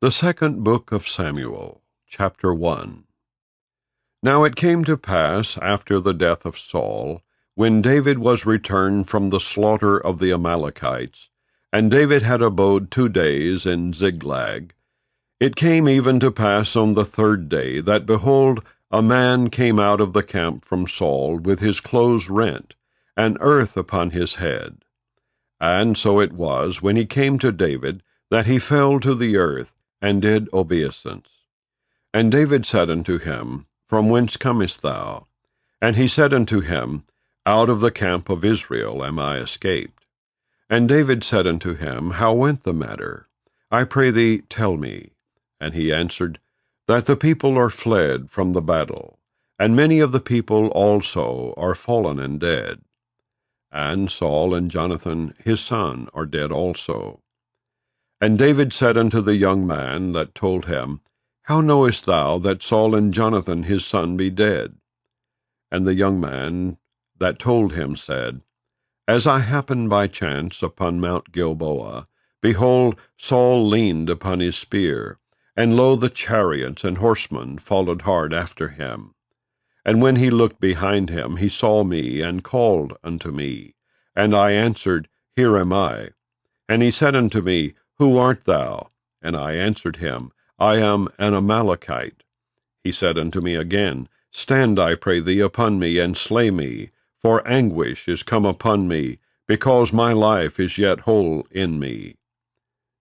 The second book of Samuel, chapter 1. Now it came to pass, after the death of Saul, when David was returned from the slaughter of the Amalekites, and David had abode 2 days in Ziklag, it came even to pass on the 3rd day, that, behold, a man came out of the camp from Saul, with his clothes rent, and earth upon his head. And so it was, when he came to David, that he fell to the earth, and did obeisance. And David said unto him, From whence comest thou? And he said unto him, Out of the camp of Israel am I escaped. And David said unto him, How went the matter? I pray thee, tell me. And he answered, That the people are fled from the battle, and many of the people also are fallen and dead. And Saul and Jonathan his son are dead also. And David said unto the young man that told him, How knowest thou that Saul and Jonathan his son be dead? And the young man that told him said, As I happened by chance upon Mount Gilboa, behold, Saul leaned upon his spear, and lo, the chariots and horsemen followed hard after him. And when he looked behind him, he saw me, and called unto me. And I answered, Here am I. And he said unto me, Who art thou? And I answered him, I am an Amalekite. He said unto me again, Stand, I pray thee, upon me, and slay me, for anguish is come upon me, because my life is yet whole in me.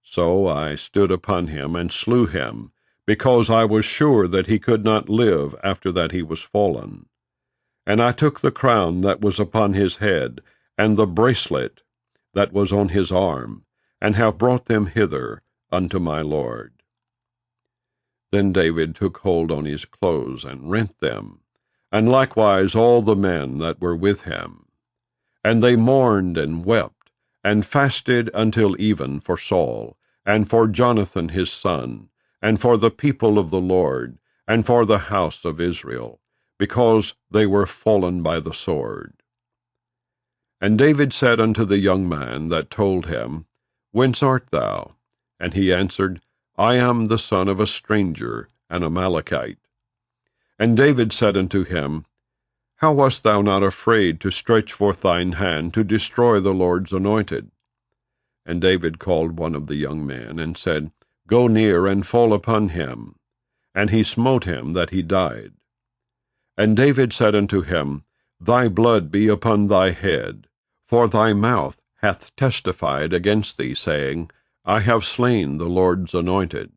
So I stood upon him, and slew him, because I was sure that he could not live after that he was fallen. And I took the crown that was upon his head, and the bracelet that was on his arm, and have brought them hither unto my Lord. Then David took hold on his clothes, and rent them, and likewise all the men that were with him. And they mourned and wept, and fasted until even for Saul, and for Jonathan his son, and for the people of the Lord, and for the house of Israel, because they were fallen by the sword. And David said unto the young man that told him, Whence art thou? And he answered, I am the son of a stranger, an Amalekite. And David said unto him, How wast thou not afraid to stretch forth thine hand to destroy the Lord's anointed? And David called one of the young men, and said, Go near, and fall upon him. And he smote him that he died. And David said unto him, Thy blood be upon thy head, for thy mouth hath testified against thee, saying, I have slain the Lord's anointed.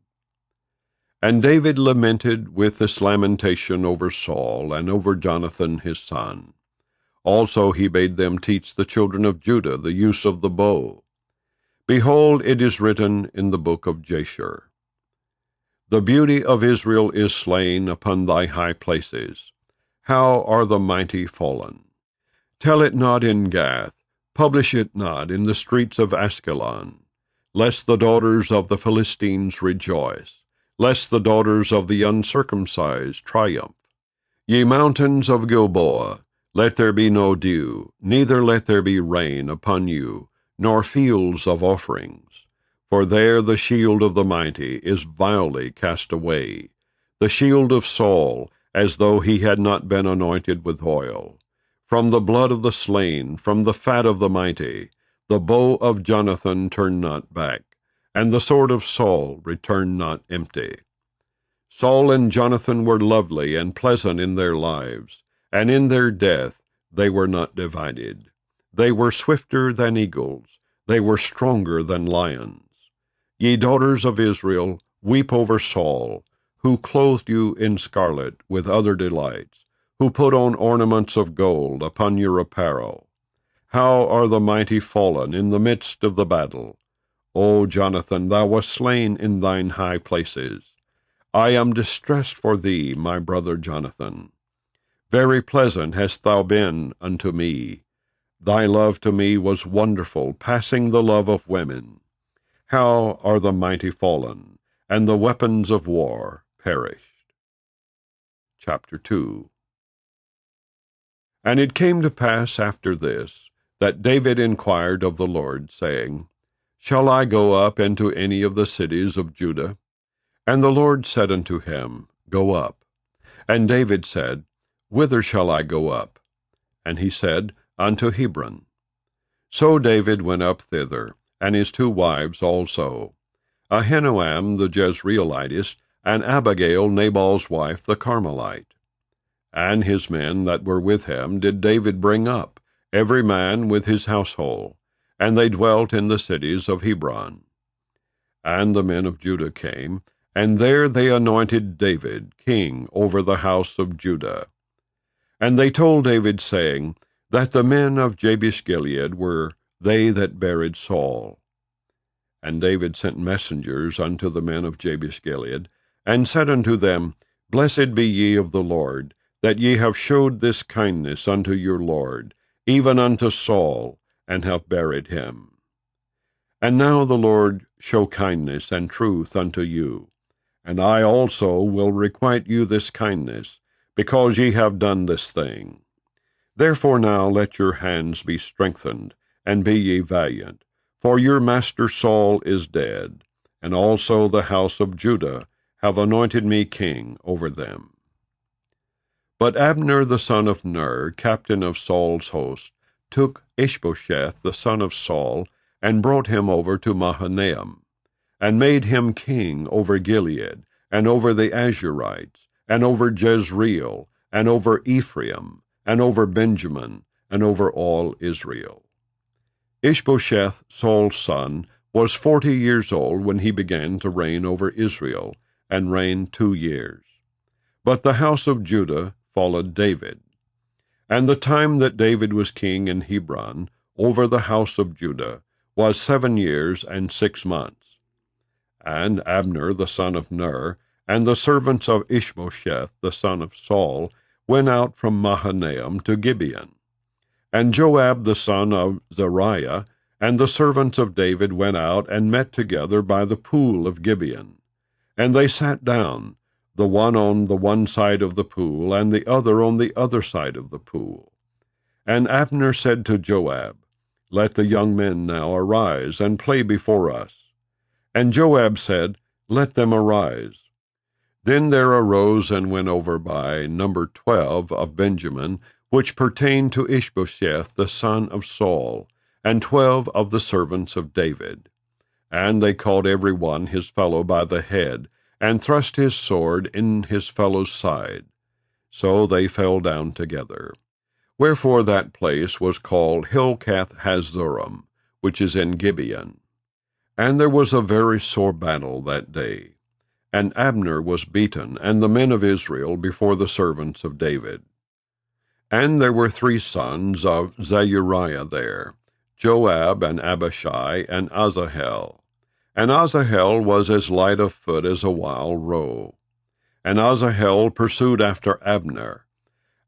And David lamented with this lamentation over Saul, and over Jonathan his son. Also he bade them teach the children of Judah the use of the bow. Behold, it is written in the book of Jasher, The beauty of Israel is slain upon thy high places. How are the mighty fallen! Tell it not in Gath, publish it not in the streets of Askelon, lest the daughters of the Philistines rejoice, lest the daughters of the uncircumcised triumph. Ye mountains of Gilboa, let there be no dew, neither let there be rain upon you, nor fields of offerings. For there the shield of the mighty is vilely cast away, the shield of Saul, as though he had not been anointed with oil. From the blood of the slain, from the fat of the mighty, the bow of Jonathan turned not back, and the sword of Saul returned not empty. Saul and Jonathan were lovely and pleasant in their lives, and in their death they were not divided. They were swifter than eagles, they were stronger than lions. Ye daughters of Israel, weep over Saul, who clothed you in scarlet with other delights, who put on ornaments of gold upon your apparel. How are the mighty fallen in the midst of the battle! O Jonathan, thou wast slain in thine high places. I am distressed for thee, my brother Jonathan. Very pleasant hast thou been unto me. Thy love to me was wonderful, passing the love of women. How are the mighty fallen, and the weapons of war perished. Chapter 2. And it came to pass after this, that David inquired of the Lord, saying, Shall I go up into any of the cities of Judah? And the Lord said unto him, Go up. And David said, Whither shall I go up? And he said, Unto Hebron. So David went up thither, and his 2 wives also, Ahinoam the Jezreelitess, and Abigail Nabal's wife the Carmelite. And his men that were with him did David bring up, every man with his household, and they dwelt in the cities of Hebron. And the men of Judah came, and there they anointed David king over the house of Judah. And they told David, saying, that the men of Jabesh-Gilead were they that buried Saul. And David sent messengers unto the men of Jabesh-Gilead, and said unto them, Blessed be ye of the Lord, that ye have showed this kindness unto your Lord, even unto Saul, and have buried him. And now the Lord show kindness and truth unto you, and I also will requite you this kindness, because ye have done this thing. Therefore now let your hands be strengthened, and be ye valiant, for your master Saul is dead, and also the house of Judah have anointed me king over them. But Abner the son of Ner, captain of Saul's host, took Ishbosheth the son of Saul, and brought him over to Mahanaim, and made him king over Gilead, and over the Ashurites, and over Jezreel, and over Ephraim, and over Benjamin, and over all Israel. Ishbosheth, Saul's son, was 40 years old when he began to reign over Israel, and reigned 2 years. But the house of Judah followed David. And the time that David was king in Hebron, over the house of Judah, was 7 years and 6 months. And Abner the son of Ner, and the servants of Ishbosheth the son of Saul, went out from Mahanaim to Gibeon. And Joab the son of Zeruiah, and the servants of David went out and met together by the pool of Gibeon. And they sat down, the one on the one side of the pool, and the other on the other side of the pool. And Abner said to Joab, Let the young men now arise, and play before us. And Joab said, Let them arise. Then there arose and went over by number 12 of Benjamin, which pertained to Ishbosheth the son of Saul, and 12 of the servants of David. And they caught every one his fellow by the head, and thrust his sword in his fellow's side. So they fell down together. Wherefore that place was called Hilcath-Hazurim, which is in Gibeon. And there was a very sore battle that day. And Abner was beaten, and the men of Israel before the servants of David. And there were 3 sons of Zeruiah there, Joab, and Abishai, and Asahel. And Asahel was as light of foot as a wild roe. And Asahel pursued after Abner,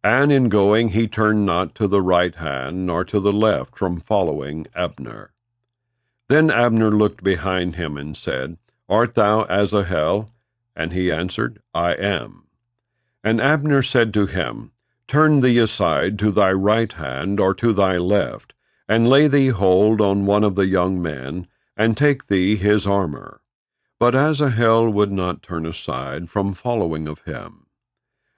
and in going he turned not to the right hand nor to the left from following Abner. Then Abner looked behind him and said, Art thou Asahel? And he answered, I am. And Abner said to him, Turn thee aside to thy right hand or to thy left, and lay thee hold on one of the young men, and take thee his armor. But Asahel would not turn aside from following of him.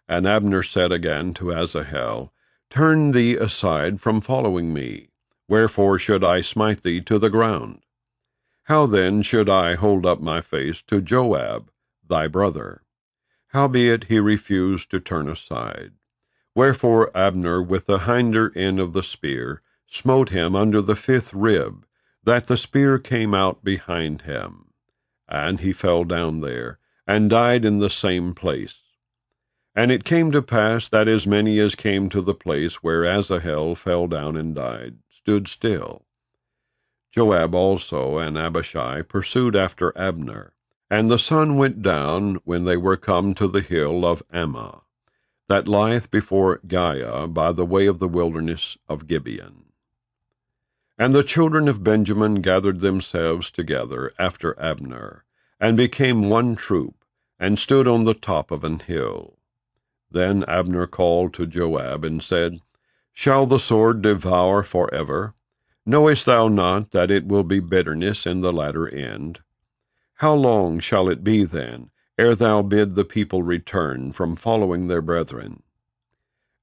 And Abner said again to Asahel, Turn thee aside from following me. Wherefore should I smite thee to the ground? How then should I hold up my face to Joab, thy brother? Howbeit he refused to turn aside. Wherefore Abner with the hinder end of the spear smote him under the 5th rib, that the spear came out behind him. And he fell down there, and died in the same place. And it came to pass that as many as came to the place where Asahel fell down and died stood still. Joab also and Abishai pursued after Abner, and the sun went down when they were come to the hill of Ammah, that lieth before Giah by the way of the wilderness of Gibeon. And the children of Benjamin gathered themselves together after Abner, and became one troop, and stood on the top of an hill. Then Abner called to Joab, and said, Shall the sword devour forever? Knowest thou not that it will be bitterness in the latter end? How long shall it be then, ere thou bid the people return from following their brethren.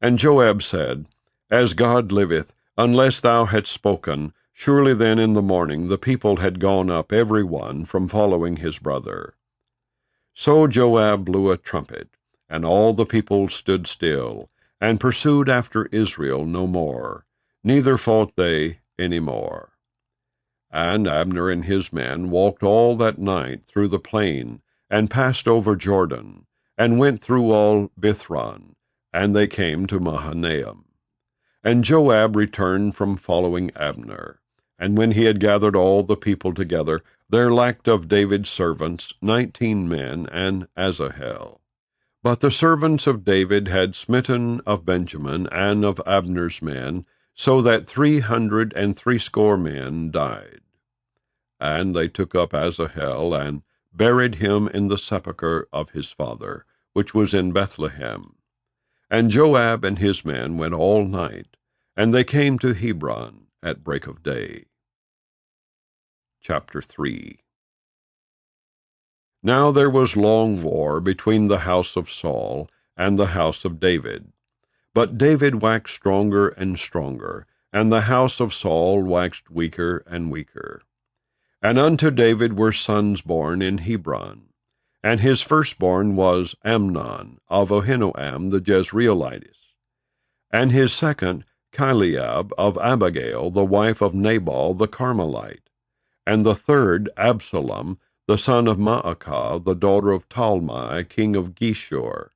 And Joab said, As God liveth, unless thou hadst spoken, surely then in the morning the people had gone up every one from following his brother. So Joab blew a trumpet, and all the people stood still, and pursued after Israel no more, neither fought they any more. And Abner and his men walked all that night through the plain, and passed over Jordan, and went through all Bithron, and they came to Mahanaim. And Joab returned from following Abner. And when he had gathered all the people together, there lacked of David's servants 19 men and Asahel. But the servants of David had smitten of Benjamin and of Abner's men, so that 360 men died. And they took up Asahel, and buried him in the sepulchre of his father, which was in Bethlehem. And Joab and his men went all night, and they came to Hebron at break of day. Chapter 3. Now there was long war between the house of Saul and the house of David. But David waxed stronger and stronger, and the house of Saul waxed weaker and weaker. And unto David were sons born in Hebron. And his firstborn was Amnon of Ahinoam the Jezreelitess, and his second Chileab of Abigail the wife of Nabal the Carmelite, and the third Absalom the son of Maacah the daughter of Talmai king of Geshur,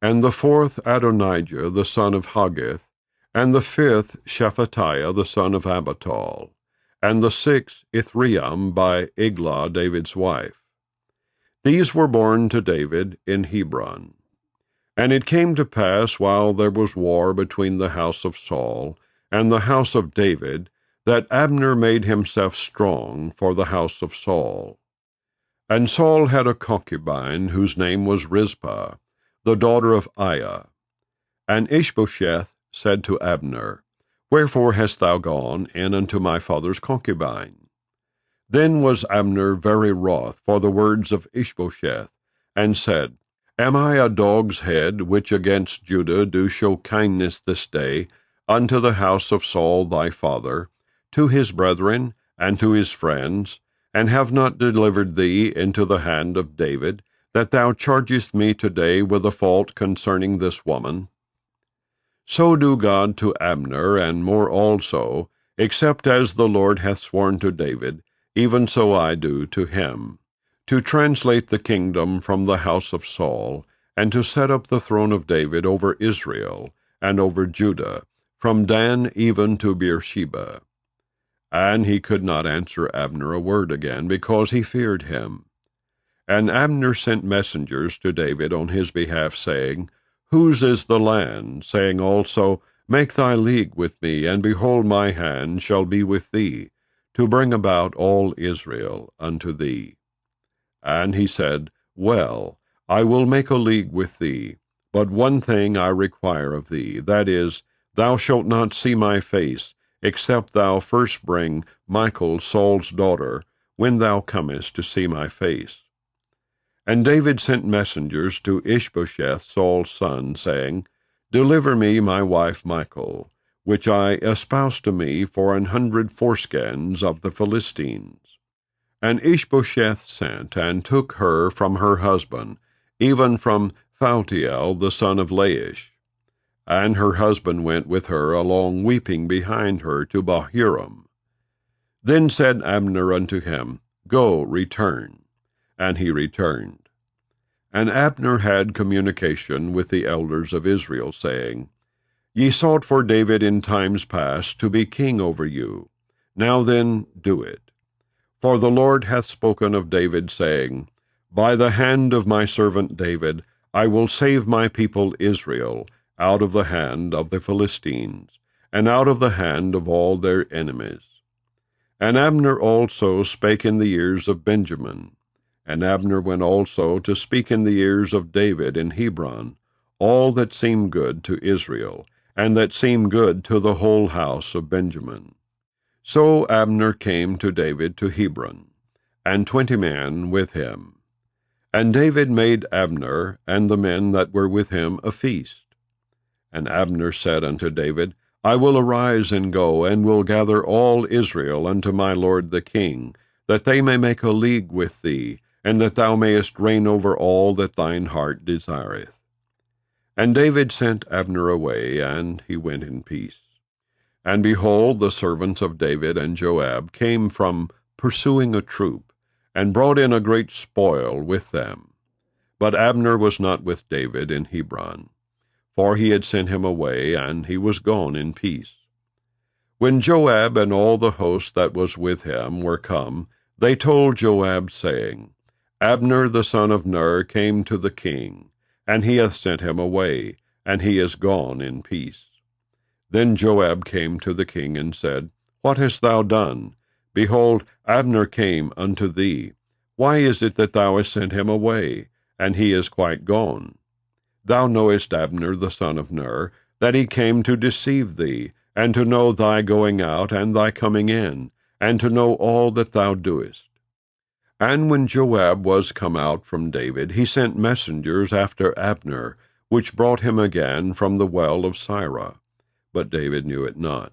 and the fourth Adonijah the son of Haggith, and the fifth Shephatiah the son of Abital, and the sixth Ithream by Eglah David's wife. These were born to David in Hebron. And it came to pass, while there was war between the house of Saul and the house of David, that Abner made himself strong for the house of Saul. And Saul had a concubine, whose name was Rizpah, the daughter of Aiah. And Ishbosheth said to Abner, Wherefore hast thou gone in unto my father's concubine? Then was Abner very wroth for the words of Ishbosheth, and said, Am I a dog's head, which against Judah do show kindness this day, unto the house of Saul thy father, to his brethren, and to his friends, and have not delivered thee into the hand of David, that thou chargest me today with a fault concerning this woman? So do God to Abner, and more also, except as the Lord hath sworn to David, even so I do to him, to translate the kingdom from the house of Saul, and to set up the throne of David over Israel, and over Judah, from Dan even to Beersheba. And he could not answer Abner a word again, because he feared him. And Abner sent messengers to David on his behalf, saying, Whose is the land? Saying also, Make thy league with me, and behold, my hand shall be with thee, to bring about all Israel unto thee. And he said, Well, I will make a league with thee, but one thing I require of thee, that is, thou shalt not see my face, except thou first bring Michal Saul's daughter, when thou comest to see my face. And David sent messengers to Ishbosheth Saul's son, saying, Deliver me my wife Michal, which I espoused to me for 100 foreskins of the Philistines. And Ishbosheth sent, and took her from her husband, even from Phaltiel the son of Laish. And her husband went with her along weeping behind her to Bahurim. Then said Abner unto him, Go, return. And he returned. And Abner had communication with the elders of Israel, saying, Ye sought for David in times past to be king over you. Now then do it. For the Lord hath spoken of David, saying, By the hand of my servant David I will save my people Israel out of the hand of the Philistines, and out of the hand of all their enemies. And Abner also spake in the ears of Benjamin. And Abner went also to speak in the ears of David in Hebron, all that seemed good to Israel, and that seemed good to the whole house of Benjamin. So Abner came to David to Hebron, and 20 men with him. And David made Abner and the men that were with him a feast. And Abner said unto David, I will arise and go, and will gather all Israel unto my lord the king, that they may make a league with thee, and that thou mayest reign over all that thine heart desireth. And David sent Abner away, and he went in peace. And behold, the servants of David and Joab came from pursuing a troop, and brought in a great spoil with them. But Abner was not with David in Hebron, for he had sent him away, and he was gone in peace. When Joab and all the host that was with him were come, they told Joab, saying, Abner the son of Ner came to the king, and he hath sent him away, and he is gone in peace. Then Joab came to the king and said, What hast thou done? Behold, Abner came unto thee. Why is it that thou hast sent him away, and he is quite gone? Thou knowest Abner the son of Ner, that he came to deceive thee, and to know thy going out and thy coming in, and to know all that thou doest. And when Joab was come out from David, he sent messengers after Abner, which brought him again from the well of Sirah. But David knew it not.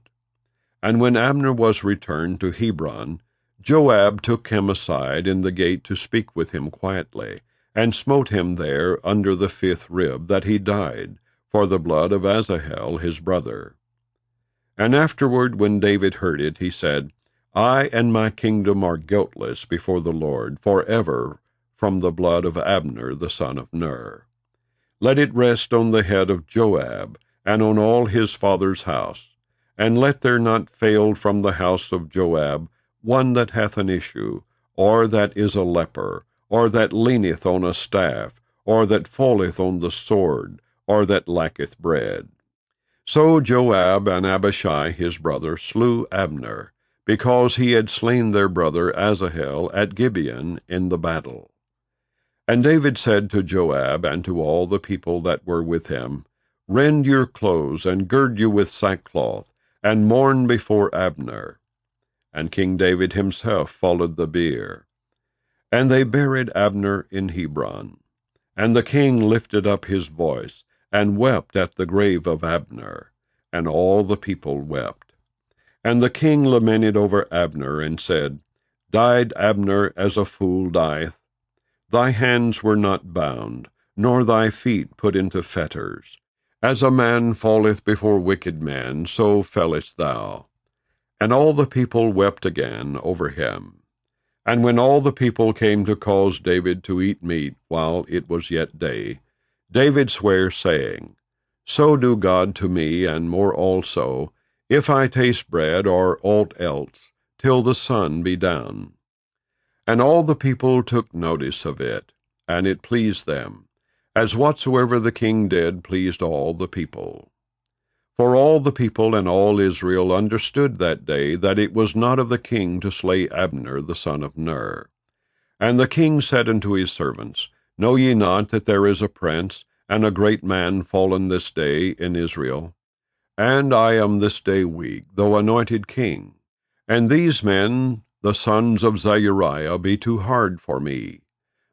And when Abner was returned to Hebron, Joab took him aside in the gate to speak with him quietly, and smote him there under the 5th rib, that he died, for the blood of Asahel his brother. And afterward, when David heard it, he said, I and my kingdom are guiltless before the Lord forever from the blood of Abner the son of Ner. Let it rest on the head of Joab, and on all his father's house, and let there not fail from the house of Joab one that hath an issue, or that is a leper, or that leaneth on a staff, or that falleth on the sword, or that lacketh bread. So Joab and Abishai his brother slew Abner, because he had slain their brother Asahel at Gibeon in the battle. And David said to Joab and to all the people that were with him, Rend your clothes, and gird you with sackcloth, and mourn before Abner. And King David himself followed the bier. And they buried Abner in Hebron. And the king lifted up his voice, and wept at the grave of Abner, and all the people wept. And the king lamented over Abner, and said, Died Abner as a fool dieth? Thy hands were not bound, nor thy feet put into fetters. As a man falleth before wicked men, so fellest thou. And all the people wept again over him. And when all the people came to cause David to eat meat while it was yet day, David sware, saying, So do God to me, and more also, if I taste bread or aught else, till the sun be down. And all the people took notice of it, and it pleased them, as whatsoever the king did pleased all the people. For all the people and all Israel understood that day that it was not of the king to slay Abner the son of Ner. And the king said unto his servants, Know ye not that there is a prince, and a great man fallen this day in Israel? And I am this day weak, though anointed king. And these men, the sons of Zeruiah, be too hard for me.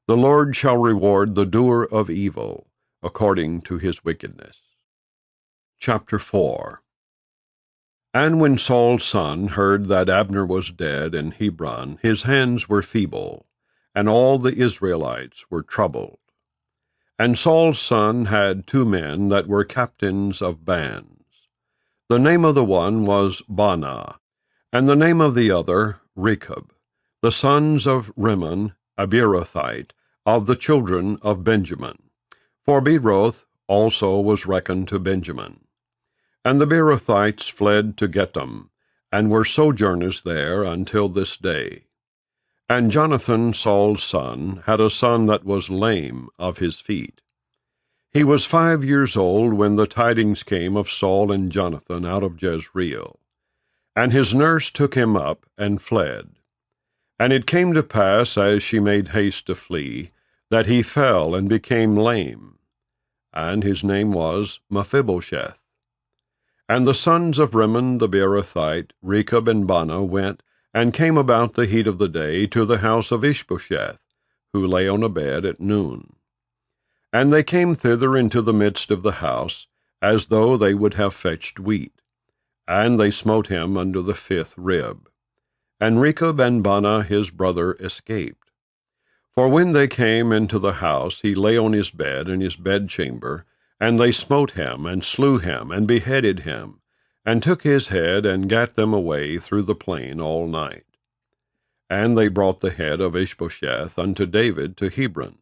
The Lord shall reward the doer of evil, according to his wickedness. Chapter 4. And when Saul's son heard that Abner was dead in Hebron, his hands were feeble, and all the Israelites were troubled. And Saul's son had 2 men that were captains of bands. The name of the one was Baanah, and the name of the other Rechab, the sons of Rimmon, a Beerothite, of the children of Benjamin. For Beeroth also was reckoned to Benjamin. And the Beerothites fled to Gethem, and were sojourners there until this day. And Jonathan, Saul's son, had a son that was lame of his feet. He was 5 years old when the tidings came of Saul and Jonathan out of Jezreel. And his nurse took him up and fled. And it came to pass, as she made haste to flee, that he fell and became lame. And his name was Mephibosheth. And the sons of Rimmon the Beerothite, Rechab and Baanah, went, and came about the heat of the day to the house of Ishbosheth, who lay on a bed at noon. And they came thither into the midst of the house, as though they would have fetched wheat. And they smote him under the 5th rib. And Rechab and Baanah his brother escaped. For when they came into the house, he lay on his bed in his bedchamber, and they smote him, and slew him, and beheaded him, and took his head, and gat them away through the plain all night. And they brought the head of Ishbosheth unto David to Hebron,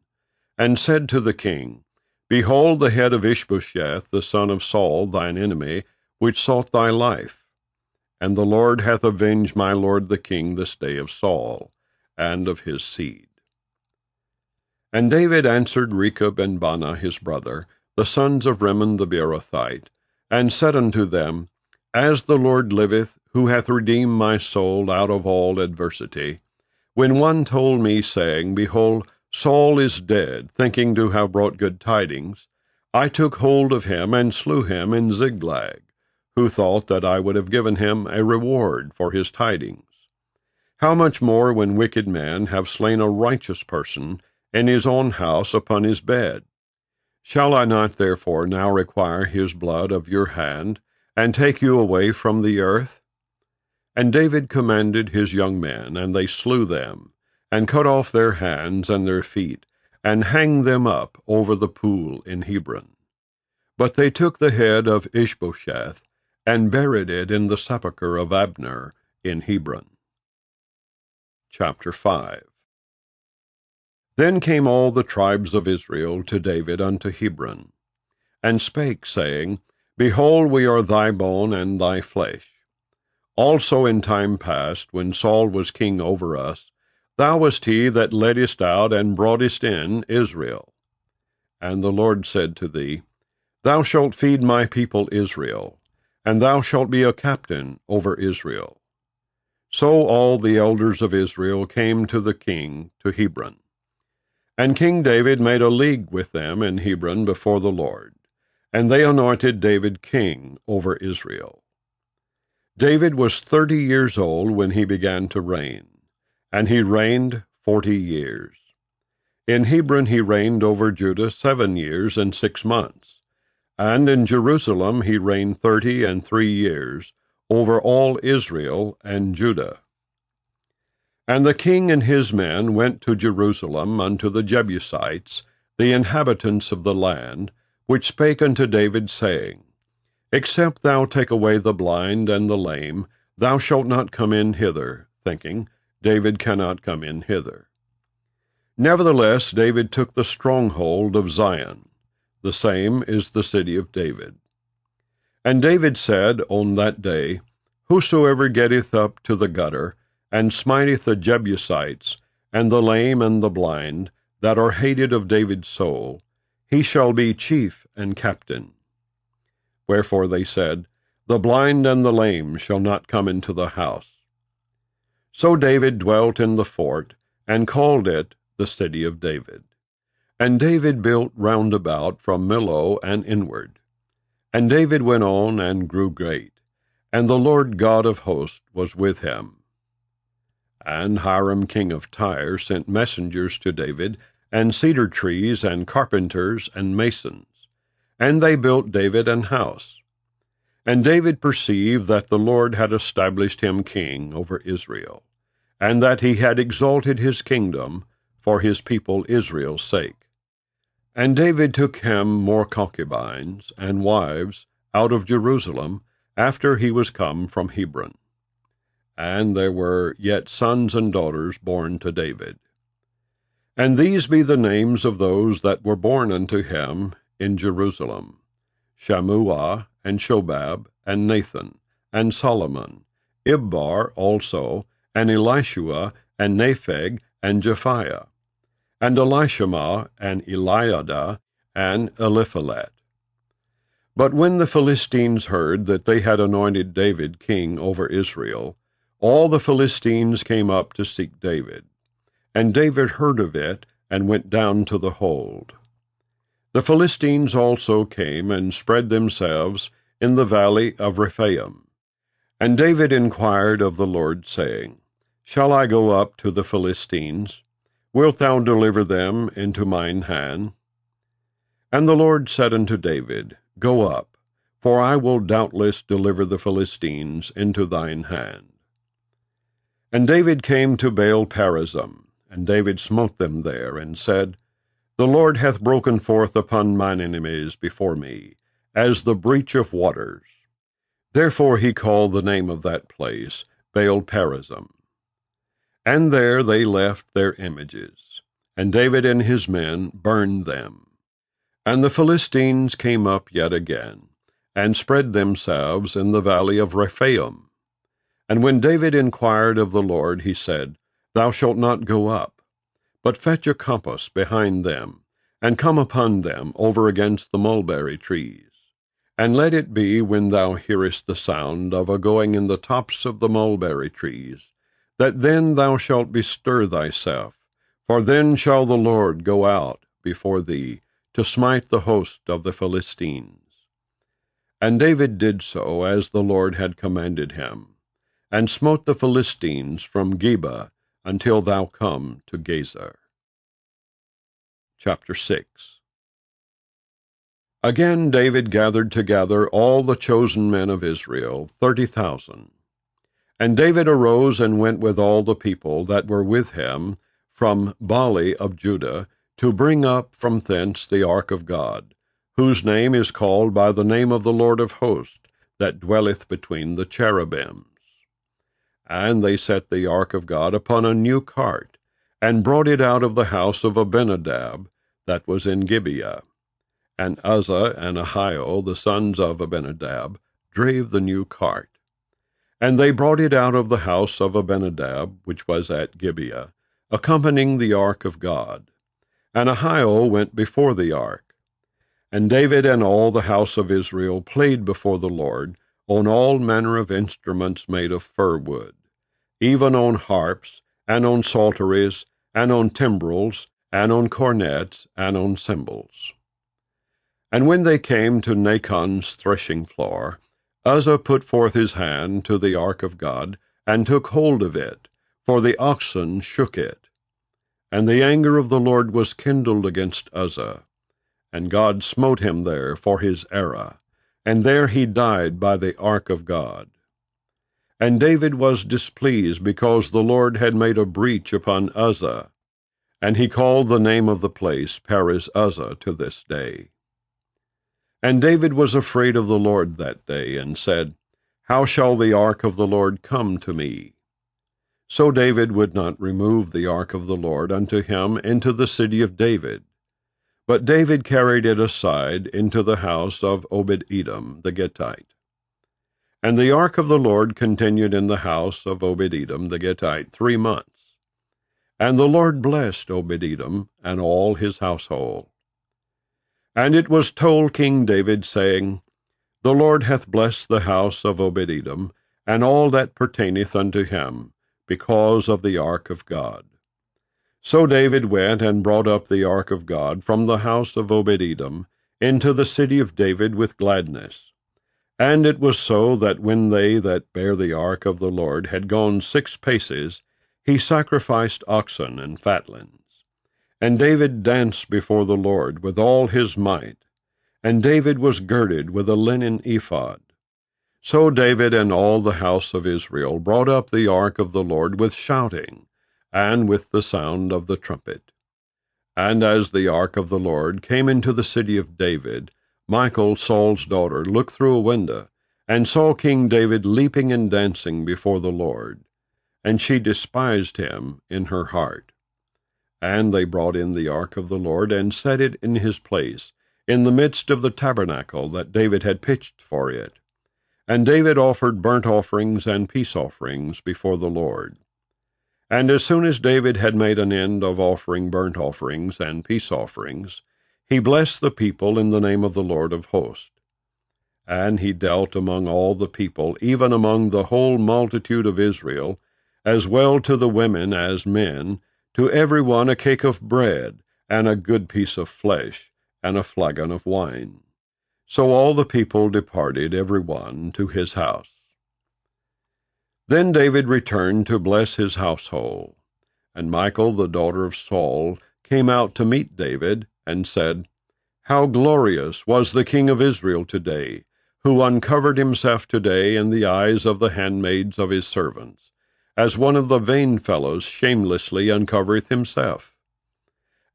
and said to the king, Behold the head of Ishbosheth, the son of Saul, thine enemy, which sought thy life. And the Lord hath avenged my lord the king this day of Saul, and of his seed. And David answered Rechab and Baanah his brother, the sons of Rimmon the Beerothite, and said unto them, As the Lord liveth, who hath redeemed my soul out of all adversity, when one told me, saying, Behold, Saul is dead, thinking to have brought good tidings, I took hold of him and slew him in Ziklag, who thought that I would have given him a reward for his tidings. How much more when wicked men have slain a righteous person in his own house upon his bed? Shall I not therefore now require his blood of your hand, and take you away from the earth? And David commanded his young men, and they slew them, and cut off their hands and their feet, and hanged them up over the pool in Hebron. But they took the head of Ishbosheth, and buried it in the sepulchre of Abner in Hebron. Chapter 5. Then came all the tribes of Israel to David unto Hebron, and spake, saying, Behold, we are thy bone and thy flesh. Also in time past, when Saul was king over us, thou wast he that leddest out and broughtest in Israel. And the Lord said to thee, Thou shalt feed my people Israel, and thou shalt be a captain over Israel. So all the elders of Israel came to the king to Hebron. And King David made a league with them in Hebron before the Lord, and they anointed David king over Israel. David was 30 years old when he began to reign, and he reigned 40 years. In Hebron he reigned over Judah 7 years and 6 months, and in Jerusalem he reigned 33 years, over all Israel and Judah. And the king and his men went to Jerusalem unto the Jebusites, the inhabitants of the land, which spake unto David, saying, Except thou take away the blind and the lame, thou shalt not come in hither, thinking, David cannot come in hither. Nevertheless David took the stronghold of Zion. The same is the city of David. And David said on that day, Whosoever getteth up to the gutter, and smiteth the Jebusites, and the lame and the blind, that are hated of David's soul, he shall be chief and captain. Wherefore they said, The blind and the lame shall not come into the house. So David dwelt in the fort, and called it the city of David. And David built round about from Millo and inward. And David went on and grew great, and the Lord God of hosts was with him. And Hiram king of Tyre sent messengers to David, and cedar trees, and carpenters, and masons. And they built David an house. And David perceived that the Lord had established him king over Israel, and that he had exalted his kingdom for his people Israel's sake. And David took him more concubines and wives out of Jerusalem, after he was come from Hebron. And there were yet sons and daughters born to David. And these be the names of those that were born unto him in Jerusalem: Shammua, and Shobab, and Nathan, and Solomon, Ibbar also, and Elishua, and Nepheg, and Japhiah, and Elishama, and Eliada, and Eliphalet. But when the Philistines heard that they had anointed David king over Israel, all the Philistines came up to seek David. And David heard of it, and went down to the hold. The Philistines also came and spread themselves in the valley of Rephaim. And David inquired of the Lord, saying, Shall I go up to the Philistines? Wilt thou deliver them into mine hand? And the Lord said unto David, Go up, for I will doubtless deliver the Philistines into thine hand. And David came to Baal-perazim, and David smote them there, and said, The Lord hath broken forth upon mine enemies before me, as the breach of waters. Therefore he called the name of that place Baal-perazim. And there they left their images, and David and his men burned them. And the Philistines came up yet again, and spread themselves in the valley of Rephaim. And when David inquired of the Lord, he said, Thou shalt not go up, but fetch a compass behind them, and come upon them over against the mulberry trees. And let it be, when thou hearest the sound of a going in the tops of the mulberry trees, that then thou shalt bestir thyself, for then shall the Lord go out before thee to smite the host of the Philistines. And David did so as the Lord had commanded him, and smote the Philistines from Geba until thou come to Gezer. Chapter 6. Again David gathered together all the chosen men of Israel, 30,000. And David arose and went with all the people that were with him from Bali of Judah, to bring up from thence the ark of God, whose name is called by the name of the Lord of hosts, that dwelleth between the cherubims. And they set the ark of God upon a new cart, and brought it out of the house of Abinadab, that was in Gibeah. And Uzzah and Ahio, the sons of Abinadab, drave the new cart. And they brought it out of the house of Abinadab, which was at Gibeah, accompanying the ark of God. And Ahio went before the ark. And David and all the house of Israel played before the Lord on all manner of instruments made of fir wood, even on harps, and on psalteries, and on timbrels, and on cornets, and on cymbals. And when they came to Nachon's threshing floor, Uzzah put forth his hand to the ark of God, and took hold of it, for the oxen shook it. And the anger of the Lord was kindled against Uzzah, and God smote him there for his error, and there he died by the ark of God. And David was displeased, because the Lord had made a breach upon Uzzah, and he called the name of the place Perez Uzzah to this day. And David was afraid of the Lord that day, and said, How shall the ark of the Lord come to me? So David would not remove the ark of the Lord unto him into the city of David. But David carried it aside into the house of Obed-Edom the Gittite. And the ark of the Lord continued in the house of Obed-Edom the Gittite 3 months. And the Lord blessed Obed-Edom and all his household. And it was told King David, saying, The Lord hath blessed the house of Obed-Edom, and all that pertaineth unto him, because of the ark of God. So David went and brought up the ark of God from the house of Obed-Edom into the city of David with gladness. And it was so that when they that bare the ark of the Lord had gone 6 paces, he sacrificed oxen and fatlings. And David danced before the Lord with all his might, and David was girded with a linen ephod. So David and all the house of Israel brought up the ark of the Lord with shouting, and with the sound of the trumpet. And as the ark of the Lord came into the city of David, Michal, Saul's daughter, looked through a window, and saw King David leaping and dancing before the Lord. And she despised him in her heart. And they brought in the ark of the Lord, and set it in his place, in the midst of the tabernacle that David had pitched for it. And David offered burnt offerings and peace offerings before the Lord. And as soon as David had made an end of offering burnt offerings and peace offerings, he blessed the people in the name of the Lord of hosts. And he dealt among all the people, even among the whole multitude of Israel, as well to the women as men, to every one a cake of bread, and a good piece of flesh, and a flagon of wine. So all the people departed every one to his house. Then David returned to bless his household. And Michal, the daughter of Saul, came out to meet David, and said, How glorious was the king of Israel today, who uncovered himself today in the eyes of the handmaids of his servants, as one of the vain fellows shamelessly uncovereth himself.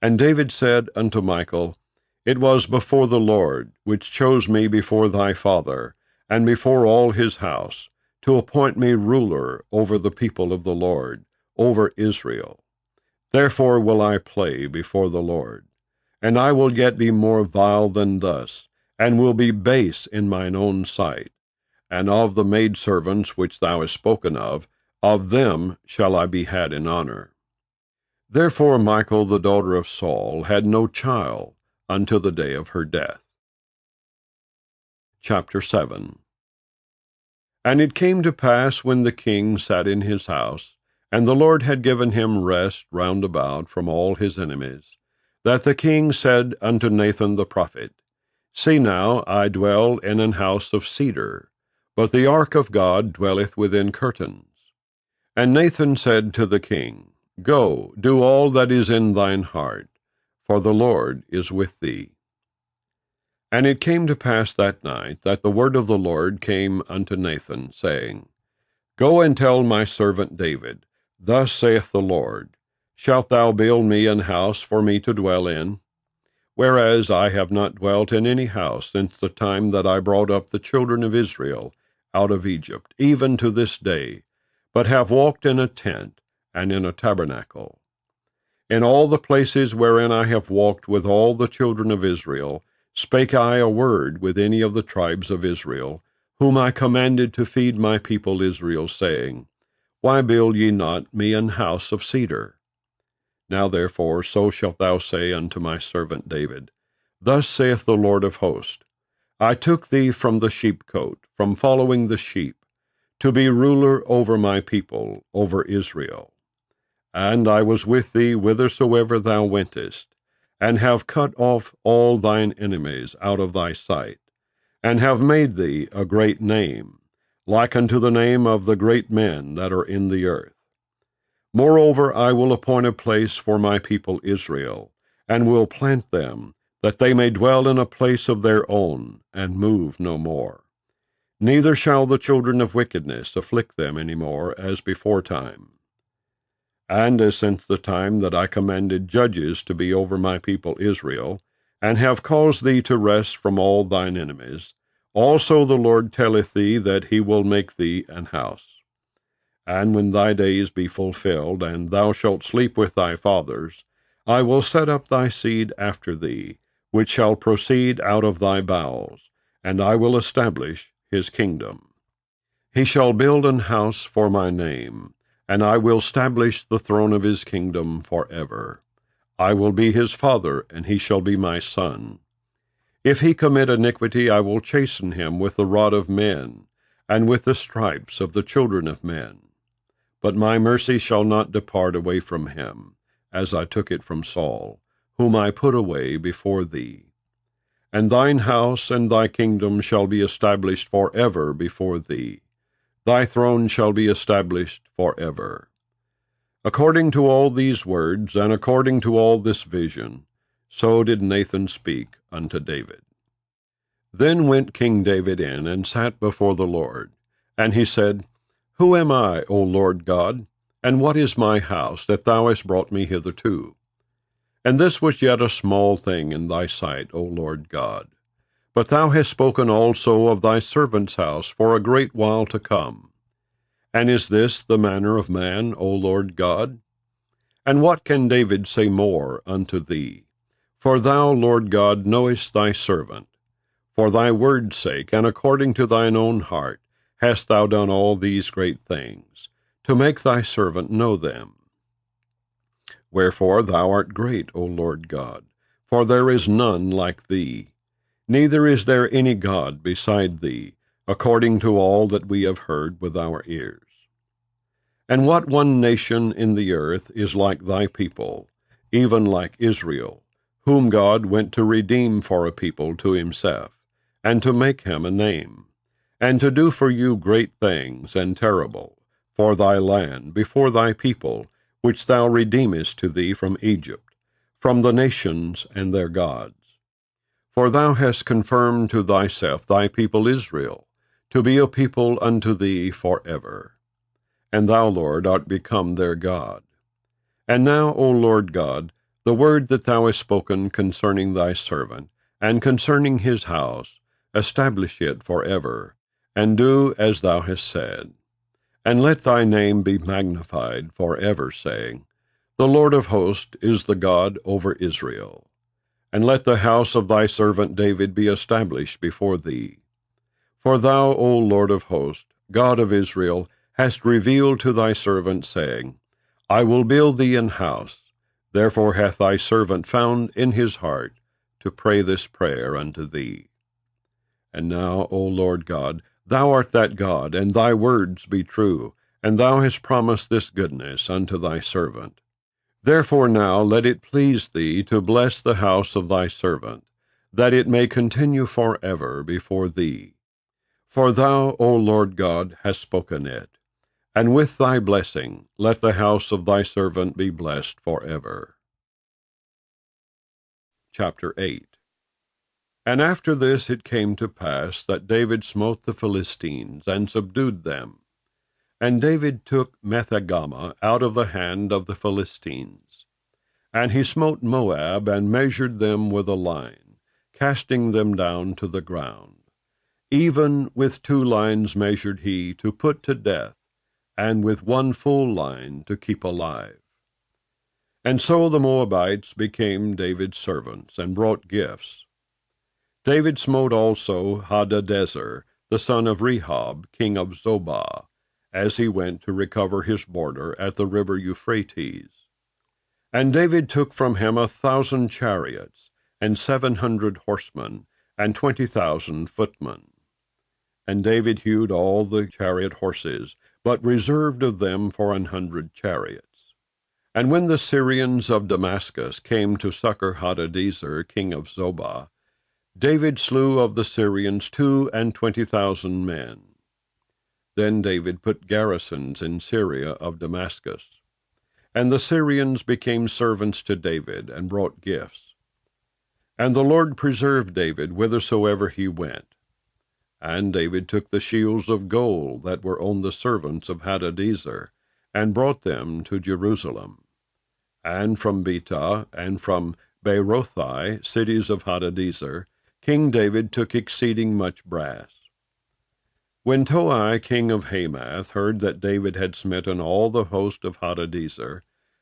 And David said unto Michal, It was before the Lord, which chose me before thy father, and before all his house, to appoint me ruler over the people of the Lord, over Israel. Therefore will I play before the Lord. And I will yet be more vile than thus, and will be base in mine own sight. And of the maidservants which thou hast spoken of them shall I be had in honor. Therefore Michal, the daughter of Saul, had no child until the day of her death. Chapter 7. And it came to pass, when the king sat in his house, and the Lord had given him rest round about from all his enemies, that the king said unto Nathan the prophet, See now, I dwell in an house of cedar, but the ark of God dwelleth within curtains. And Nathan said to the king, Go, do all that is in thine heart, for the Lord is with thee. And it came to pass that night that the word of the Lord came unto Nathan, saying, Go and tell my servant David, Thus saith the Lord, Shalt thou build me an house for me to dwell in? Whereas I have not dwelt in any house since the time that I brought up the children of Israel out of Egypt, even to this day, but have walked in a tent and in a tabernacle. In all the places wherein I have walked with all the children of Israel, spake I a word with any of the tribes of Israel, whom I commanded to feed my people Israel, saying, Why build ye not me an house of cedar? Now therefore so shalt thou say unto my servant David, Thus saith the Lord of hosts, I took thee from the sheepcote, from following the sheep, to be ruler over my people, over Israel. And I was with thee whithersoever thou wentest, and have cut off all thine enemies out of thy sight, and have made thee a great name, like unto the name of the great men that are in the earth. Moreover, I will appoint a place for my people Israel, and will plant them, that they may dwell in a place of their own, and move no more. Neither shall the children of wickedness afflict them any more, as beforetime. And as since the time that I commanded judges to be over my people Israel, and have caused thee to rest from all thine enemies, also the Lord telleth thee that he will make thee an house. And when thy days be fulfilled, and thou shalt sleep with thy fathers, I will set up thy seed after thee, which shall proceed out of thy bowels, and I will establish his kingdom. He shall build an house for my name, and I will establish the throne of his kingdom forever. I will be his father, and he shall be my son. If he commit iniquity, I will chasten him with the rod of men, and with the stripes of the children of men. But my mercy shall not depart away from him, as I took it from Saul, whom I put away before thee. And thine house and thy kingdom shall be established forever before thee. Thy throne shall be established forever. According to all these words, and according to all this vision, so did Nathan speak unto David. Then went King David in, and sat before the Lord. And he said, Who am I, O Lord God, and what is my house, that thou hast brought me hitherto? And this was yet a small thing in thy sight, O Lord God. But thou hast spoken also of thy servant's house for a great while to come. And is this the manner of man, O Lord God? And what can David say more unto thee? For thou, Lord God, knowest thy servant. For thy word's sake, and according to thine own heart, hast thou done all these great things, to make thy servant know them. Wherefore thou art great, O Lord God, for there is none like thee. Neither is there any God beside thee, according to all that we have heard with our ears. And what one nation in the earth is like thy people, even like Israel, whom God went to redeem for a people to himself, and to make him a name, and to do for you great things and terrible, for thy land, before thy people, which thou redeemest to thee from Egypt, from the nations and their gods. For thou hast confirmed to thyself thy people Israel, to be a people unto thee forever. And thou, Lord, art become their God. And now, O Lord God, the word that thou hast spoken concerning thy servant, and concerning his house, establish it forever, and do as thou hast said. And let thy name be magnified forever, saying, The Lord of hosts is the God over Israel. And let the house of thy servant David be established before thee. For thou, O Lord of hosts, God of Israel, hast revealed to thy servant, saying, I will build thee an house. Therefore hath thy servant found in his heart to pray this prayer unto thee. And now, O Lord God, thou art that God, and thy words be true, and thou hast promised this goodness unto thy servant. Therefore now let it please thee to bless the house of thy servant, that it may continue forever before thee. For thou, O Lord God, hast spoken it. And with thy blessing let the house of thy servant be blessed forever. Chapter 8. And after this it came to pass that David smote the Philistines, and subdued them. And David took Methegama out of the hand of the Philistines. And he smote Moab, and measured them with a line, casting them down to the ground. Even with 2 lines measured he to put to death, and with 1 full line to keep alive. And so the Moabites became David's servants, and brought gifts. David smote also Hadadezer, the son of Rehob, king of Zobah, as he went to recover his border at the river Euphrates. And David took from him 1,000 chariots, and 700 horsemen, and 20,000 footmen. And David hewed all the chariot horses, but reserved of them for 100 chariots. And when the Syrians of Damascus came to succor Hadadezer, king of Zobah, David slew of the Syrians 22,000 men. Then David put garrisons in Syria of Damascus. And the Syrians became servants to David, and brought gifts. And the Lord preserved David whithersoever he went. And David took the shields of gold that were on the servants of Hadadezer, and brought them to Jerusalem. And from Betah, and from Berothai, cities of Hadadezer, King David took exceeding much brass. When Toi, king of Hamath, heard that David had smitten all the host of Hadadezer,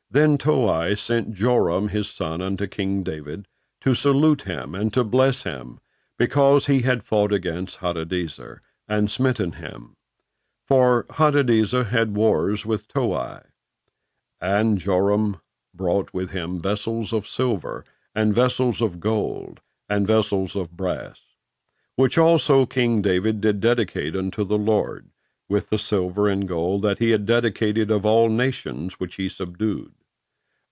then Toi sent Joram his son unto King David, to salute him, and to bless him, because he had fought against Hadadezer, and smitten him. For Hadadezer had wars with Toi. And Joram brought with him vessels of silver, and vessels of gold, and vessels of brass, which also King David did dedicate unto the Lord, with the silver and gold that he had dedicated of all nations which he subdued,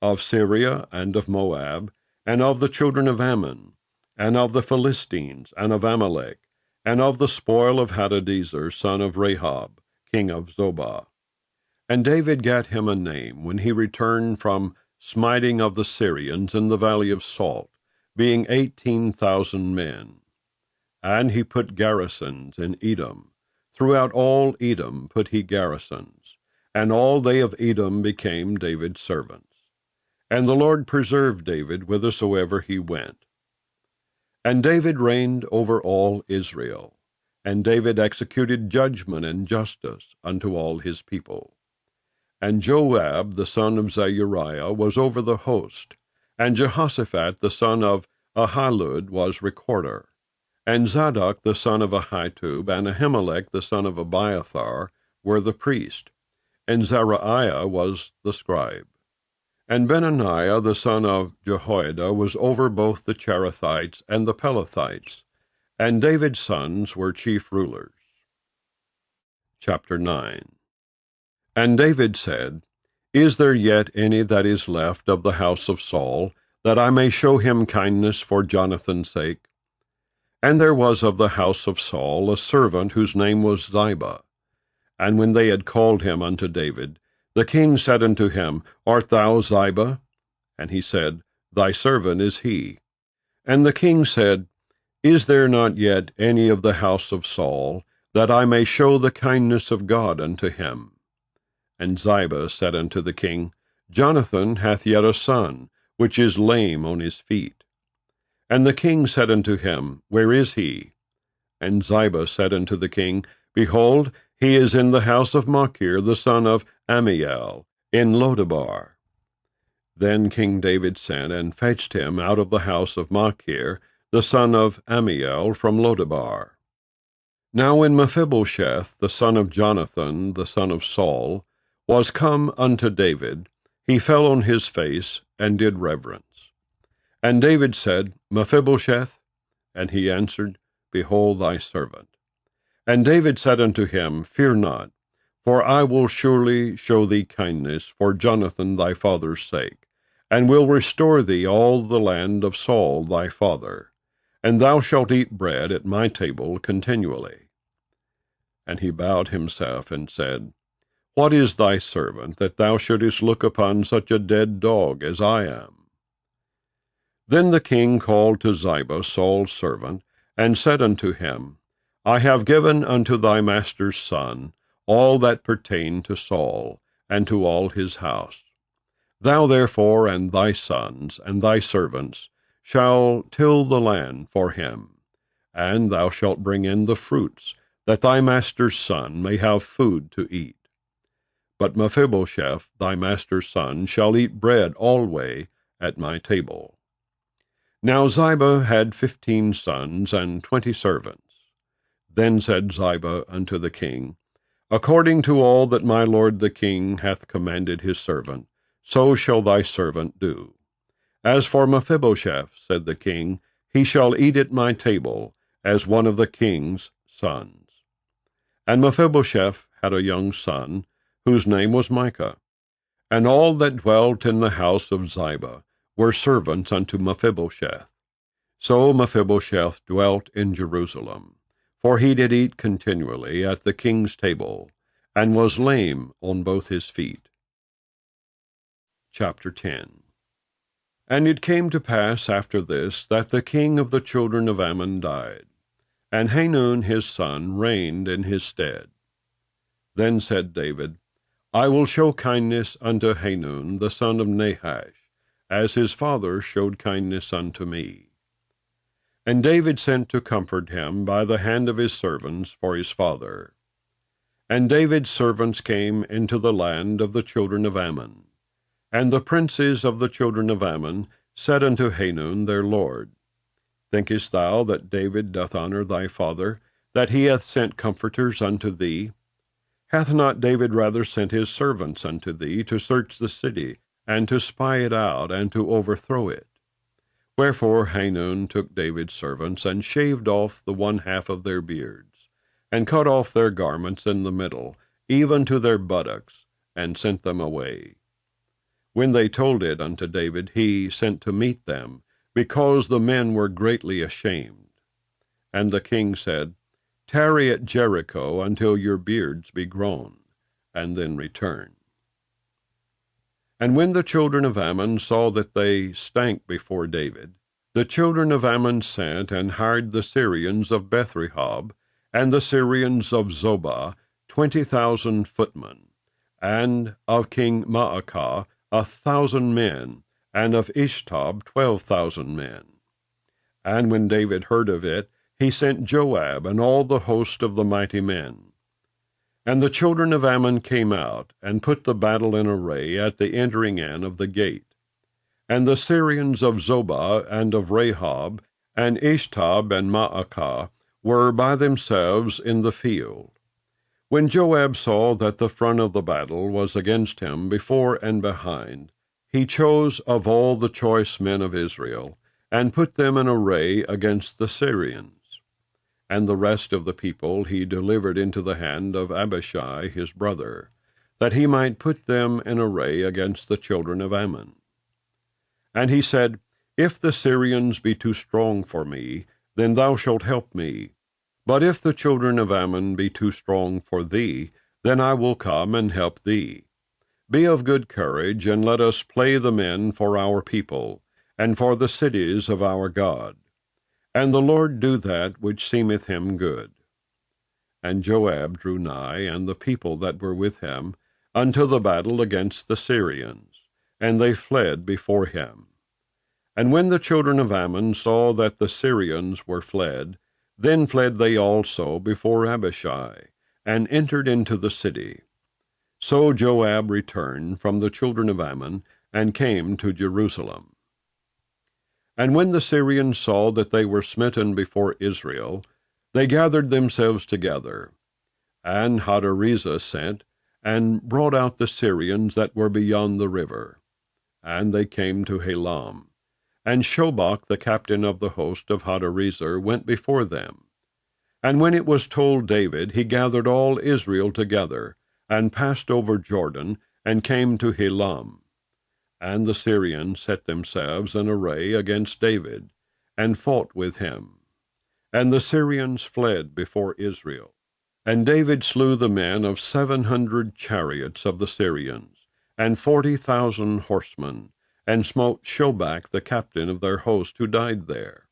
of Syria, and of Moab, and of the children of Ammon, and of the Philistines, and of Amalek, and of the spoil of Hadadezer, son of Rehob, king of Zobah. And David gat him a name when he returned from smiting of the Syrians in the valley of Salt, being 18,000 men. And he put garrisons in Edom. Throughout all Edom put he garrisons, and all they of Edom became David's servants. And the Lord preserved David whithersoever he went. And David reigned over all Israel, and David executed judgment and justice unto all his people. And Joab the son of Zeruiah was over the host, and Jehoshaphat the son of Ahilud was recorder. And Zadok the son of Ahitub, and Ahimelech the son of Abiathar, were the priest, and Zeruiah was the scribe. And Benaniah the son of Jehoiada was over both the Cherethites and the Pelethites, and David's sons were chief rulers. Chapter 9. And David said, Is there yet any that is left of the house of Saul, that I may show him kindness for Jonathan's sake? And there was of the house of Saul a servant whose name was Ziba. And when they had called him unto David, The king said unto him, Art thou Ziba? And he said, Thy servant is he. And the king said, Is there not yet any of the house of Saul, that I may show the kindness of God unto him? And Ziba said unto the king, Jonathan hath yet a son, which is lame on his feet. And the king said unto him, Where is he? And Ziba said unto the king, Behold, he is in the house of Machir the son of Ammiel, in Lodebar. Then King David sent and fetched him out of the house of Machir the son of Ammiel from Lodebar. Now when Mephibosheth the son of Jonathan the son of Saul was come unto David, he fell on his face, and did reverence. And David said, Mephibosheth? And he answered, Behold thy servant. And David said unto him, Fear not, for I will surely show thee kindness for Jonathan thy father's sake, and will restore thee all the land of Saul thy father, and thou shalt eat bread at my table continually. And he bowed himself and said, What is thy servant, that thou shouldest look upon such a dead dog as I am? Then the king called to Ziba Saul's servant, and said unto him, I have given unto thy master's son all that pertained to Saul, and to all his house. Thou therefore and thy sons and thy servants shall till the land for him, and thou shalt bring in the fruits, that thy master's son may have food to eat. But Mephibosheth thy master's son shall eat bread alway at my table. Now Ziba had 15 sons and 20 servants. Then said Ziba unto the king, According to all that my lord the king hath commanded his servant, so shall thy servant do. As for Mephibosheth, said the king, he shall eat at my table, as one of the king's sons. And Mephibosheth had a young son, whose name was Micah. And all that dwelt in the house of Ziba were servants unto Mephibosheth. So Mephibosheth dwelt in Jerusalem, for he did eat continually at the king's table, and was lame on both his feet. Chapter 10. And it came to pass after this, that the king of the children of Ammon died, and Hanun his son reigned in his stead. Then said David, I will show kindness unto Hanun the son of Nahash, as his father showed kindness unto me. And David sent to comfort him by the hand of his servants for his father. And David's servants came into the land of the children of Ammon. And the princes of the children of Ammon said unto Hanun their lord, Thinkest thou that David doth honor thy father, that he hath sent comforters unto thee? Hath not David rather sent his servants unto thee to search the city, and to spy it out, and to overthrow it? Wherefore Hanun took David's servants, and shaved off the one half of their beards, and cut off their garments in the middle, even to their buttocks, and sent them away. When they told it unto David, he sent to meet them, because the men were greatly ashamed. And the king said, Tarry at Jericho until your beards be grown, and then return. And when the children of Ammon saw that they stank before David, the children of Ammon sent and hired the Syrians of Bethrehob, and the Syrians of Zobah, 20,000 footmen, and of King Maacah 1,000 men, and of Ishtab 12,000 men. And when David heard of it, he sent Joab and all the host of the mighty men. And the children of Ammon came out, and put the battle in array at the entering in of the gate. And the Syrians of Zobah and of Rehob, and Ishtab and Maacah, were by themselves in the field. When Joab saw that the front of the battle was against him before and behind, he chose of all the choice men of Israel, and put them in array against the Syrians. And the rest of the people he delivered into the hand of Abishai his brother, that he might put them in array against the children of Ammon. And he said, If the Syrians be too strong for me, then thou shalt help me. But if the children of Ammon be too strong for thee, then I will come and help thee. Be of good courage, and let us play the men for our people, and for the cities of our God. And the Lord do that which seemeth him good. And Joab drew nigh, and the people that were with him, unto the battle against the Syrians, and they fled before him. And when the children of Ammon saw that the Syrians were fled, then fled they also before Abishai, and entered into the city. So Joab returned from the children of Ammon, and came to Jerusalem. And when the Syrians saw that they were smitten before Israel, they gathered themselves together. And Hadarezer sent, and brought out the Syrians that were beyond the river. And they came to Helam. And Shobach the captain of the host of Hadarezer went before them. And when it was told David, he gathered all Israel together, and passed over Jordan, and came to Helam. And the Syrians set themselves in array against David, and fought with him. And the Syrians fled before Israel. And David slew the men of 700 chariots of the Syrians, and 40,000 horsemen, and smote Shobach the captain of their host, who died there.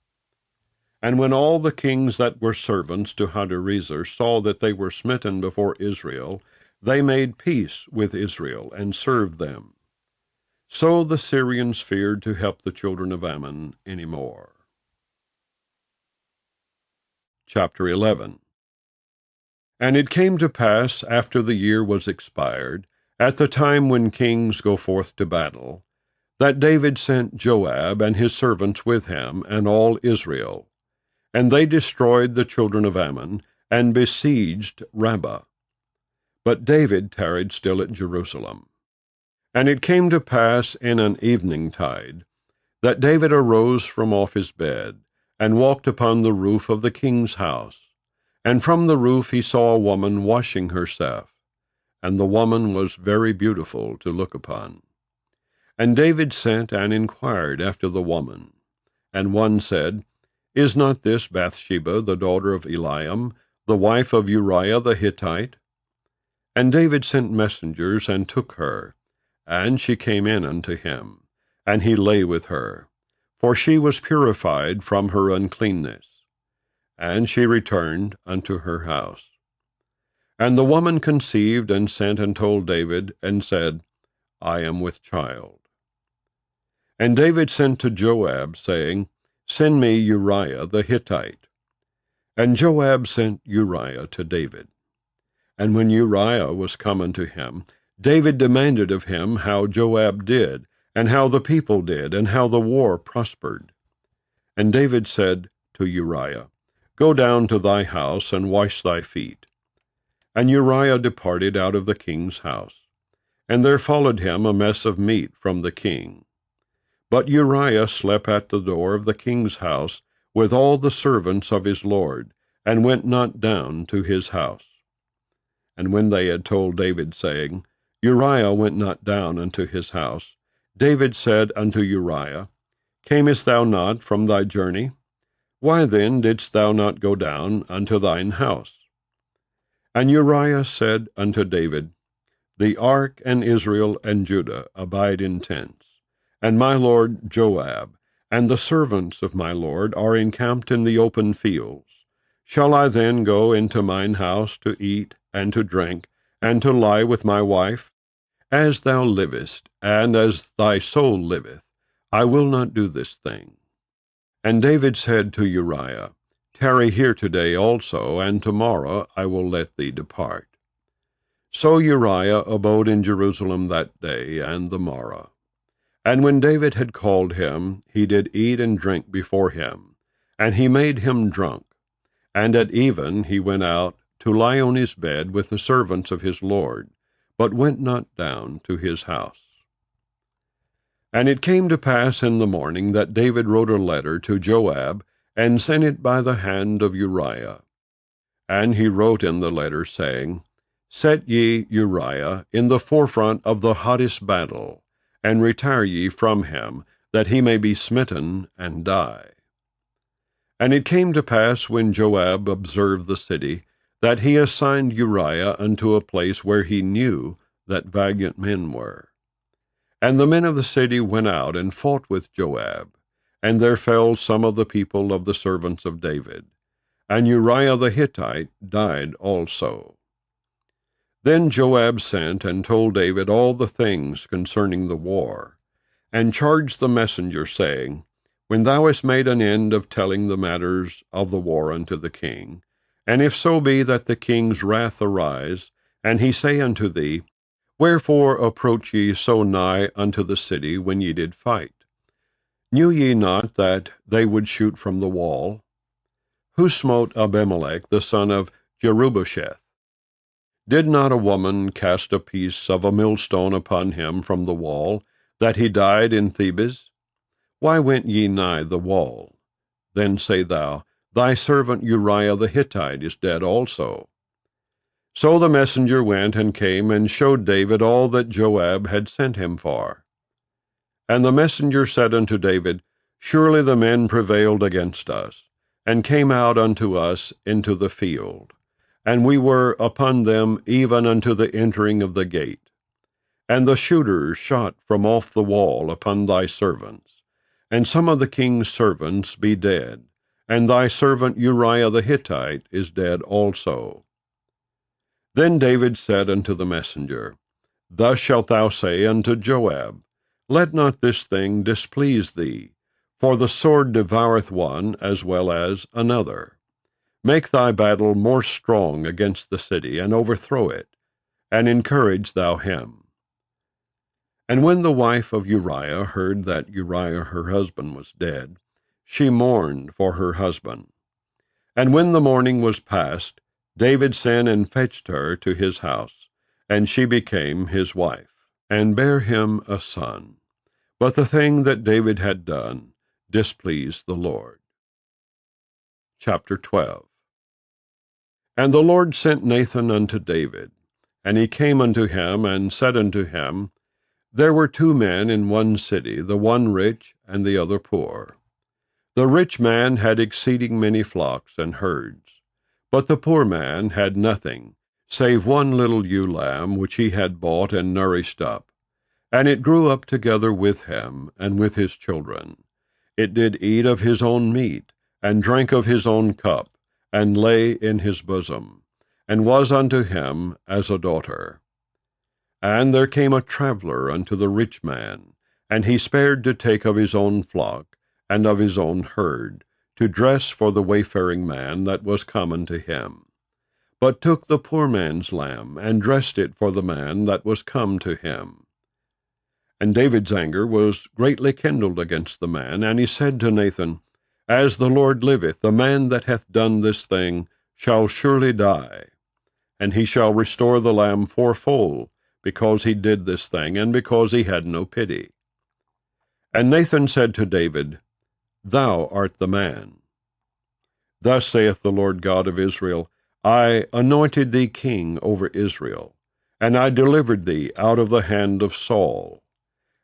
And when all the kings that were servants to Hadarezer saw that they were smitten before Israel, they made peace with Israel, and served them. So the Syrians feared to help the children of Ammon any more. Chapter 11. And it came to pass, after the year was expired, at the time when kings go forth to battle, that David sent Joab and his servants with him, and all Israel. And they destroyed the children of Ammon, and besieged Rabbah. But David tarried still at Jerusalem. And it came to pass in an evening-tide, that David arose from off his bed, and walked upon the roof of the king's house. And from the roof he saw a woman washing herself, and the woman was very beautiful to look upon. And David sent and inquired after the woman. And one said, Is not this Bathsheba, the daughter of Eliam, the wife of Uriah the Hittite? And David sent messengers, and took her. And she came in unto him, and he lay with her, for she was purified from her uncleanness. And she returned unto her house. And the woman conceived, and sent and told David, and said, I am with child. And David sent to Joab, saying, Send me Uriah the Hittite. And Joab sent Uriah to David. And when Uriah was come unto him, David demanded of him how Joab did, and how the people did, and how the war prospered. And David said to Uriah, Go down to thy house, and wash thy feet. And Uriah departed out of the king's house. And there followed him a mess of meat from the king. But Uriah slept at the door of the king's house with all the servants of his lord, and went not down to his house. And when they had told David, saying, Uriah went not down unto his house, David said unto Uriah, Camest thou not from thy journey? Why then didst thou not go down unto thine house? And Uriah said unto David, The ark and Israel and Judah abide in tents, and my lord Joab, and the servants of my lord are encamped in the open fields. Shall I then go into mine house to eat, and to drink, and to lie with my wife? As thou livest, and as thy soul liveth, I will not do this thing. And David said to Uriah, Tarry here today also, and tomorrow I will let thee depart. So Uriah abode in Jerusalem that day and the morrow. And when David had called him, he did eat and drink before him, and he made him drunk. And at even he went out to lie on his bed with the servants of his lord, but went not down to his house. And it came to pass in the morning that David wrote a letter to Joab, and sent it by the hand of Uriah. And he wrote in the letter, saying, Set ye Uriah in the forefront of the hottest battle, and retire ye from him, that he may be smitten and die. And it came to pass, when Joab observed the city, that he assigned Uriah unto a place where he knew that valiant men were. And the men of the city went out and fought with Joab, and there fell some of the people of the servants of David, and Uriah the Hittite died also. Then Joab sent and told David all the things concerning the war, and charged the messenger, saying, When thou hast made an end of telling the matters of the war unto the king, and if so be that the king's wrath arise, and he say unto thee, Wherefore approach ye so nigh unto the city when ye did fight? Knew ye not that they would shoot from the wall? Who smote Abimelech the son of Jerubbesheth? Did not a woman cast a piece of a millstone upon him from the wall, that he died in Thebes? Why went ye nigh the wall? Then say thou, Thy servant Uriah the Hittite is dead also. So the messenger went and came and showed David all that Joab had sent him for. And the messenger said unto David, Surely the men prevailed against us, and came out unto us into the field, and we were upon them even unto the entering of the gate. And the shooters shot from off the wall upon thy servants, and some of the king's servants be dead, and thy servant Uriah the Hittite is dead also. Then David said unto the messenger, Thus shalt thou say unto Joab, Let not this thing displease thee, for the sword devoureth one as well as another. Make thy battle more strong against the city, and overthrow it, and encourage thou him. And when the wife of Uriah heard that Uriah her husband was dead, she mourned for her husband. And when the mourning was past, David sent and fetched her to his house, and she became his wife, and bare him a son. But the thing that David had done displeased the Lord. Chapter 12. And the Lord sent Nathan unto David, and he came unto him, and said unto him, There were two men in one city, the one rich, and the other poor. The rich man had exceeding many flocks and herds, but the poor man had nothing, save one little ewe lamb, which he had bought and nourished up. And it grew up together with him, and with his children. It did eat of his own meat, and drank of his own cup, and lay in his bosom, and was unto him as a daughter. And there came a traveller unto the rich man, and he spared to take of his own flock, and of his own herd, to dress for the wayfaring man that was common to him, but took the poor man's lamb, and dressed it for the man that was come to him. And David's anger was greatly kindled against the man, and he said to Nathan, As the Lord liveth, the man that hath done this thing shall surely die, and he shall restore the lamb fourfold, because he did this thing, and because he had no pity. And Nathan said to David, Thou art the man. Thus saith the Lord God of Israel, I anointed thee king over Israel, and I delivered thee out of the hand of Saul.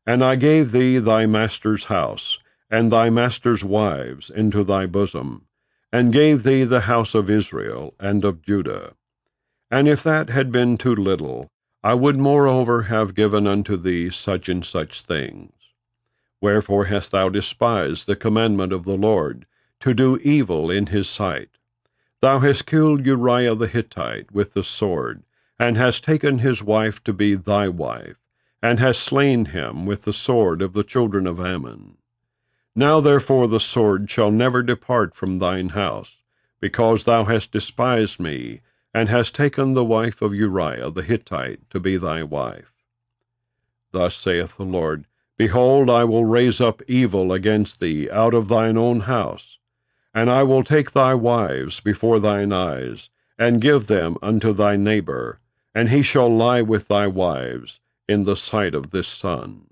And I gave thee thy master's house, and thy master's wives into thy bosom, and gave thee the house of Israel and of Judah. And if that had been too little, I would moreover have given unto thee such and such things. Wherefore hast thou despised the commandment of the Lord, to do evil in his sight? Thou hast killed Uriah the Hittite with the sword, and hast taken his wife to be thy wife, and hast slain him with the sword of the children of Ammon. Now therefore the sword shall never depart from thine house, because thou hast despised me, and hast taken the wife of Uriah the Hittite to be thy wife. Thus saith the Lord, Behold, I will raise up evil against thee out of thine own house, and I will take thy wives before thine eyes, and give them unto thy neighbor, and he shall lie with thy wives in the sight of this sun.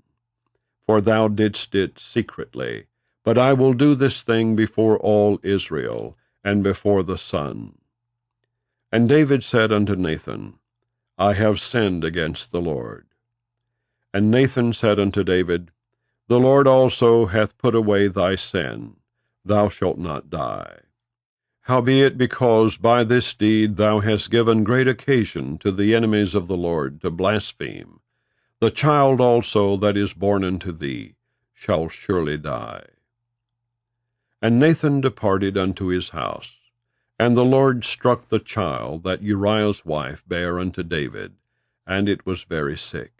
For thou didst it secretly, but I will do this thing before all Israel, and before the sun. And David said unto Nathan, I have sinned against the Lord. And Nathan said unto David, The Lord also hath put away thy sin, thou shalt not die. Howbeit, because by this deed thou hast given great occasion to the enemies of the Lord to blaspheme, the child also that is born unto thee shall surely die. And Nathan departed unto his house. And the Lord struck the child that Uriah's wife bare unto David, and it was very sick.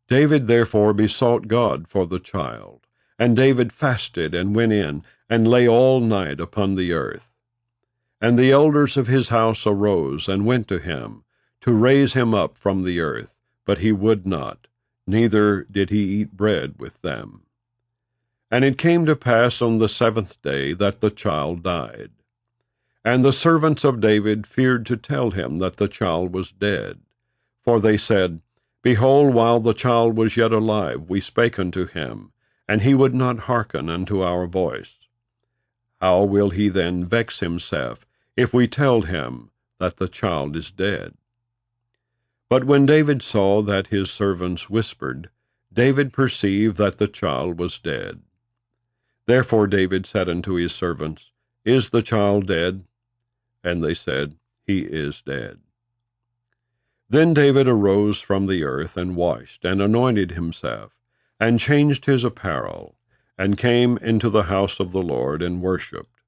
David therefore besought God for the child, and David fasted and went in, and lay all night upon the earth. And the elders of his house arose, and went to him, to raise him up from the earth, but he would not, neither did he eat bread with them. And it came to pass on the 7th day that the child died. And the servants of David feared to tell him that the child was dead. For they said, Behold, while the child was yet alive, we spake unto him, and he would not hearken unto our voice. How will he then vex himself, if we tell him that the child is dead? But when David saw that his servants whispered, David perceived that the child was dead. Therefore David said unto his servants, Is the child dead? And they said, He is dead. Then David arose from the earth, and washed, and anointed himself, and changed his apparel, and came into the house of the Lord, and worshipped.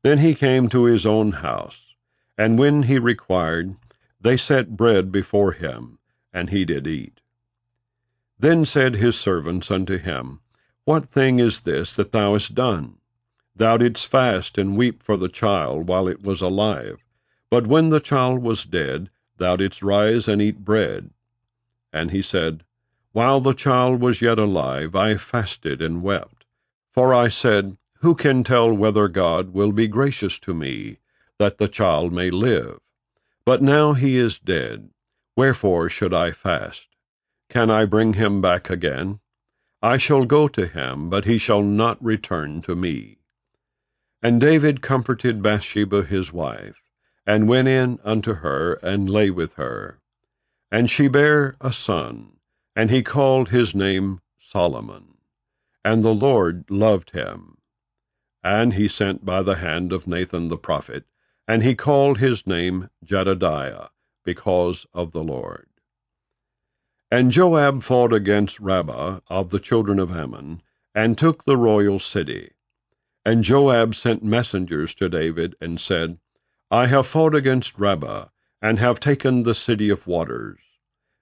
Then he came to his own house, and when he required, they set bread before him, and he did eat. Then said his servants unto him, What thing is this that thou hast done? Thou didst fast and weep for the child while it was alive, but when the child was dead, thou didst rise and eat bread. And he said, While the child was yet alive, I fasted and wept. For I said, Who can tell whether God will be gracious to me, that the child may live? But now he is dead. Wherefore should I fast? Can I bring him back again? I shall go to him, but he shall not return to me. And David comforted Bathsheba his wife, and went in unto her, and lay with her. And she bare a son, and he called his name Solomon. And the Lord loved him. And he sent by the hand of Nathan the prophet, and he called his name Jedediah, because of the Lord. And Joab fought against Rabbah of the children of Ammon, and took the royal city. And Joab sent messengers to David, and said, I have fought against Rabbah, and have taken the city of waters.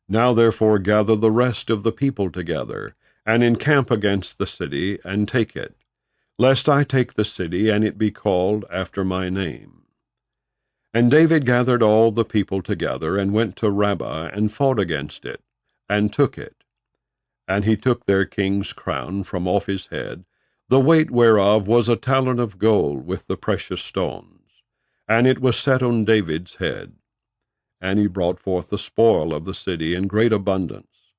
Now therefore gather the rest of the people together, and encamp against the city, and take it, lest I take the city, and it be called after my name. And David gathered all the people together, and went to Rabbah, and fought against it, and took it. And he took their king's crown from off his head, the weight whereof was a talent of gold with the precious stones, and it was set on David's head. And he brought forth the spoil of the city in great abundance.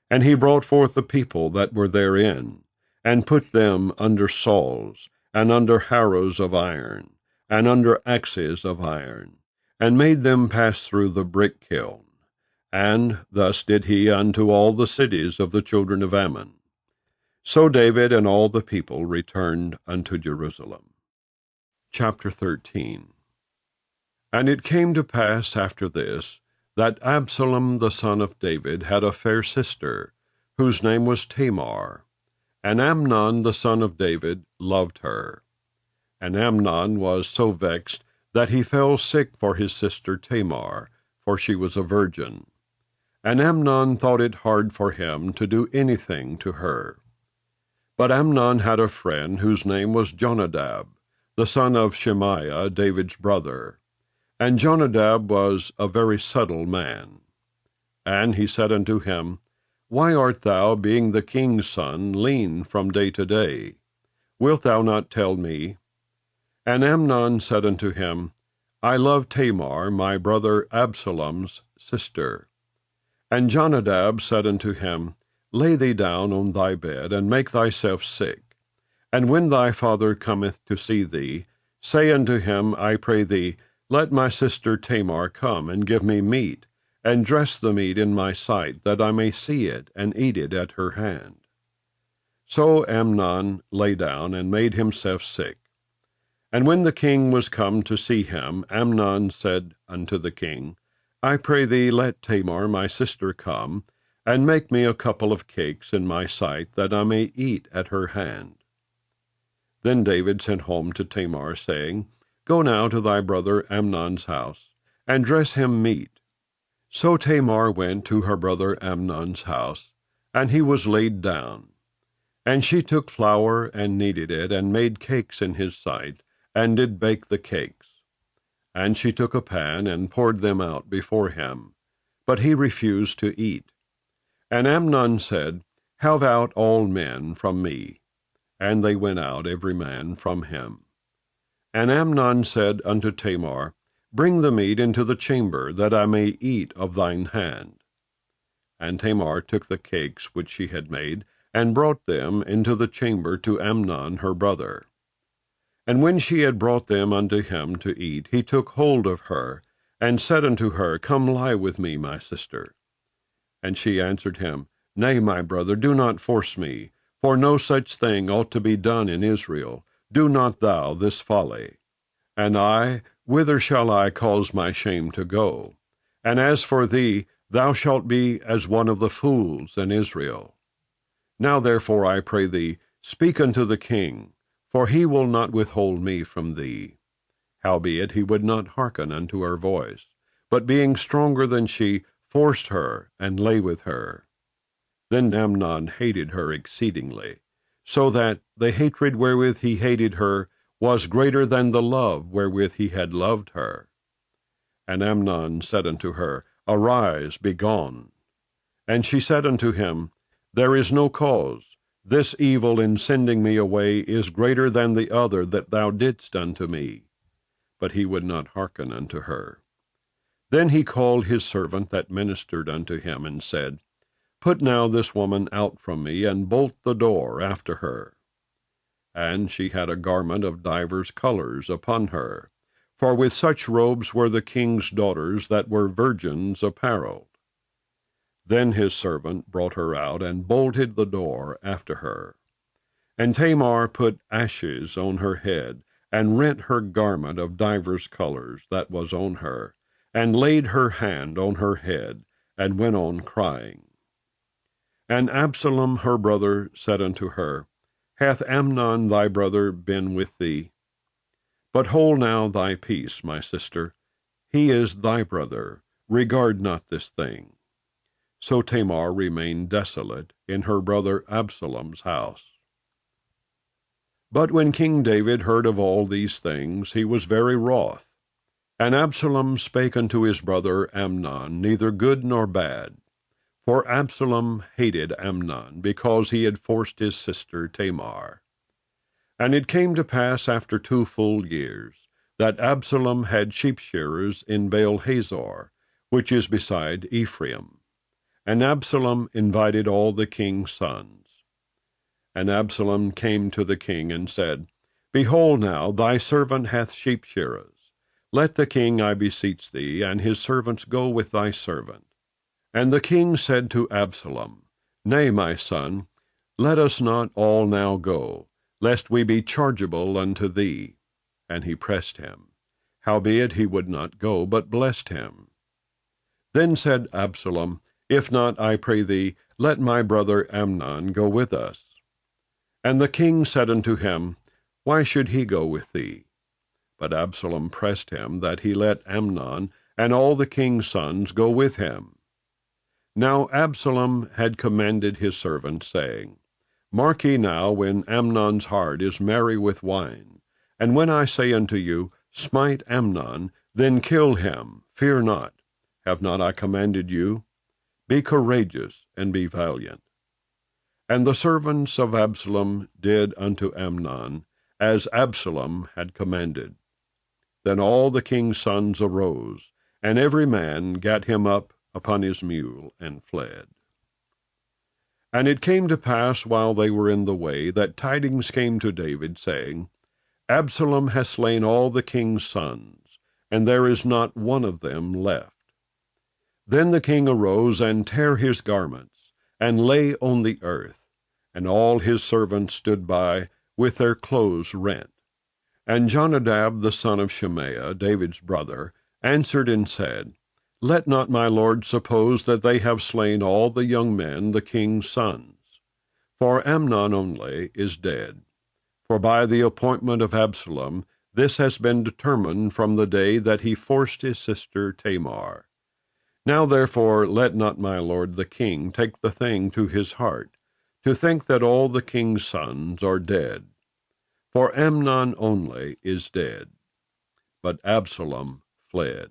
And he brought forth the people that were therein, and put them under saws, and under harrows of iron, and under axes of iron, and made them pass through the brick kiln. And thus did he unto all the cities of the children of Ammon. So David and all the people returned unto Jerusalem. Chapter 13. And it came to pass after this, that Absalom the son of David had a fair sister, whose name was Tamar. And Amnon the son of David loved her. And Amnon was so vexed that he fell sick for his sister Tamar, for she was a virgin. And Amnon thought it hard for him to do anything to her. But Amnon had a friend whose name was Jonadab, the son of Shemaiah, David's brother. And Jonadab was a very subtle man. And he said unto him, Why art thou, being the king's son, lean from day to day? Wilt thou not tell me? And Amnon said unto him, I love Tamar, my brother Absalom's sister. And Jonadab said unto him, Lay thee down on thy bed, and make thyself sick. And when thy father cometh to see thee, say unto him, I pray thee, Let my sister Tamar come, and give me meat, and dress the meat in my sight, that I may see it, and eat it at her hand. So Amnon lay down, and made himself sick. And when the king was come to see him, Amnon said unto the king, I pray thee, let Tamar my sister come, and make me a couple of cakes in my sight, that I may eat at her hand. Then David sent home to Tamar, saying, Go now to thy brother Amnon's house, and dress him meat. So Tamar went to her brother Amnon's house, and he was laid down. And she took flour, and kneaded it, and made cakes in his sight, and did bake the cakes. And she took a pan, and poured them out before him. But he refused to eat. And Amnon said, Have out all men from me. And they went out every man from him. And Amnon said unto Tamar, Bring the meat into the chamber, that I may eat of thine hand. And Tamar took the cakes which she had made, and brought them into the chamber to Amnon her brother. And when she had brought them unto him to eat, he took hold of her, and said unto her, Come lie with me, my sister. And she answered him, Nay, my brother, do not force me, for no such thing ought to be done in Israel. Do not thou this folly. And I, whither shall I cause my shame to go? And as for thee, thou shalt be as one of the fools in Israel. Now therefore, I pray thee, speak unto the king, for he will not withhold me from thee. Howbeit he would not hearken unto her voice, but being stronger than she, forced her, and lay with her. Then Amnon hated her exceedingly, so that the hatred wherewith he hated her was greater than the love wherewith he had loved her. And Amnon said unto her, Arise, be gone. And she said unto him, There is no cause. This evil in sending me away is greater than the other that thou didst unto me. But he would not hearken unto her. Then he called his servant that ministered unto him, and said, Put now this woman out from me, and bolt the door after her. And she had a garment of divers colors upon her, for with such robes were the king's daughters that were virgins apparelled. Then his servant brought her out, and bolted the door after her. And Tamar put ashes on her head, and rent her garment of divers colors that was on her, and laid her hand on her head, and went on crying. And Absalom her brother said unto her, Hath Amnon thy brother been with thee? But hold now thy peace, my sister. He is thy brother. Regard not this thing. So Tamar remained desolate in her brother Absalom's house. But when King David heard of all these things, he was very wroth. And Absalom spake unto his brother Amnon neither good nor bad. For Absalom hated Amnon, because he had forced his sister Tamar. And it came to pass after 2 full years, that Absalom had sheepshearers in Baal-hazor, which is beside Ephraim. And Absalom invited all the king's sons. And Absalom came to the king, and said, Behold now, thy servant hath sheepshearers. Let the king, I beseech thee, and his servants go with thy servant. And the king said to Absalom, Nay, my son, let us not all now go, lest we be chargeable unto thee. And he pressed him. Howbeit he would not go, but blessed him. Then said Absalom, If not, I pray thee, let my brother Amnon go with us. And the king said unto him, Why should he go with thee? But Absalom pressed him that he let Amnon and all the king's sons go with him. Now Absalom had commanded his servants, saying, Mark ye now when Amnon's heart is merry with wine, and when I say unto you, Smite Amnon, then kill him, fear not. Have not I commanded you? Be courageous, and be valiant. And the servants of Absalom did unto Amnon, as Absalom had commanded. Then all the king's sons arose, and every man gat him up upon his mule, and fled. And it came to pass, while they were in the way, that tidings came to David, saying, Absalom hath slain all the king's sons, and there is not one of them left. Then the king arose, and tare his garments, and lay on the earth, and all his servants stood by, with their clothes rent. And Jonadab the son of Shemaiah, David's brother, answered and said, Let not my lord suppose that they have slain all the young men, the king's sons. For Amnon only is dead. For by the appointment of Absalom this has been determined from the day that he forced his sister Tamar. Now therefore let not my lord the king take the thing to his heart, to think that all the king's sons are dead. For Amnon only is dead. But Absalom fled.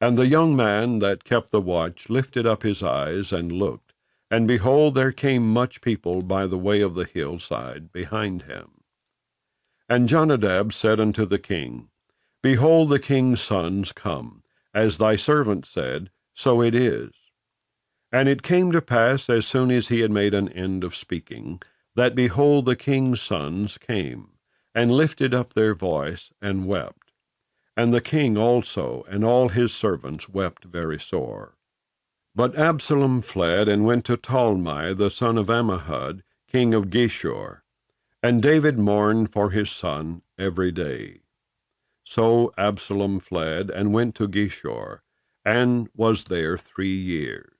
And the young man that kept the watch lifted up his eyes and looked, and behold, there came much people by the way of the hillside behind him. And Jonadab said unto the king, Behold, the king's sons come, as thy servant said, so it is. And it came to pass, as soon as he had made an end of speaking, that, behold, the king's sons came, and lifted up their voice, and wept. And the king also, and all his servants, wept very sore. But Absalom fled, and went to Talmai the son of Ammihud, king of Geshur. And David mourned for his son every day. So Absalom fled, and went to Geshur, and was there 3 years.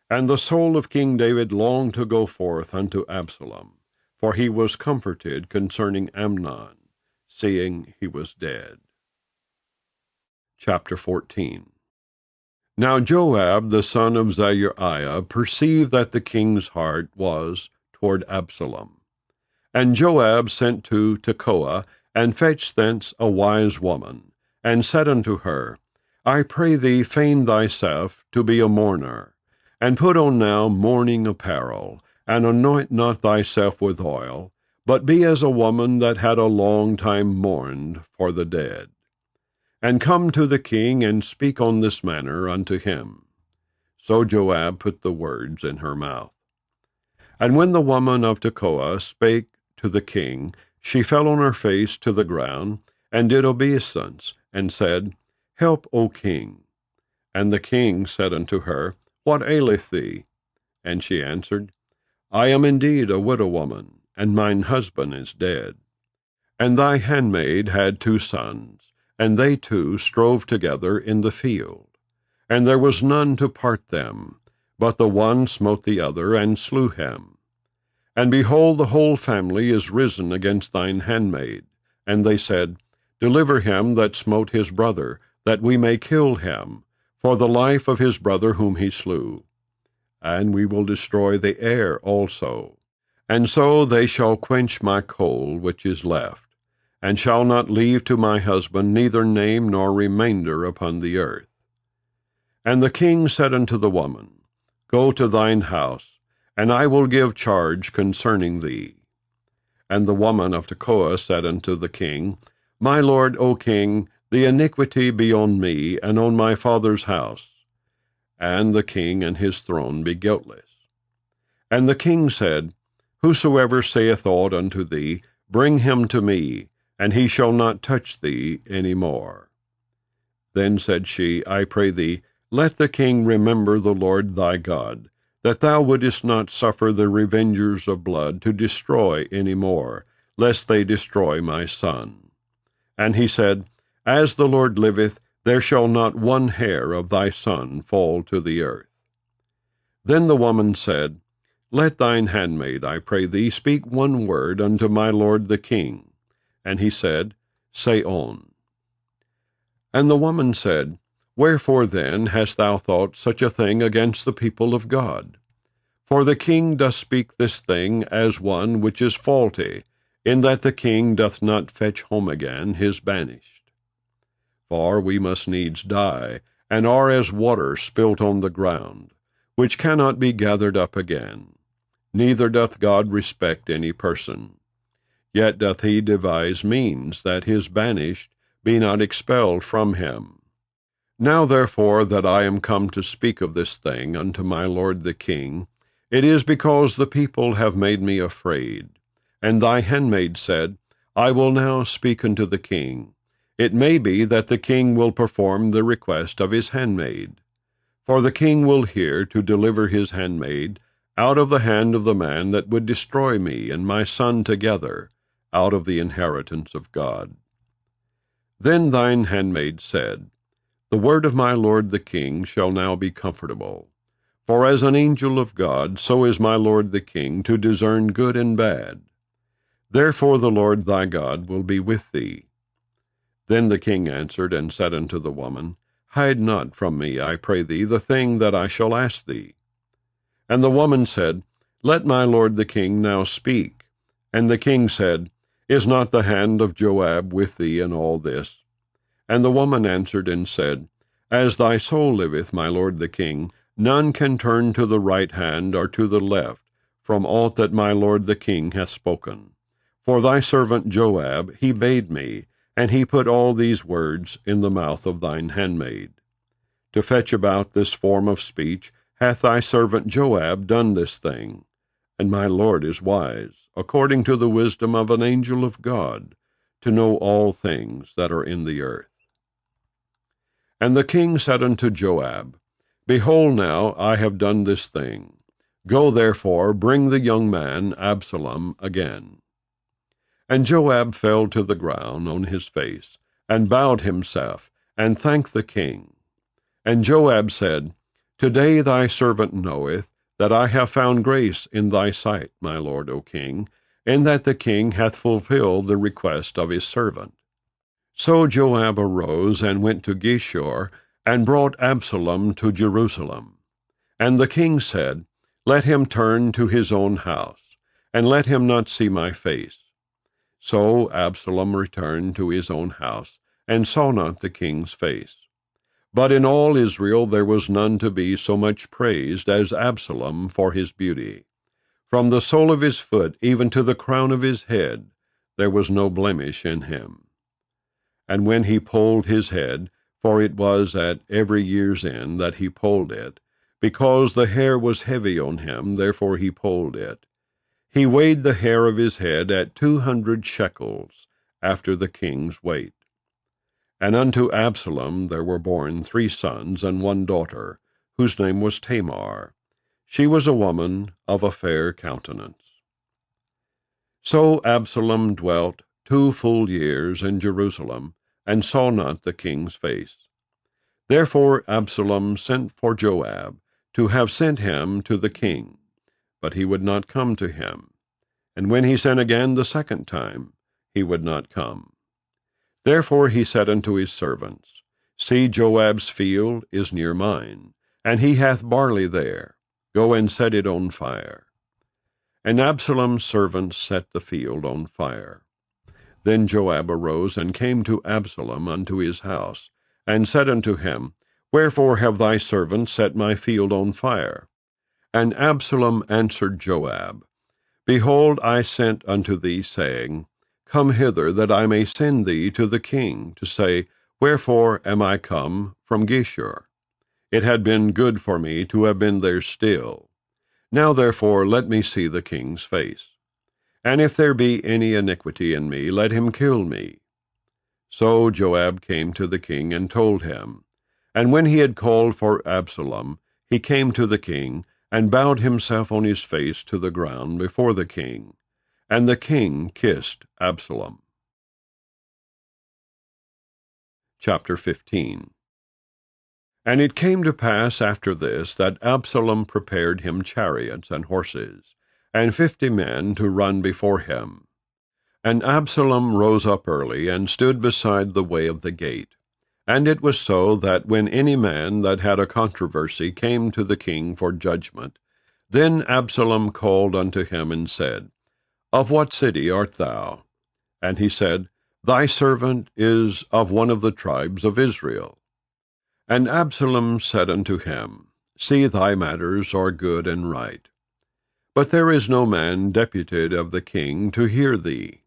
And the soul of King David longed to go forth unto Absalom, for he was comforted concerning Amnon, seeing he was dead. Chapter 14. Now Joab the son of Zeruiah perceived that the king's heart was toward Absalom. And Joab sent to Tekoa, and fetched thence a wise woman, and said unto her, I pray thee feign thyself to be a mourner, and put on now mourning apparel, and anoint not thyself with oil, but be as a woman that had a long time mourned for the dead. And come to the king, and speak on this manner unto him. So Joab put the words in her mouth. And when the woman of Tekoa spake to the king, she fell on her face to the ground, and did obeisance, and said, Help, O king. And the king said unto her, What aileth thee? And she answered, I am indeed a widow woman, and mine husband is dead. And thy handmaid had 2 sons, and they 2 strove together in the field. And there was none to part them, but the one smote the other, and slew him. And behold, the whole family is risen against thine handmaid. And they said, Deliver him that smote his brother, that we may kill him, for the life of his brother whom he slew. And we will destroy the heir also. And so they shall quench my coal which is left, and shall not leave to my husband neither name nor remainder upon the earth. And the king said unto the woman, Go to thine house, and I will give charge concerning thee. And the woman of Tekoa said unto the king, My lord, O king, the iniquity be on me, and on my father's house, and the king and his throne be guiltless. And the king said, Whosoever saith aught unto thee, bring him to me, and he shall not touch thee any more. Then said she, I pray thee, let the king remember the Lord thy God, that thou wouldest not suffer the revengers of blood to destroy any more, lest they destroy my son. And he said, As the Lord liveth, there shall not one hair of thy son fall to the earth. Then the woman said, Let thine handmaid, I pray thee, speak one word unto my lord the king. And he said, Say on. And the woman said, Wherefore then hast thou thought such a thing against the people of God? For the king doth speak this thing as one which is faulty, in that the king doth not fetch home again his banished. For we must needs die, and are as water spilt on the ground, which cannot be gathered up again. Neither doth God respect any person. Yet doth he devise means that his banished be not expelled from him. Now therefore that I am come to speak of this thing unto my lord the king, it is because the people have made me afraid. And thy handmaid said, I will now speak unto the king. It may be that the king will perform the request of his handmaid. For the king will hear to deliver his handmaid out of the hand of the man that would destroy me and my son together, out of the inheritance of God. Then thine handmaid said, The word of my lord the king shall now be comfortable. For as an angel of God, so is my lord the king to discern good and bad. Therefore the Lord thy God will be with thee. Then the king answered and said unto the woman, Hide not from me, I pray thee, the thing that I shall ask thee. And the woman said, Let my lord the king now speak. And the king said, Is not the hand of Joab with thee in all this? And the woman answered and said, As thy soul liveth, my lord the king, none can turn to the right hand or to the left from aught that my lord the king hath spoken. For thy servant Joab, he bade me, and he put all these words in the mouth of thine handmaid. To fetch about this form of speech hath thy servant Joab done this thing. And my lord is wise, according to the wisdom of an angel of God, to know all things that are in the earth. And the king said unto Joab, Behold now, I have done this thing. Go therefore, bring the young man Absalom again. And Joab fell to the ground on his face, and bowed himself, and thanked the king. And Joab said, Today thy servant knoweth that I have found grace in thy sight, my lord, O king, in that the king hath fulfilled the request of his servant. So Joab arose and went to Geshur, and brought Absalom to Jerusalem. And the king said, Let him turn to his own house, and let him not see my face. So Absalom returned to his own house, and saw not the king's face. But in all Israel there was none to be so much praised as Absalom for his beauty. From the sole of his foot even to the crown of his head there was no blemish in him. And when he polled his head, for it was at every year's end that he polled it, because the hair was heavy on him, therefore he polled it, he weighed the hair of his head at 200 shekels, after the king's weight. And unto Absalom there were born 3 sons and 1 daughter, whose name was Tamar. She was a woman of a fair countenance. So Absalom dwelt 2 full years in Jerusalem, and saw not the king's face. Therefore Absalom sent for Joab, to have sent him to the king, but he would not come to him. And when he sent again the second time, he would not come. Therefore he said unto his servants, See, Joab's field is near mine, and he hath barley there. Go and set it on fire. And Absalom's servants set the field on fire. Then Joab arose and came to Absalom unto his house, and said unto him, Wherefore have thy servants set my field on fire? And Absalom answered Joab, Behold, I sent unto thee, saying, Come hither, that I may send thee to the king, to say, Wherefore am I come from Geshur? It had been good for me to have been there still. Now therefore let me see the king's face. And if there be any iniquity in me, let him kill me. So Joab came to the king and told him. And when he had called for Absalom, he came to the king, and bowed himself on his face to the ground before the king. And the king kissed Absalom. Chapter 15. And it came to pass after this, that Absalom prepared him chariots and horses, and 50 men to run before him. And Absalom rose up early, and stood beside the way of the gate. And it was so, that when any man that had a controversy came to the king for judgment, then Absalom called unto him, and said, Of what city art thou? And he said, Thy servant is of one of the tribes of Israel. And Absalom said unto him, See, thy matters are good and right. But there is no man deputed of the king to hear thee.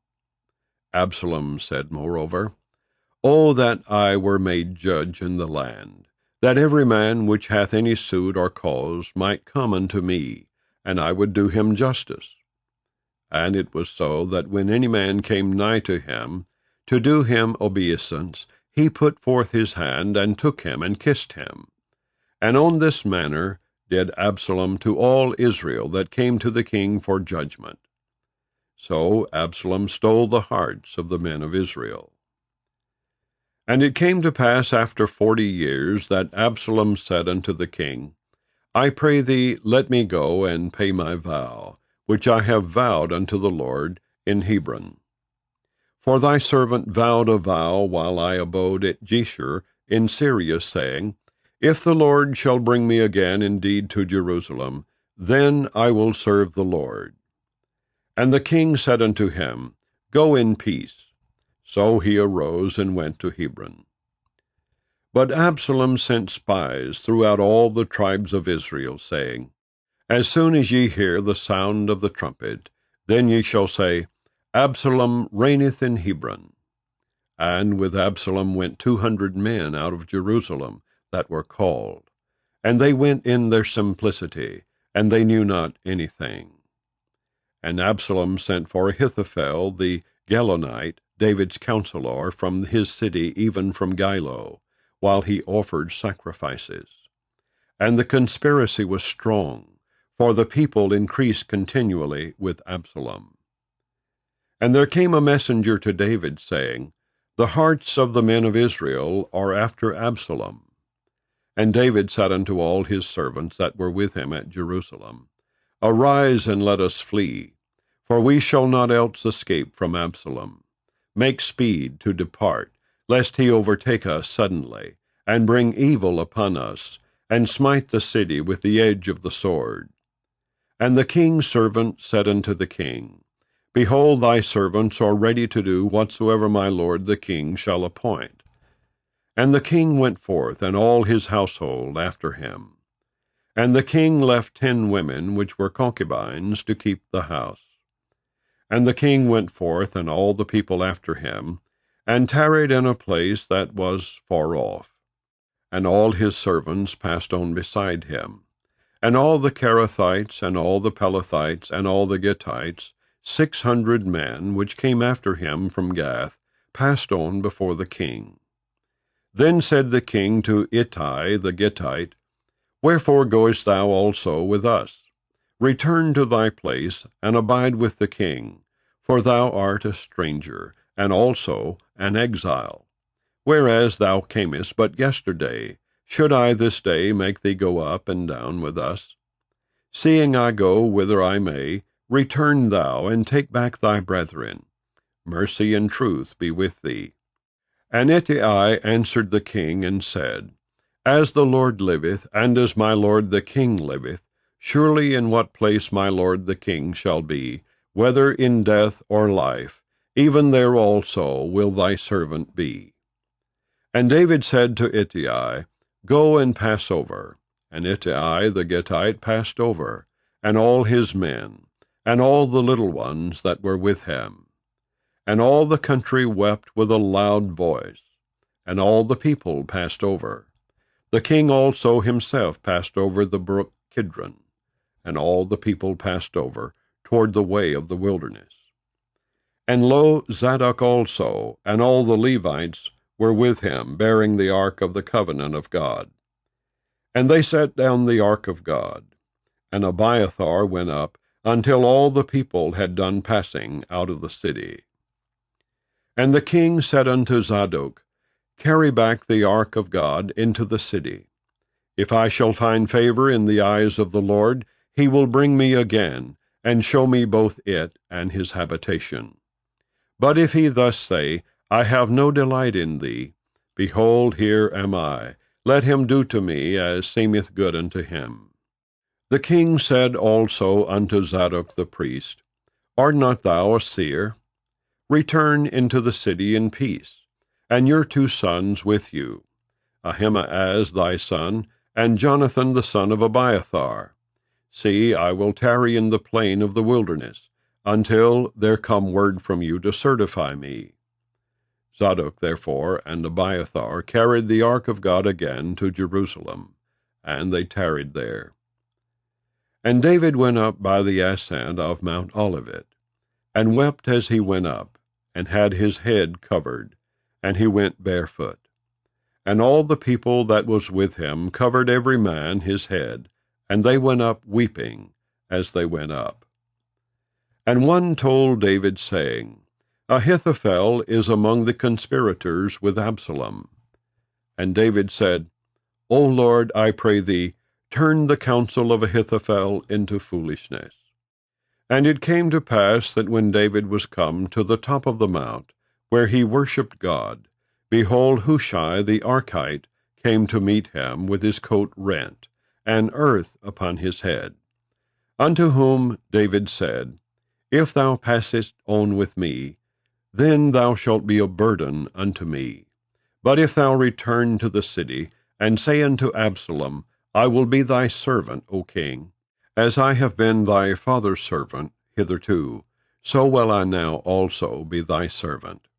Absalom said moreover, O that I were made judge in the land, that every man which hath any suit or cause might come unto me, and I would do him justice. And it was so, that when any man came nigh to him, to do him obeisance, he put forth his hand, and took him, and kissed him. And on this manner did Absalom to all Israel that came to the king for judgment. So Absalom stole the hearts of the men of Israel. And it came to pass after 40 years that Absalom said unto the king, I pray thee, let me go and pay my vow, which I have vowed unto the Lord in Hebron. For thy servant vowed a vow while I abode at Geshur in Syria, saying, If the Lord shall bring me again indeed to Jerusalem, then I will serve the Lord. And the king said unto him, Go in peace. So he arose and went to Hebron. But Absalom sent spies throughout all the tribes of Israel, saying, As soon as ye hear the sound of the trumpet, then ye shall say, Absalom reigneth in Hebron. And with Absalom went 200 men out of Jerusalem that were called. And they went in their simplicity, and they knew not anything. And Absalom sent for Ahithophel the Gilonite, David's counselor, from his city, even from Gilo, while he offered sacrifices. And the conspiracy was strong, for the people increased continually with Absalom. And there came a messenger to David, saying, The hearts of the men of Israel are after Absalom. And David said unto all his servants that were with him at Jerusalem, Arise, and let us flee, for we shall not else escape from Absalom. Make speed to depart, lest he overtake us suddenly, and bring evil upon us, and smite the city with the edge of the sword. And the king's servant said unto the king, Behold, thy servants are ready to do whatsoever my lord the king shall appoint. And the king went forth, and all his household after him. And the king left 10 women, which were concubines, to keep the house. And the king went forth, and all the people after him, and tarried in a place that was far off. And all his servants passed on beside him. And all the Cherethites, and all the Pelethites, and all the Gittites, 600 men, which came after him from Gath, passed on before the king. Then said the king to Ittai the Gittite, Wherefore goest thou also with us? Return to thy place, and abide with the king, for thou art a stranger, and also an exile. Whereas thou camest but yesterday, should I this day make thee go up and down with us? Seeing I go whither I may, return thou, and take back thy brethren. Mercy and truth be with thee. And Ittai answered the king, and said, As the Lord liveth, and as my lord the king liveth, surely in what place my lord the king shall be, whether in death or life, even there also will thy servant be. And David said to Ittai, Go and pass over. And Ittai the Gittite passed over, and all his men, and all the little ones that were with him. And all the country wept with a loud voice, and all the people passed over. The king also himself passed over the brook Kidron, and all the people passed over toward the way of the wilderness. And lo, Zadok also, and all the Levites, were with him, bearing the ark of the covenant of God. And they set down the ark of God. And Abiathar went up, until all the people had done passing out of the city. And the king said unto Zadok, Carry back the ark of God into the city. If I shall find favor in the eyes of the Lord, he will bring me again, and show me both it and his habitation. But if he thus say, I have no delight in thee, behold, here am I. Let him do to me as seemeth good unto him. The king said also unto Zadok the priest, Art not thou a seer? Return into the city in peace, and your 2 sons with you, Ahimaaz thy son, and Jonathan the son of Abiathar. See, I will tarry in the plain of the wilderness, until there come word from you to certify me. Zadok therefore and Abiathar carried the ark of God again to Jerusalem, and they tarried there. And David went up by the ascent of Mount Olivet, and wept as he went up, and had his head covered, and he went barefoot. And all the people that was with him covered every man his head, and they went up weeping as they went up. And one told David, saying, Ahithophel is among the conspirators with Absalom. And David said, O Lord, I pray thee, turn the counsel of Ahithophel into foolishness. And it came to pass that when David was come to the top of the mount, where he worshipped God, behold, Hushai the Archite came to meet him with his coat rent, and earth upon his head. Unto whom David said, If thou passest on with me, then thou shalt be a burden unto me. But if thou return to the city, and say unto Absalom, I will be thy servant, O king, as I have been thy father's servant hitherto, so will I now also be thy servant.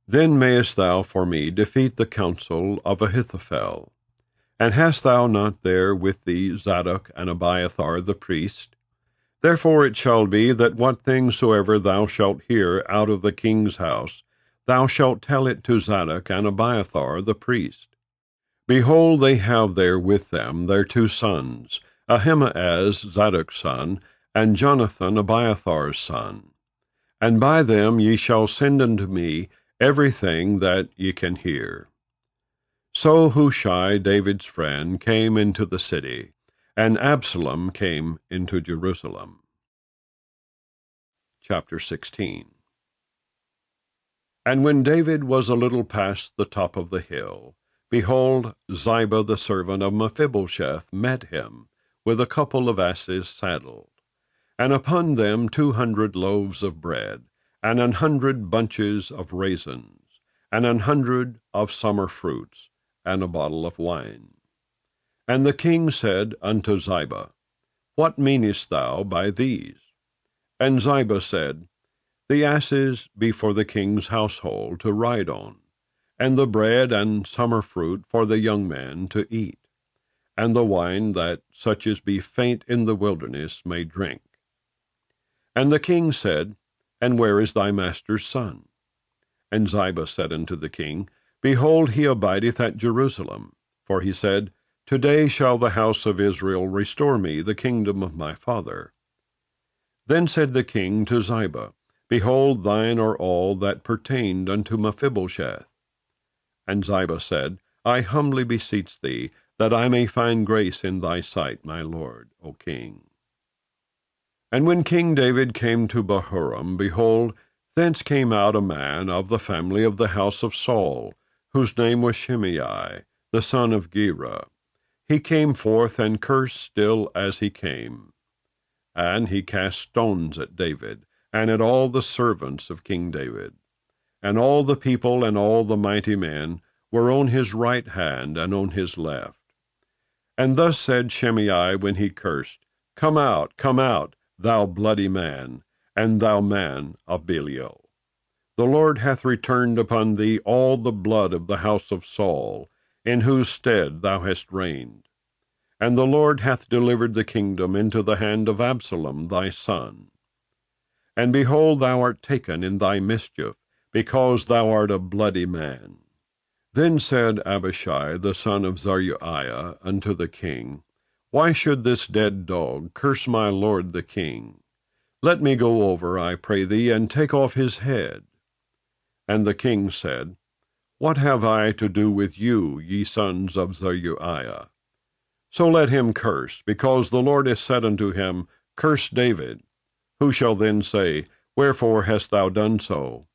Then mayest thou for me defeat the counsel of Ahithophel. And hast thou not there with thee Zadok and Abiathar the priest? Therefore it shall be that what things soever thou shalt hear out of the king's house, thou shalt tell it to Zadok and Abiathar the priest. Behold, they have there with them their two sons, Ahimaaz Zadok's son, and Jonathan Abiathar's son. And by them ye shall send unto me everything that ye can hear. So Hushai, David's friend, came into the city, and Absalom came into Jerusalem. Chapter 16. And when David was a little past the top of the hill, behold, Ziba the servant of Mephibosheth met him, with a couple of asses saddled, and upon them 200 loaves of bread, and 100 bunches of raisins, and 100 of summer fruits, and a bottle of wine. And the king said unto Ziba, What meanest thou by these? And Ziba said, The asses be for the king's household to ride on, and the bread and summer fruit for the young men to eat, and the wine that such as be faint in the wilderness may drink. And the king said, And where is thy master's son? And Ziba said unto the king, Behold, he abideth at Jerusalem. For he said, Today shall the house of Israel restore me the kingdom of my father. Then said the king to Ziba, Behold, thine are all that pertained unto Mephibosheth. And Ziba said, I humbly beseech thee, that I may find grace in thy sight, my lord, O king. And when King David came to Bahurim, behold, thence came out a man of the family of the house of Saul, whose name was Shimei, the son of Gera. He came forth and cursed still as he came. And he cast stones at David, and at all the servants of King David. And all the people and all the mighty men were on his right hand and on his left. And thus said Shimei when he cursed, come out, thou bloody man, and thou man of Belial. The Lord hath returned upon thee all the blood of the house of Saul, in whose stead thou hast reigned. And the Lord hath delivered the kingdom into the hand of Absalom thy son. And behold, thou art taken in thy mischief, because thou art a bloody man. Then said Abishai the son of Zeruiah unto the king, Why should this dead dog curse my lord the king? Let me go over, I pray thee, and take off his head. And the king said, What have I to do with you, ye sons of Zeruiah? So let him curse, because the Lord has said unto him, Curse David. Who shall then say, Wherefore hast thou done so?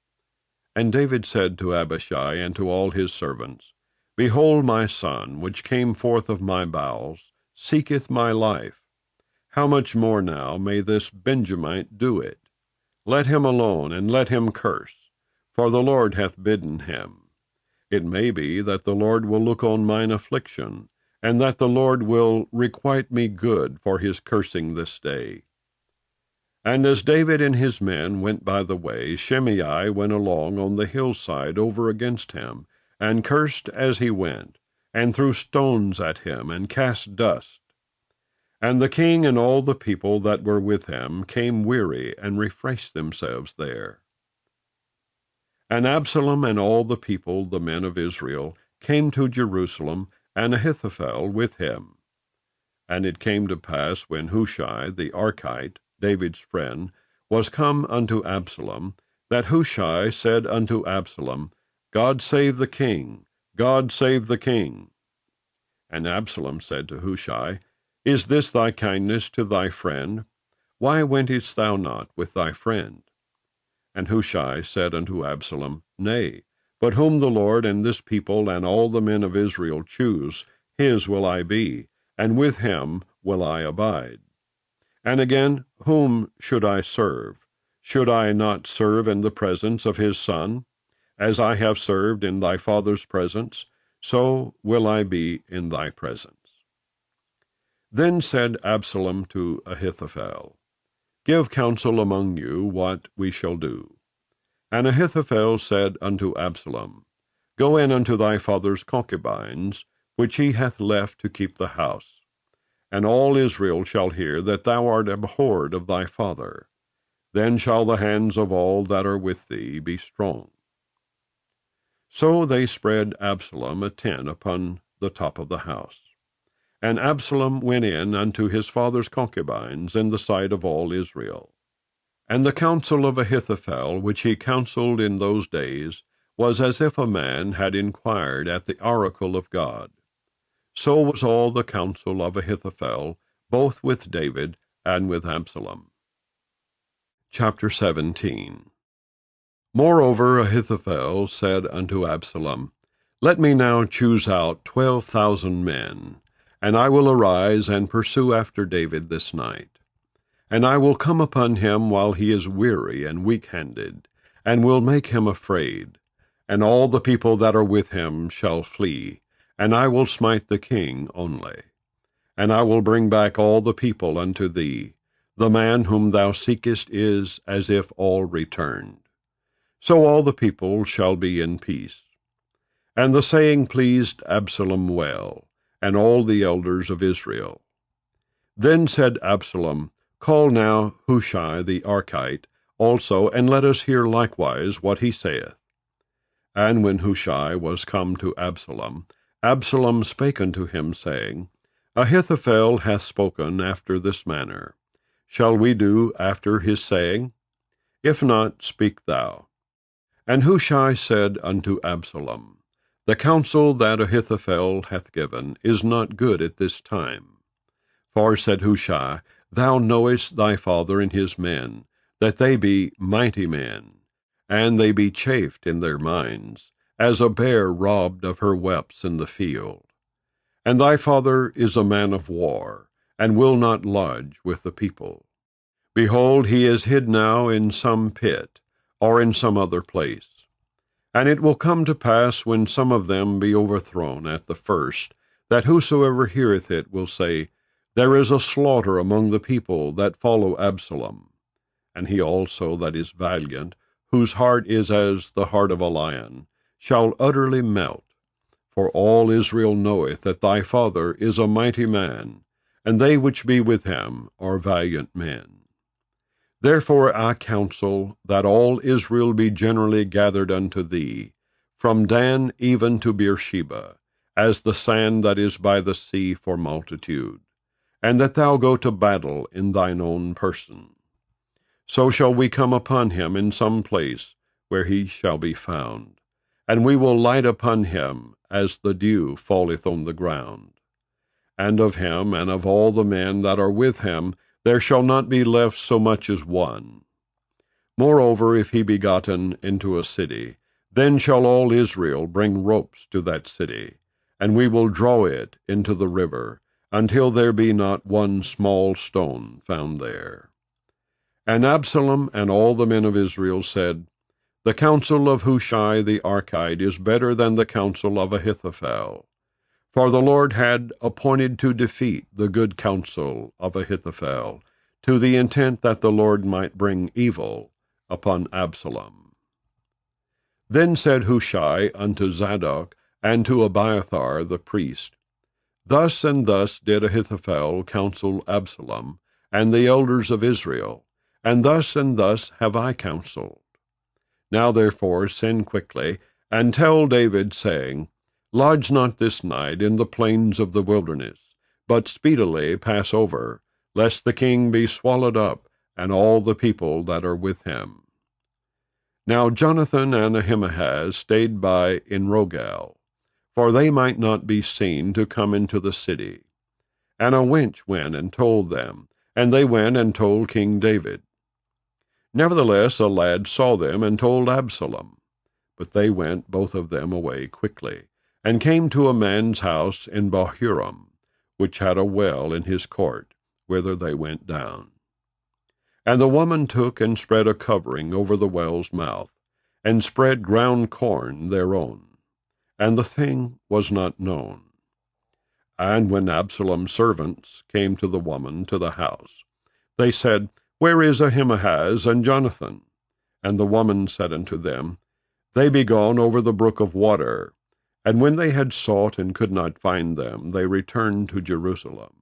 And David said to Abishai and to all his servants, Behold, my son, which came forth of my bowels, seeketh my life. How much more now may this Benjamite do it? Let him alone, and let him curse, for the Lord hath bidden him. It may be that the Lord will look on mine affliction, and that the Lord will requite me good for his cursing this day. And as David and his men went by the way, Shimei went along on the hillside over against him, and cursed as he went, and threw stones at him, and cast dust. And the king and all the people that were with him came weary, and refreshed themselves there. And Absalom and all the people, the men of Israel, came to Jerusalem, and Ahithophel with him. And it came to pass, when Hushai the Archite, David's friend, was come unto Absalom, that Hushai said unto Absalom, God save the king, God save the king. And Absalom said to Hushai, Is this thy kindness to thy friend? Why wentest thou not with thy friend? And Hushai said unto Absalom, Nay, but whom the Lord and this people and all the men of Israel choose, his will I be, and with him will I abide. And again, whom should I serve? Should I not serve in the presence of his son? As I have served in thy father's presence, so will I be in thy presence. Then said Absalom to Ahithophel, Give counsel among you what we shall do. And Ahithophel said unto Absalom, Go in unto thy father's concubines, which he hath left to keep the house. And all Israel shall hear that thou art abhorred of thy father. Then shall the hands of all that are with thee be strong. So they spread Absalom a tent upon the top of the house. And Absalom went in unto his father's concubines in the sight of all Israel. And the counsel of Ahithophel, which he counselled in those days, was as if a man had inquired at the oracle of God. So was all the counsel of Ahithophel, both with David and with Absalom. Chapter 17. Moreover Ahithophel said unto Absalom, Let me now choose out 12,000 men, and I will arise and pursue after David this night. And I will come upon him while he is weary and weak-handed, and will make him afraid. And all the people that are with him shall flee, and I will smite the king only. And I will bring back all the people unto thee. The man whom thou seekest is as if all returned. So all the people shall be in peace. And the saying pleased Absalom well, and all the elders of Israel. Then said Absalom, Call now Hushai the Archite also, and let us hear likewise what he saith. And when Hushai was come to Absalom, Absalom spake unto him, saying, Ahithophel hath spoken after this manner. Shall we do after his saying? If not, speak thou. And Hushai said unto Absalom, The counsel that Ahithophel hath given is not good at this time. For, said Hushai, Thou knowest thy father and his men, that they be mighty men, and they be chafed in their minds, as a bear robbed of her whelps in the field. And thy father is a man of war, and will not lodge with the people. Behold, he is hid now in some pit, or in some other place. And it will come to pass, when some of them be overthrown at the first, that whosoever heareth it will say, There is a slaughter among the people that follow Absalom. And he also that is valiant, whose heart is as the heart of a lion, shall utterly melt. For all Israel knoweth that thy father is a mighty man, and they which be with him are valiant men. Therefore I counsel that all Israel be generally gathered unto thee, from Dan even to Beersheba, as the sand that is by the sea for multitude, and that thou go to battle in thine own person. So shall we come upon him in some place where he shall be found, and we will light upon him as the dew falleth on the ground. And of him and of all the men that are with him there shall not be left so much as one. Moreover, if he be gotten into a city, then shall all Israel bring ropes to that city, and we will draw it into the river, until there be not one small stone found there. And Absalom and all the men of Israel said, The counsel of Hushai the Archite is better than the counsel of Ahithophel. For the Lord had appointed to defeat the good counsel of Ahithophel, to the intent that the Lord might bring evil upon Absalom. Then said Hushai unto Zadok and to Abiathar the priest, Thus and thus did Ahithophel counsel Absalom, and the elders of Israel, and thus have I counseled. Now therefore send quickly, and tell David, saying, Lodge not this night in the plains of the wilderness, but speedily pass over, lest the king be swallowed up, and all the people that are with him. Now Jonathan and Ahimaaz stayed by in Rogal, for they might not be seen to come into the city. And a wench went and told them, and they went and told King David. Nevertheless a lad saw them and told Absalom. But they went both of them away quickly, and came to a man's house in Bahurim, which had a well in his court, whither they went down. And the woman took and spread a covering over the well's mouth, and spread ground corn thereon, and the thing was not known. And when Absalom's servants came to the woman to the house, they said, Where is Ahimaaz and Jonathan? And the woman said unto them, They be gone over the brook of water. And when they had sought and could not find them, they returned to Jerusalem.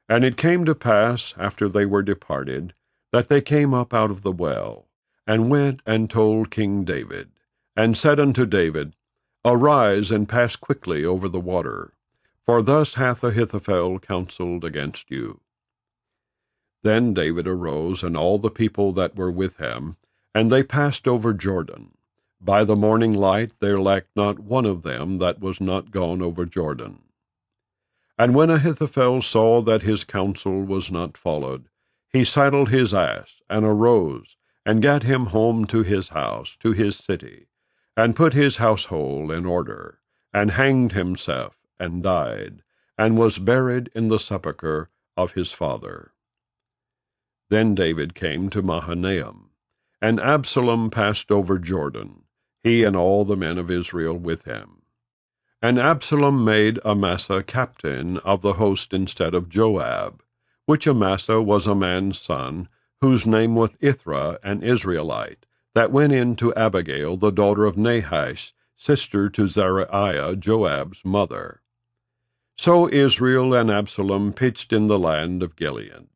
And it came to pass, after they were departed, that they came up out of the well, and went and told King David, and said unto David, Arise and pass quickly over the water, for thus hath Ahithophel counseled against you. Then David arose, and all the people that were with him, and they passed over Jordan. By the morning light there lacked not one of them that was not gone over Jordan. And when Ahithophel saw that his counsel was not followed, he saddled his ass, and arose, and gat him home to his house, to his city, and put his household in order, and hanged himself, and died, and was buried in the sepulchre of his father. Then David came to Mahanaim, and Absalom passed over Jordan, he and all the men of Israel with him. And Absalom made Amasa captain of the host instead of Joab, which Amasa was a man's son, whose name was Ithra, an Israelite, that went in to Abigail, the daughter of Nahash, sister to Zeruiah, Joab's mother. So Israel and Absalom pitched in the land of Gilead.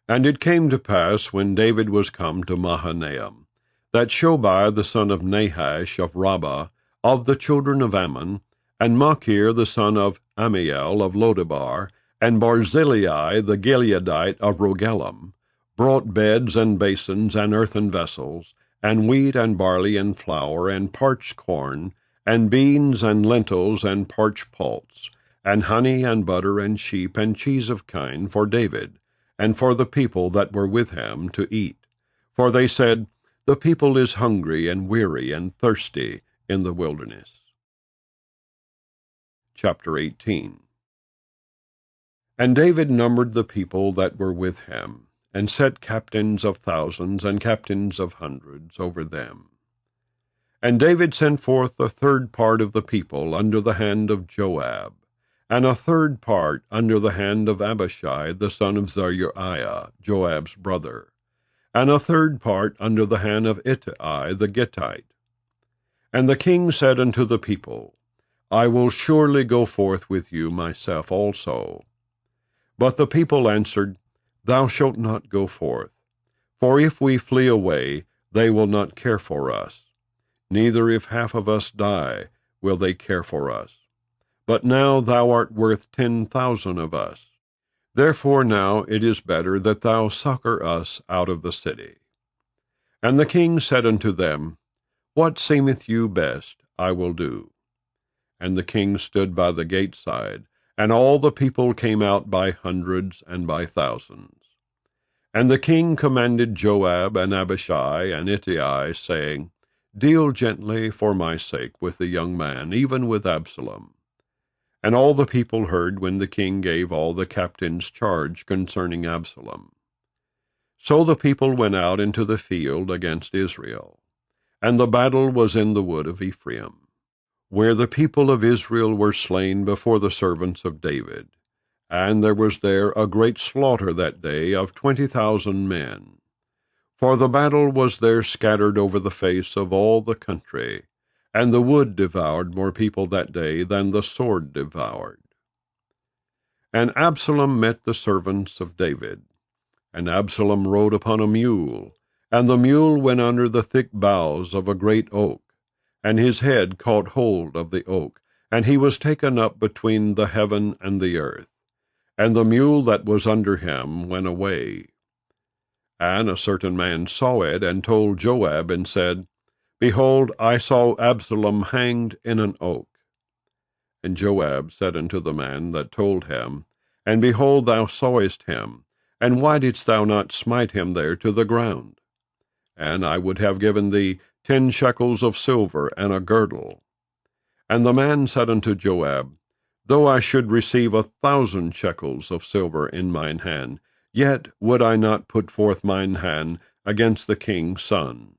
And it came to pass, when David was come to Mahanaim, that Shobai the son of Nahash of Rabbah, of the children of Ammon, and Machir the son of Ammiel of Lodebar, and Barzillai the Gileadite of Rogelim, brought beds and basins and earthen vessels, and wheat and barley and flour, and parched corn, and beans and lentils and parched pulse, and honey and butter and sheep and cheese of kine for David, and for the people that were with him to eat. For they said, The people is hungry and weary and thirsty in the wilderness. Chapter 18. And David numbered the people that were with him, and set captains of thousands and captains of hundreds over them. And David sent forth a third part of the people under the hand of Joab, and a third part under the hand of Abishai the son of Zeruiah, Joab's brother, and a third part under the hand of Ittai the Gittite. And the king said unto the people, I will surely go forth with you myself also. But the people answered, Thou shalt not go forth, for if we flee away, they will not care for us. Neither if half of us die, will they care for us. But now thou art worth 10,000 of us. Therefore now it is better that thou succor us out of the city. And the king said unto them, What seemeth you best, I will do. And the king stood by the gate side, and all the people came out by hundreds and by thousands. And the king commanded Joab and Abishai and Ittai, saying, Deal gently for my sake with the young man, even with Absalom. And all the people heard when the king gave all the captains charge concerning Absalom. So the people went out into the field against Israel, and the battle was in the wood of Ephraim, where the people of Israel were slain before the servants of David. And there was there a great slaughter that day of 20,000 men. For the battle was there scattered over the face of all the country, and the wood devoured more people that day than the sword devoured. And Absalom met the servants of David. And Absalom rode upon a mule, and the mule went under the thick boughs of a great oak, and his head caught hold of the oak, and he was taken up between the heaven and the earth, and the mule that was under him went away. And a certain man saw it, and told Joab, and said, Behold, I saw Absalom hanged in an oak. And Joab said unto the man that told him, And behold, thou sawest him, and why didst thou not smite him there to the ground? And I would have given thee 10 shekels of silver and a girdle. And the man said unto Joab, Though I should receive 1,000 shekels of silver in mine hand, yet would I not put forth mine hand against the king's son.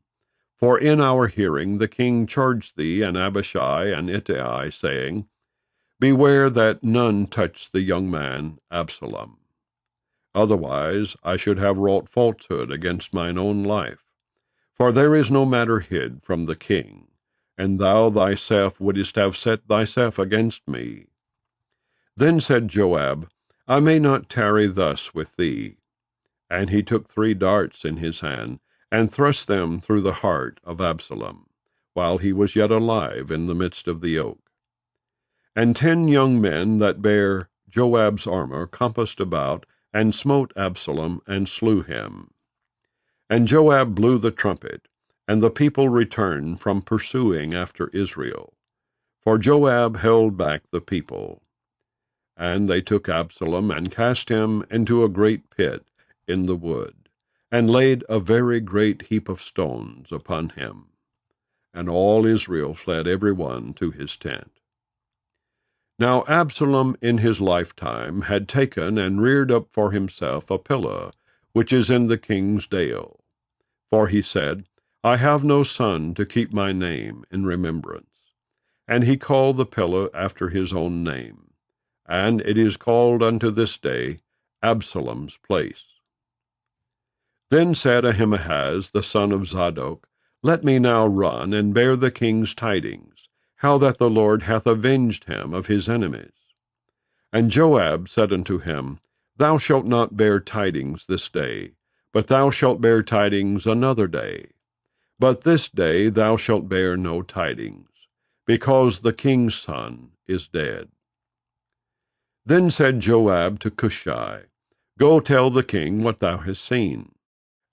For in our hearing the king charged thee and Abishai and Ittai, saying, Beware that none touch the young man Absalom. Otherwise I should have wrought falsehood against mine own life. For there is no matter hid from the king, and thou thyself wouldest have set thyself against me. Then said Joab, I may not tarry thus with thee. And he took 3 darts in his hand, and thrust them through the heart of Absalom, while he was yet alive in the midst of the oak. And 10 young men that bare Joab's armor compassed about, and smote Absalom, and slew him. And Joab blew the trumpet, and the people returned from pursuing after Israel. For Joab held back the people. And they took Absalom, and cast him into a great pit in the wood, and laid a very great heap of stones upon him. And all Israel fled every one to his tent. Now Absalom in his lifetime had taken and reared up for himself a pillar, which is in the king's dale. For he said, I have no son to keep my name in remembrance. And he called the pillar after his own name, and it is called unto this day Absalom's place. Then said Ahimaaz the son of Zadok, Let me now run and bear the king's tidings, how that the Lord hath avenged him of his enemies. And Joab said unto him, Thou shalt not bear tidings this day, but thou shalt bear tidings another day. But this day thou shalt bear no tidings, because the king's son is dead. Then said Joab to Cushai, Go tell the king what thou hast seen.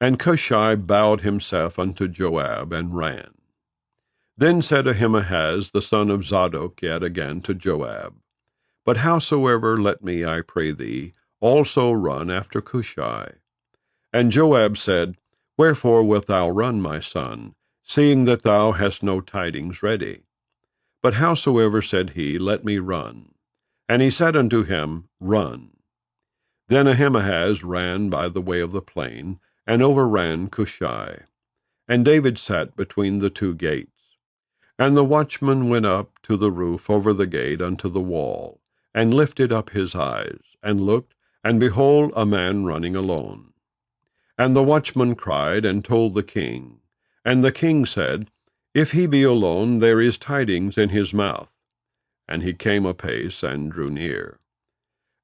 And Cushai bowed himself unto Joab, and ran. Then said Ahimaaz the son of Zadok yet again to Joab, But howsoever let me, I pray thee, also run after Cushai. And Joab said, Wherefore wilt thou run, my son, seeing that thou hast no tidings ready? But howsoever, said he, let me run. And he said unto him, Run. Then Ahimaaz ran by the way of the plain, and overran Cushai. And David sat between the 2 gates. And the watchman went up to the roof over the gate unto the wall, and lifted up his eyes, and looked, and behold, a man running alone. And the watchman cried, and told the king. And the king said, If he be alone, there is tidings in his mouth. And he came apace, and drew near.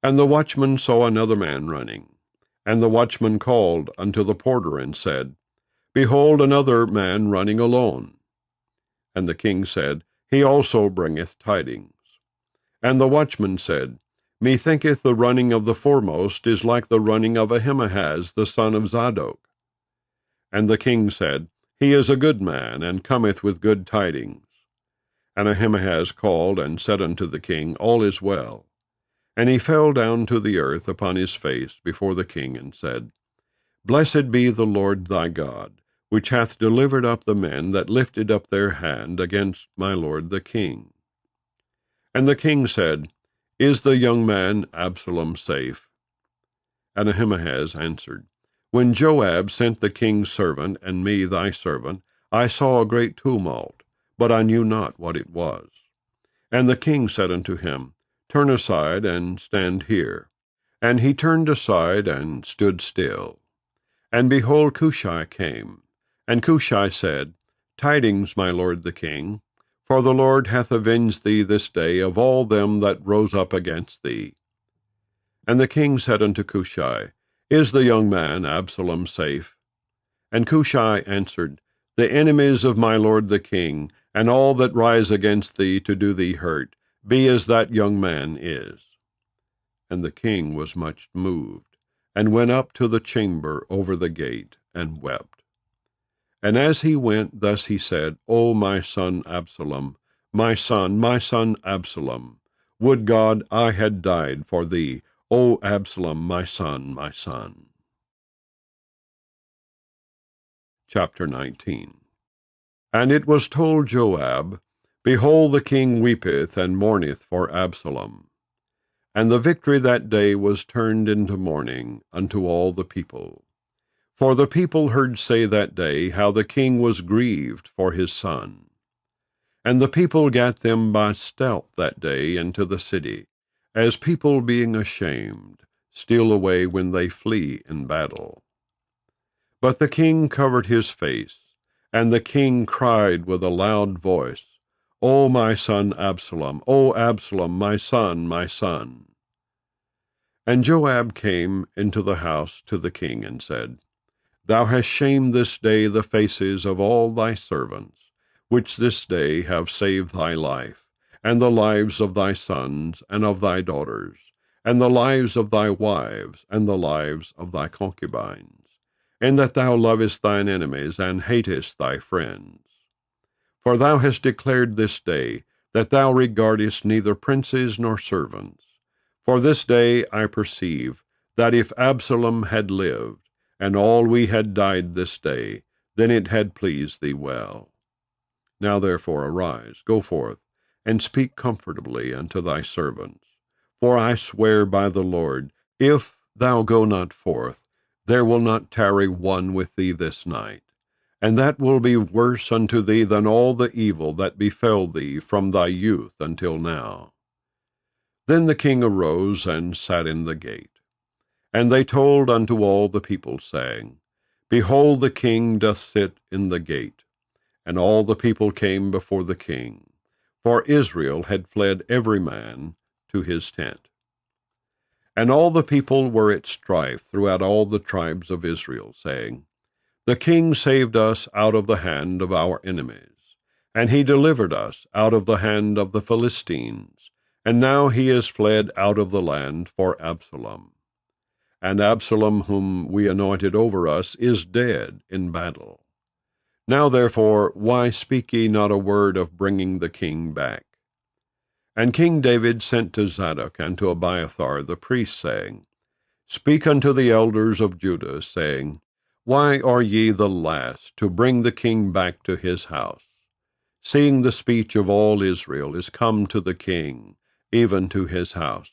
And the watchman saw another man running. And the watchman called unto the porter, and said, Behold, another man running alone. And the king said, He also bringeth tidings. And the watchman said, Methinketh the running of the foremost is like the running of Ahimaaz the son of Zadok. And the king said, He is a good man, and cometh with good tidings. And Ahimaaz called, and said unto the king, All is well. And he fell down to the earth upon his face before the king, and said, Blessed be the Lord thy God, which hath delivered up the men that lifted up their hand against my lord the king. And the king said, Is the young man Absalom safe? And Ahimaaz answered, When Joab sent the king's servant, and me thy servant, I saw a great tumult, but I knew not what it was. And the king said unto him, Turn aside, and stand here. And he turned aside, and stood still. And behold, Cushai came. And Cushai said, Tidings, my lord the king, for the Lord hath avenged thee this day of all them that rose up against thee. And the king said unto Cushai, Is the young man Absalom safe? And Cushai answered, The enemies of my lord the king, and all that rise against thee to do thee hurt, be as that young man is. And the king was much moved, and went up to the chamber over the gate, and wept. And as he went, thus he said, O my son Absalom, my son Absalom, would God I had died for thee, O Absalom, my son, my son. Chapter 19. And it was told Joab, Behold, the king weepeth and mourneth for Absalom. And the victory that day was turned into mourning unto all the people. For the people heard say that day how the king was grieved for his son. And the people gat them by stealth that day into the city, as people being ashamed, steal away when they flee in battle. But the king covered his face, and the king cried with a loud voice, O my son Absalom, O Absalom, my son, my son. And Joab came into the house to the king, and said, Thou hast shamed this day the faces of all thy servants, which this day have saved thy life, and the lives of thy sons and of thy daughters, and the lives of thy wives, and the lives of thy concubines, and that thou lovest thine enemies, and hatest thy friends. For thou hast declared this day that thou regardest neither princes nor servants. For this day I perceive that if Absalom had lived, and all we had died this day, then it had pleased thee well. Now therefore arise, go forth, and speak comfortably unto thy servants. For I swear by the Lord, if thou go not forth, there will not tarry one with thee this night, and that will be worse unto thee than all the evil that befell thee from thy youth until now. Then the king arose and sat in the gate. And they told unto all the people, saying, Behold, the king doth sit in the gate. And all the people came before the king, for Israel had fled every man to his tent. And all the people were at strife throughout all the tribes of Israel, saying, The king saved us out of the hand of our enemies, and he delivered us out of the hand of the Philistines, and now he is fled out of the land for Absalom. And Absalom, whom we anointed over us, is dead in battle. Now therefore, why speak ye not a word of bringing the king back? And King David sent to Zadok and to Abiathar the priests, saying, Speak unto the elders of Judah, saying, Why are ye the last to bring the king back to his house, seeing the speech of all Israel is come to the king, even to his house?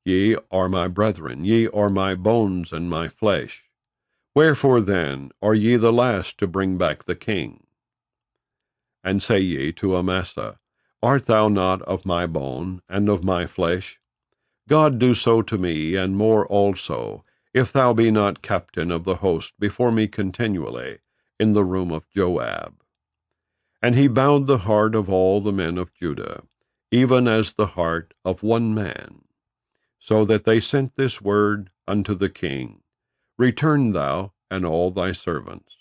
Ye are my brethren, ye are my bones and my flesh. Wherefore then are ye the last to bring back the king? And say ye to Amasa, Art thou not of my bone and of my flesh? God do so to me, and more also, if thou be not captain of the host before me continually, in the room of Joab. And he bowed the heart of all the men of Judah, even as the heart of one man, so that they sent this word unto the king, Return thou and all thy servants.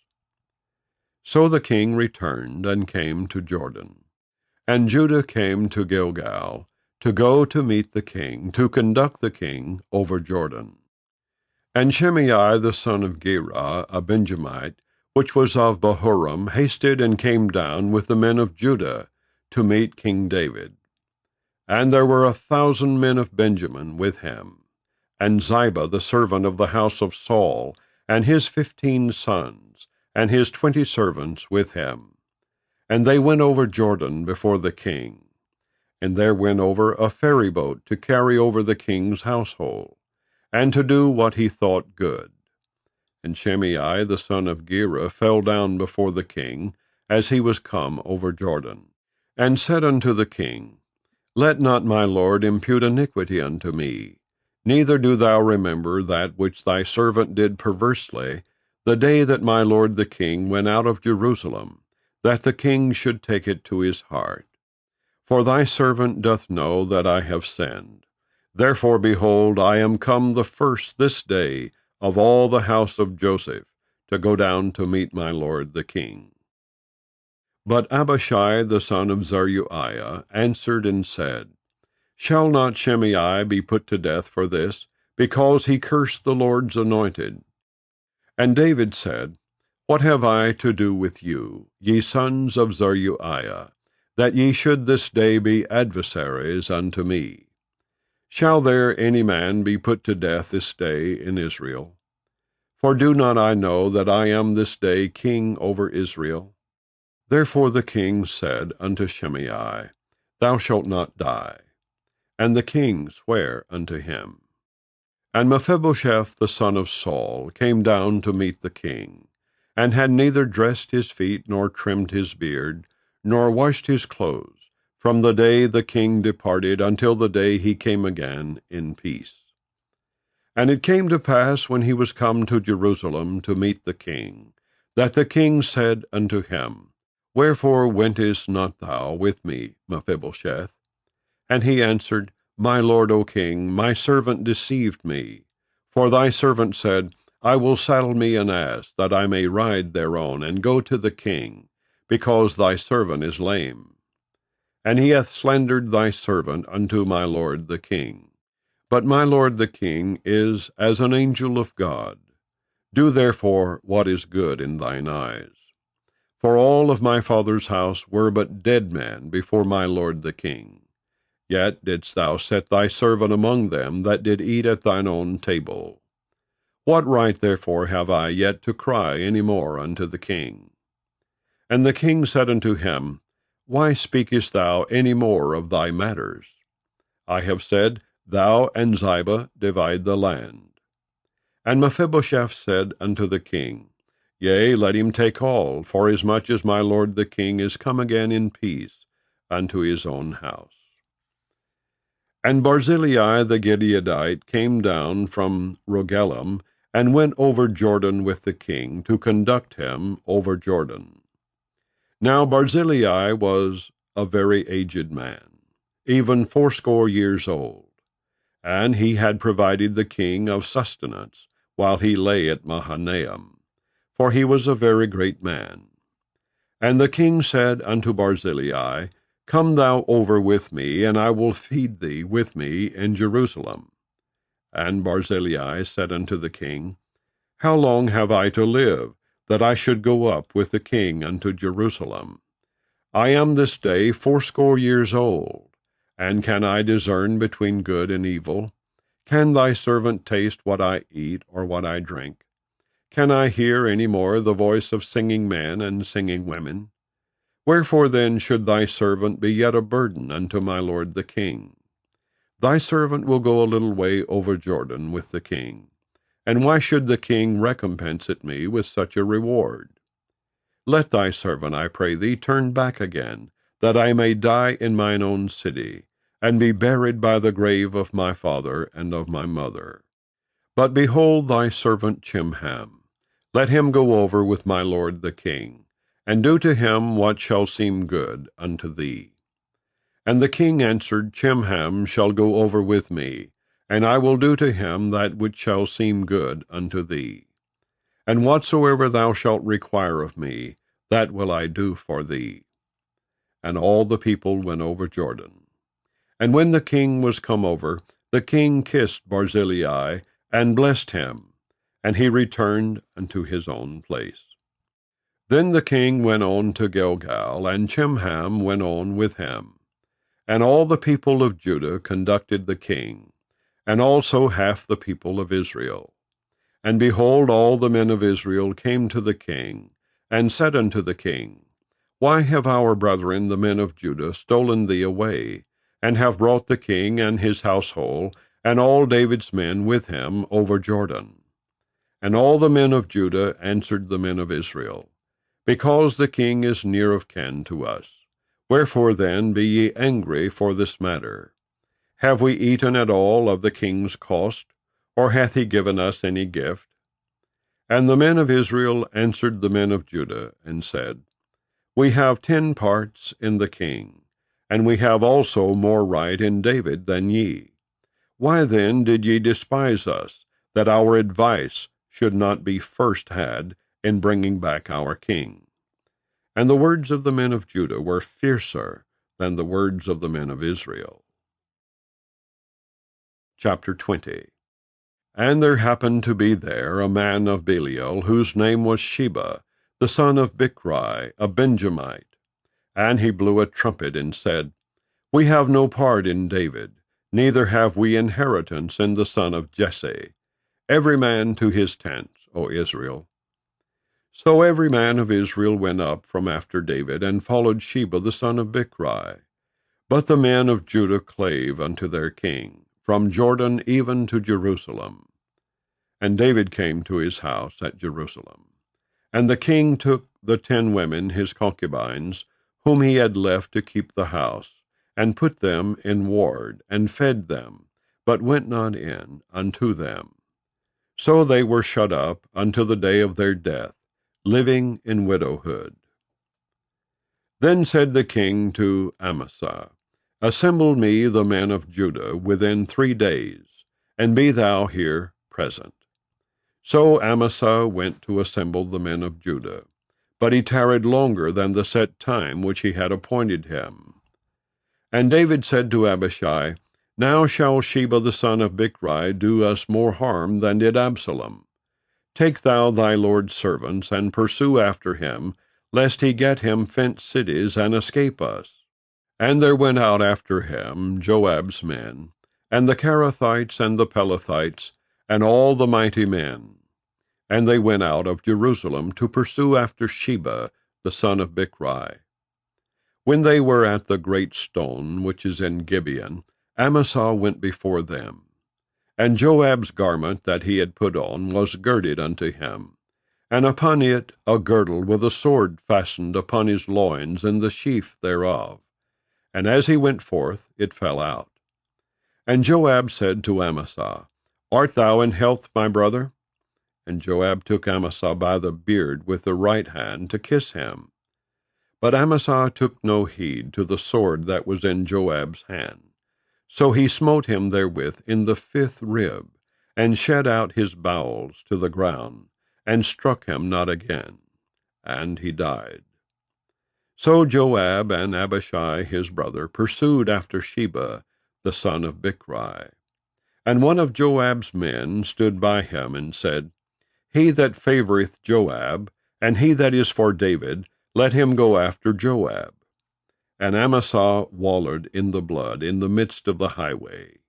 So the king returned and came to Jordan. And Judah came to Gilgal, to go to meet the king, to conduct the king over Jordan. And Shimei the son of Gera, a Benjamite, which was of Bahurim, hasted and came down with the men of Judah to meet King David. And there were 1,000 men of Benjamin with him, and Ziba the servant of the house of Saul, and his 15 sons, and his 20 servants with him. And they went over Jordan before the king. And there went over a ferry boat to carry over the king's household, and to do what he thought good. And Shimei the son of Gera fell down before the king, as he was come over Jordan, and said unto the king, Let not my lord impute iniquity unto me, neither do thou remember that which thy servant did perversely, the day that my lord the king went out of Jerusalem, that the king should take it to his heart. For thy servant doth know that I have sinned. Therefore, behold, I am come the first this day of all the house of Joseph, to go down to meet my lord the king. But Abishai the son of Zeruiah answered and said, Shall not Shimei be put to death for this, because he cursed the Lord's anointed. And David said, What have I to do with you, ye sons of Zeruiah, that ye should this day be adversaries unto me? Shall there any man be put to death this day in Israel? For do not I know that I am this day king over Israel? Therefore the king said unto Shimei, Thou shalt not die. And the king sware unto him. And Mephibosheth the son of Saul came down to meet the king, and had neither dressed his feet, nor trimmed his beard, nor washed his clothes, from the day the king departed until the day he came again in peace. And it came to pass, when he was come to Jerusalem to meet the king, that the king said unto him, Wherefore wentest not thou with me, Mephibosheth? And he answered, My lord, O king, my servant deceived me. For thy servant said, I will saddle me an ass, that I may ride thereon, and go to the king, because thy servant is lame. And he hath slandered thy servant unto my lord the king. But my lord the king is as an angel of God. Do therefore what is good in thine eyes. For all of my father's house were but dead men before my lord the king. Yet didst thou set thy servant among them that did eat at thine own table. What right therefore have I yet to cry any more unto the king? And the king said unto him, Why speakest thou any more of thy matters? I have said, Thou and Ziba divide the land. And Mephibosheth said unto the king, Yea, let him take all, forasmuch as my lord the king is come again in peace unto his own house. And Barzillai the Gileadite came down from Rogelim, and went over Jordan with the king, to conduct him over Jordan. Now Barzillai was a very aged man, even 80 years old, and he had provided the king of sustenance, while he lay at Mahanaim, for he was a very great man. And the king said unto Barzillai, Come thou over with me, and I will feed thee with me in Jerusalem. And Barzillai said unto the king, How long have I to live, that I should go up with the king unto Jerusalem? I am this day 80 years old, and can I discern between good and evil? Can thy servant taste what I eat, or what I drink? Can I hear any more the voice of singing men and singing women? Wherefore then should thy servant be yet a burden unto my lord the king? Thy servant will go a little way over Jordan with the king. And why should the king recompense it me with such a reward? Let thy servant, I pray thee, turn back again, that I may die in mine own city, and be buried by the grave of my father and of my mother. But behold thy servant Chimham. Let him go over with my lord the king, and do to him what shall seem good unto thee. And the king answered, Chimham shall go over with me, and I will do to him that which shall seem good unto thee. And whatsoever thou shalt require of me, that will I do for thee. And all the people went over Jordan. And when the king was come over, the king kissed Barzillai, and blessed him, and he returned unto his own place. Then the king went on to Gilgal, and Chimham went on with him. And all the people of Judah conducted the king, and also half the people of Israel. And behold, all the men of Israel came to the king, and said unto the king, Why have our brethren the men of Judah stolen thee away, and have brought the king and his household, and all David's men with him, over Jordan? And all the men of Judah answered the men of Israel, Because the king is near of kin to us. Wherefore then be ye angry for this matter? Have we eaten at all of the king's cost, or hath he given us any gift? And the men of Israel answered the men of Judah, and said, We have 10 parts in the king, and we have also more right in David than ye. Why then did ye despise us, that our advice should not be first had in bringing back our king? And the words of the men of Judah were fiercer than the words of the men of Israel. Chapter 20. And there happened to be there a man of Belial, whose name was Sheba, the son of Bichri, a Benjamite. And he blew a trumpet and said, We have no part in David, neither have we inheritance in the son of Jesse. Every man to his tents, O Israel. So every man of Israel went up from after David, and followed Sheba the son of Bichri. But the men of Judah clave unto their king, from Jordan even to Jerusalem. And David came to his house at Jerusalem. And the king took the 10 women his concubines, whom he had left to keep the house, and put them in ward, and fed them, but went not in unto them. So they were shut up unto the day of their death, living in widowhood. Then said the king to Amasa, Assemble me the men of Judah within 3 days, and be thou here present. So Amasa went to assemble the men of Judah, but he tarried longer than the set time which he had appointed him. And David said to Abishai, Now shall Sheba the son of Bichri do us more harm than did Absalom. Take thou thy lord's servants, and pursue after him, lest he get him fenced cities, and escape us. And there went out after him Joab's men, and the Cherethites and the Pelethites, and all the mighty men. And they went out of Jerusalem to pursue after Sheba the son of Bichri. When they were at the great stone which is in Gibeon, Amasa went before them. And Joab's garment that he had put on was girded unto him, and upon it a girdle with a sword fastened upon his loins in the sheath thereof. And as he went forth, it fell out. And Joab said to Amasa, Art thou in health, my brother? And Joab took Amasa by the beard with the right hand to kiss him. But Amasa took no heed to the sword that was in Joab's hand. So he smote him therewith in the 5th rib, and shed out his bowels to the ground, and struck him not again, and he died. So Joab and Abishai his brother pursued after Sheba the son of Bichri. And one of Joab's men stood by him, and said, He that favoureth Joab, and he that is for David, let him go after Joab. And Amasa wallowed in the blood in the midst of the highway.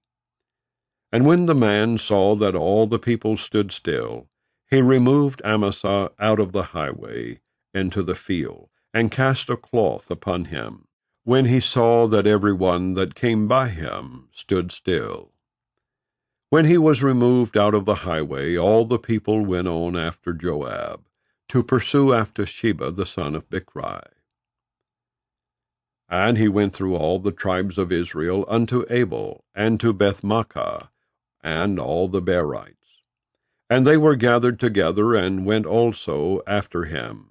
And when the man saw that all the people stood still, he removed Amasa out of the highway into the field, and cast a cloth upon him, when he saw that every one that came by him stood still. When he was removed out of the highway, all the people went on after Joab, to pursue after Sheba the son of Bichri. And he went through all the tribes of Israel unto Abel, and to Bethmaachah, and all the Berites. And they were gathered together, and went also after him.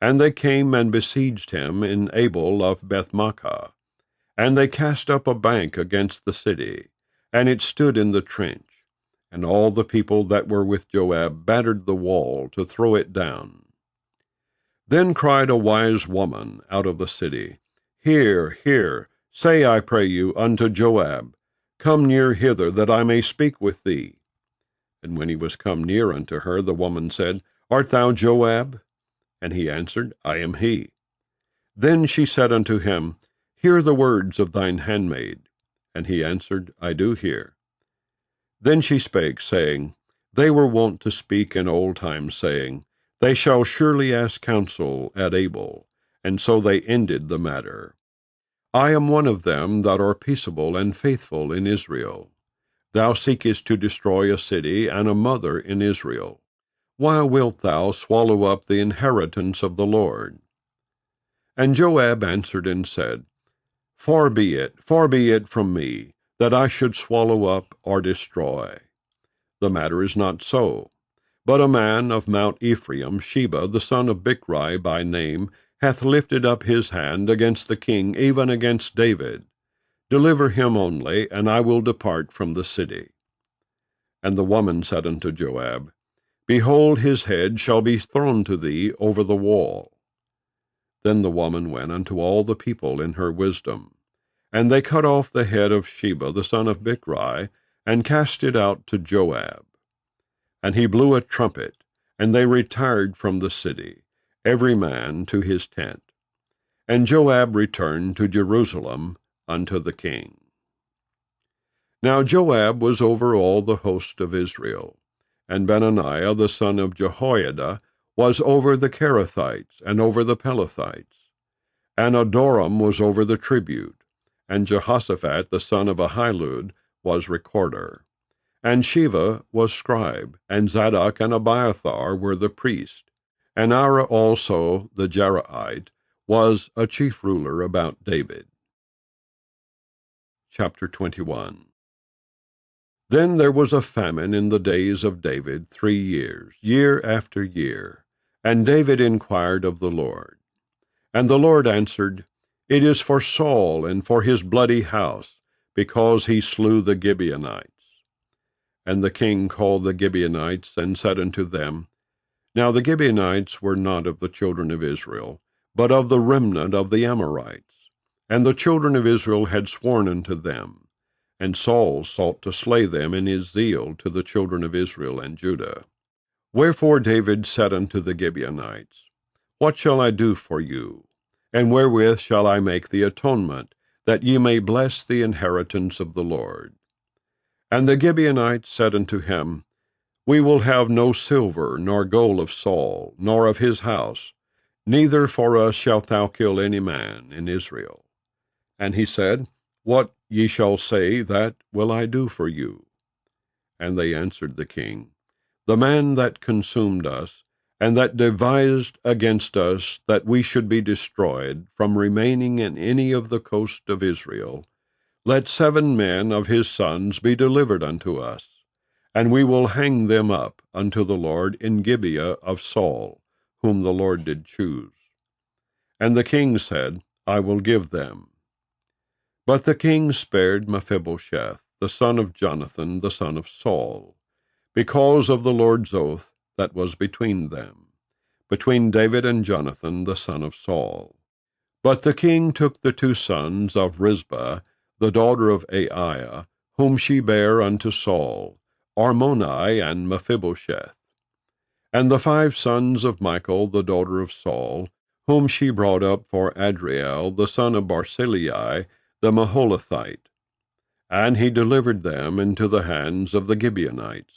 And they came and besieged him in Abel of Bethmaachah. And they cast up a bank against the city, and it stood in the trench. And all the people that were with Joab battered the wall to throw it down. Then cried a wise woman out of the city, Hear, hear, say, I pray you, unto Joab, Come near hither, that I may speak with thee. And when he was come near unto her, the woman said, Art thou Joab? And he answered, I am he. Then she said unto him, Hear the words of thine handmaid. And he answered, I do hear. Then she spake, saying, They were wont to speak in old times, saying, They shall surely ask counsel at Abel. And so they ended the matter. I am one of them that are peaceable and faithful in Israel. Thou seekest to destroy a city and a mother in Israel. Why wilt thou swallow up the inheritance of the Lord? And Joab answered and said, far be it from me, that I should swallow up or destroy. The matter is not so. But a man of Mount Ephraim, Sheba, the son of Bichri by name, hath lifted up his hand against the king, even against David. Deliver him only, and I will depart from the city. And the woman said unto Joab, Behold, his head shall be thrown to thee over the wall. Then the woman went unto all the people in her wisdom, and they cut off the head of Sheba the son of Bichri, and cast it out to Joab. And he blew a trumpet, and they retired from the city, every man to his tent. And Joab returned to Jerusalem unto the king. Now Joab was over all the host of Israel, and Benaniah the son of Jehoiada was over the Kerethites and over the Pelethites. And Adoram was over the tribute, and Jehoshaphat the son of Ahilud was recorder. And Sheva was scribe, and Zadok and Abiathar were the priest, and Ara also the Jeraite was a chief ruler about David. Chapter 21. Then there was a famine in the days of David 3 years, year after year. And David inquired of the Lord. And the Lord answered, It is for Saul and for his bloody house, because he slew the Gibeonites. And the king called the Gibeonites, and said unto them, Now the Gibeonites were not of the children of Israel, but of the remnant of the Amorites. And the children of Israel had sworn unto them. And Saul sought to slay them in his zeal to the children of Israel and Judah. Wherefore David said unto the Gibeonites, What shall I do for you? And wherewith shall I make the atonement, that ye may bless the inheritance of the Lord? And the Gibeonites said unto him, We will have no silver nor gold of Saul, nor of his house, neither for us shalt thou kill any man in Israel. And he said, What ye shall say, that will I do for you. And they answered the king, The man that consumed us, and that devised against us that we should be destroyed from remaining in any of the coast of Israel, let 7 men of his sons be delivered unto us, and we will hang them up unto the Lord in Gibeah of Saul, whom the Lord did choose. And the king said, I will give them. But the king spared Mephibosheth, the son of Jonathan, the son of Saul, because of the Lord's oath that was between them, between David and Jonathan, the son of Saul. But the king took the 2 sons of Rizpah, the daughter of Aiah, whom she bare unto Saul, Armoni and Mephibosheth, and the 5 sons of Michal, the daughter of Saul, whom she brought up for Adriel, the son of Barzillai, the Maholathite. And he delivered them into the hands of the Gibeonites,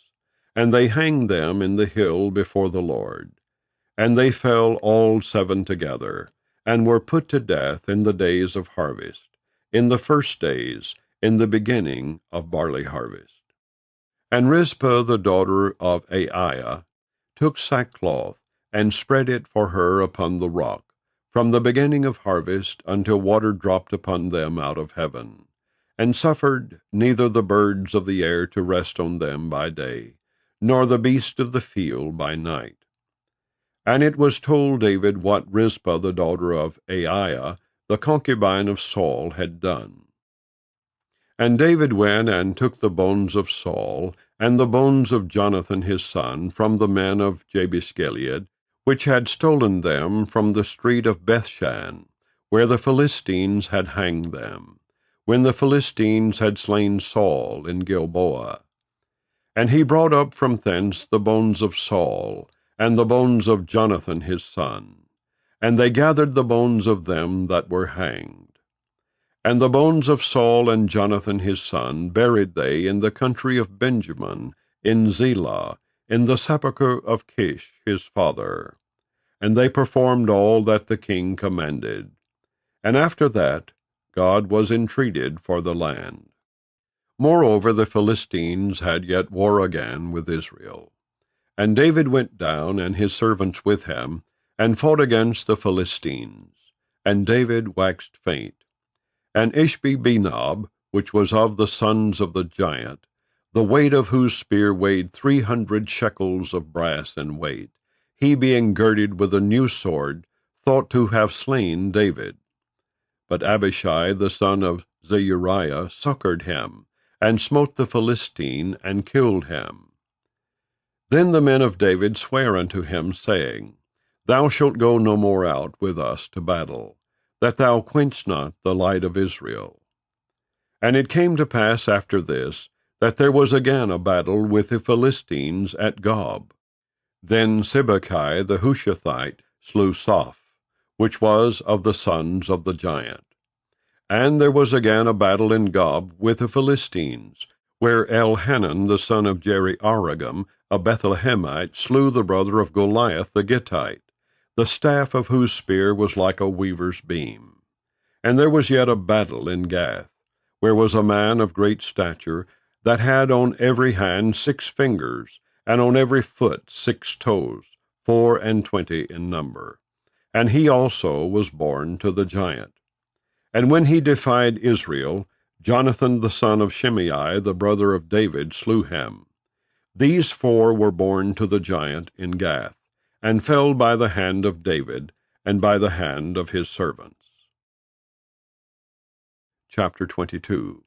and they hanged them in the hill before the Lord. And they fell all 7 together, and were put to death in the days of harvest, in the first days, in the beginning of barley harvest. And Rizpah the daughter of Aiah took sackcloth, and spread it for her upon the rock, from the beginning of harvest until water dropped upon them out of heaven, and suffered neither the birds of the air to rest on them by day, nor the beast of the field by night. And it was told David what Rizpah the daughter of Aiah, the concubine of Saul, had done. And David went and took the bones of Saul, and the bones of Jonathan his son, from the men of Jabesh-Gilead, which had stolen them from the street of Bethshan, where the Philistines had hanged them, when the Philistines had slain Saul in Gilboa. And he brought up from thence the bones of Saul, and the bones of Jonathan his son, and they gathered the bones of them that were hanged. And the bones of Saul and Jonathan his son buried they in the country of Benjamin, in Zelah, in the sepulchre of Kish his father. And they performed all that the king commanded. And after that God was entreated for the land. Moreover, the Philistines had yet war again with Israel. And David went down, and his servants with him, and fought against the Philistines. And David waxed faint. And Ishbi-Benob, which was of the sons of the giant, the weight of whose spear weighed 300 shekels of brass in weight, he being girded with a new sword, thought to have slain David. But Abishai the son of Zeruiah succored him, and smote the Philistine, and killed him. Then the men of David sware unto him, saying, Thou shalt go no more out with us to battle, that thou quench not the light of Israel. And it came to pass after this, that there was again a battle with the Philistines at Gob. Then Sibbecai the Hushathite slew Soph, which was of the sons of the giant. And there was again a battle in Gob with the Philistines, where Elhanan the son of Jeriaragam, a Bethlehemite, slew the brother of Goliath the Gittite, the staff of whose spear was like a weaver's beam. And there was yet a battle in Gath, where was a man of great stature, that had on every hand 6 fingers, and on every foot 6 toes, 24 in number. And he also was born to the giant. And when he defied Israel, Jonathan the son of Shimei, the brother of David, slew him. These 4 were born to the giant in Gath, and fell by the hand of David, and by the hand of his servants. Chapter 22.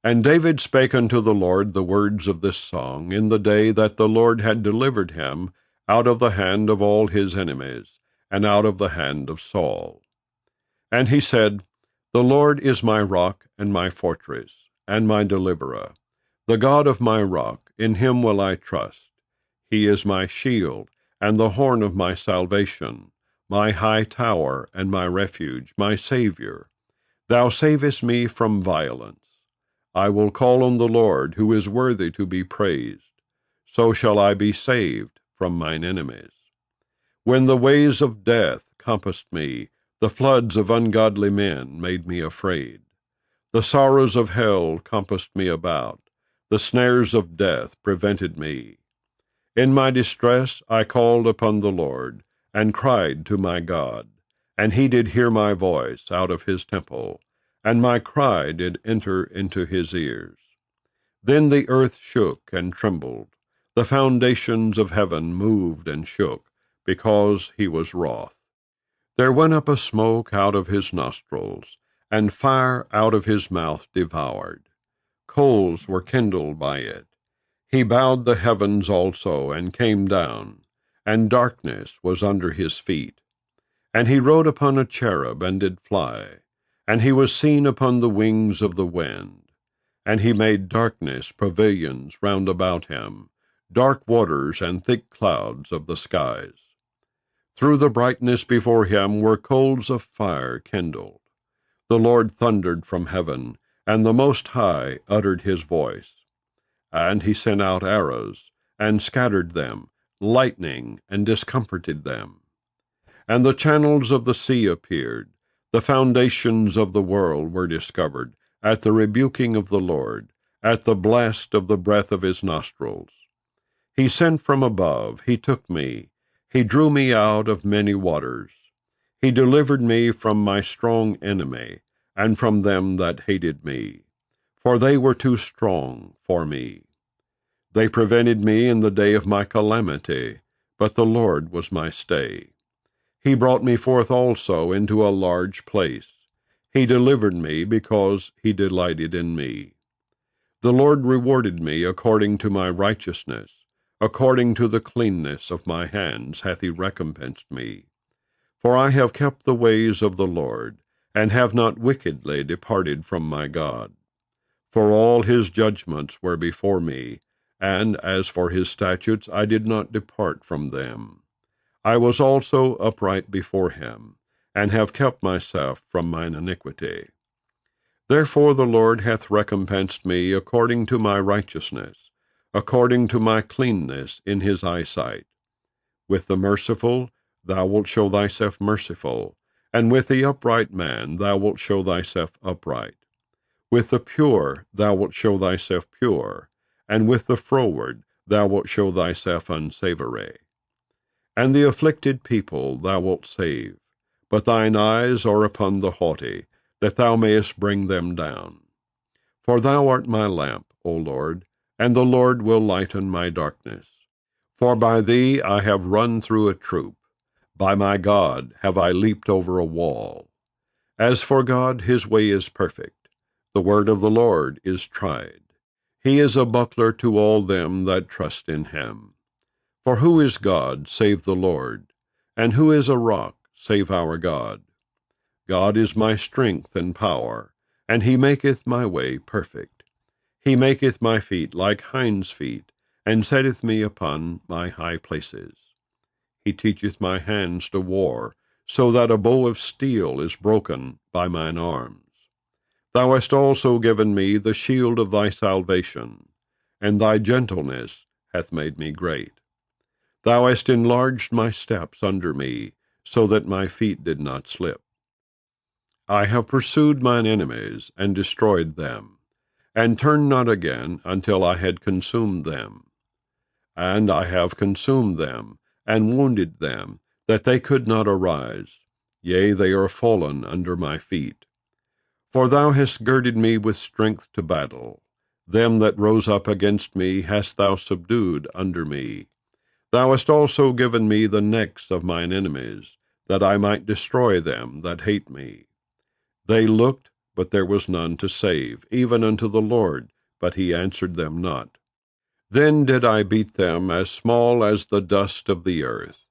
And David spake unto the Lord the words of this song in the day that the Lord had delivered him out of the hand of all his enemies, and out of the hand of Saul. And he said, The Lord is my rock and my fortress, and my deliverer. The God of my rock, in him will I trust. He is my shield, and the horn of my salvation, my high tower, and my refuge, my Saviour. Thou savest me from violence. I will call on the Lord, who is worthy to be praised. So shall I be saved from mine enemies. When the ways of death compassed me, the floods of ungodly men made me afraid. The sorrows of hell compassed me about. The snares of death prevented me. In my distress I called upon the Lord, and cried to my God. And he did hear my voice out of his temple, and my cry did enter into his ears. Then the earth shook and trembled. The foundations of heaven moved and shook, because he was wroth. There went up a smoke out of his nostrils, and fire out of his mouth devoured. Coals were kindled by it. He bowed the heavens also, and came down, and darkness was under his feet. And he rode upon a cherub, and did fly, and he was seen upon the wings of the wind. And he made darkness pavilions round about him, dark waters and thick clouds of the skies. Through the brightness before him were coals of fire kindled. The Lord thundered from heaven, and the Most High uttered his voice. And he sent out arrows, and scattered them, lightning, and discomforted them. And the channels of the sea appeared, the foundations of the world were discovered, at the rebuking of the Lord, at the blast of the breath of his nostrils. He sent from above, he took me, he drew me out of many waters. He delivered me from my strong enemy, and from them that hated me, for they were too strong for me. They prevented me in the day of my calamity, but the Lord was my stay. He brought me forth also into a large place. He delivered me because he delighted in me. The Lord rewarded me according to my righteousness. According to the cleanness of my hands hath he recompensed me. For I have kept the ways of the Lord, and have not wickedly departed from my God. For all his judgments were before me, and as for his statutes I did not depart from them. I was also upright before him, and have kept myself from mine iniquity. Therefore the Lord hath recompensed me according to my righteousness, according to my cleanness in his eyesight. With the merciful thou wilt show thyself merciful, and with the upright man thou wilt show thyself upright. With the pure thou wilt show thyself pure, and with the froward thou wilt show thyself unsavory. And the afflicted people thou wilt save, but thine eyes are upon the haughty, that thou mayest bring them down. For thou art my lamp, O Lord, and the Lord will lighten my darkness. For by thee I have run through a troop, by my God have I leaped over a wall. As for God, his way is perfect, the word of the Lord is tried. He is a buckler to all them that trust in him. For who is God save the Lord? And who is a rock save our God? God is my strength and power, and he maketh my way perfect. He maketh my feet like hinds' feet, and setteth me upon my high places. He teacheth my hands to war, so that a bow of steel is broken by mine arms. Thou hast also given me the shield of thy salvation, and thy gentleness hath made me great. Thou hast enlarged my steps under me, so that my feet did not slip. I have pursued mine enemies, and destroyed them, and turned not again until I had consumed them. And I have consumed them, and wounded them, that they could not arise. Yea, they are fallen under my feet. For thou hast girded me with strength to battle. Them that rose up against me hast thou subdued under me. Thou hast also given me the necks of mine enemies, that I might destroy them that hate me. They looked, but there was none to save, even unto the Lord, but he answered them not. Then did I beat them as small as the dust of the earth.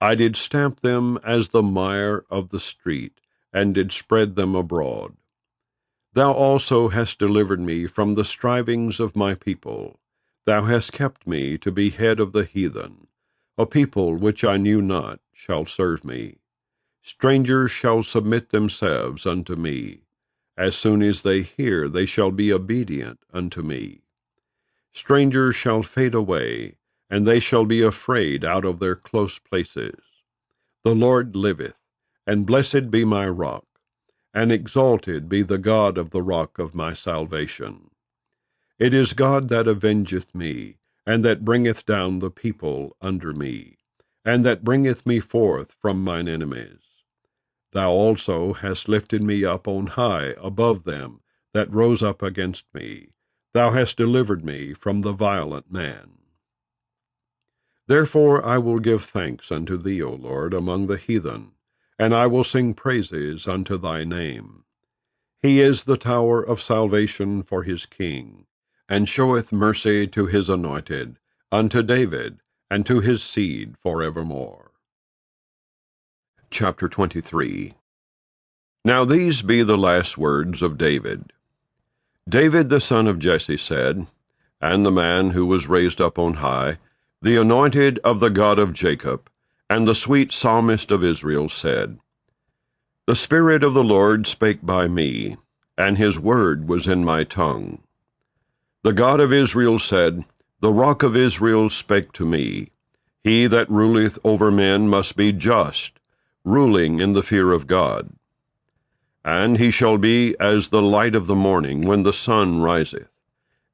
I did stamp them as the mire of the street, and did spread them abroad. Thou also hast delivered me from the strivings of my people. Thou hast kept me to be head of the heathen. A people which I knew not shall serve me. Strangers shall submit themselves unto me. As soon as they hear, they shall be obedient unto me. Strangers shall fade away, and they shall be afraid out of their close places. The Lord liveth, and blessed be my rock, and exalted be the God of the rock of my salvation. It is God that avengeth me, and that bringeth down the people under me, and that bringeth me forth from mine enemies. Thou also hast lifted me up on high above them that rose up against me. Thou hast delivered me from the violent man. Therefore I will give thanks unto thee, O Lord, among the heathen, and I will sing praises unto thy name. He is the tower of salvation for his king, and showeth mercy to his anointed, unto David, and to his seed forevermore. Chapter 23. Now these be the last words of David. David the son of Jesse said, and the man who was raised up on high, the anointed of the God of Jacob, and the sweet psalmist of Israel said, The Spirit of the Lord spake by me, and his word was in my tongue. The God of Israel said, The rock of Israel spake to me. He that ruleth over men must be just, ruling in the fear of God. And he shall be as the light of the morning when the sun riseth,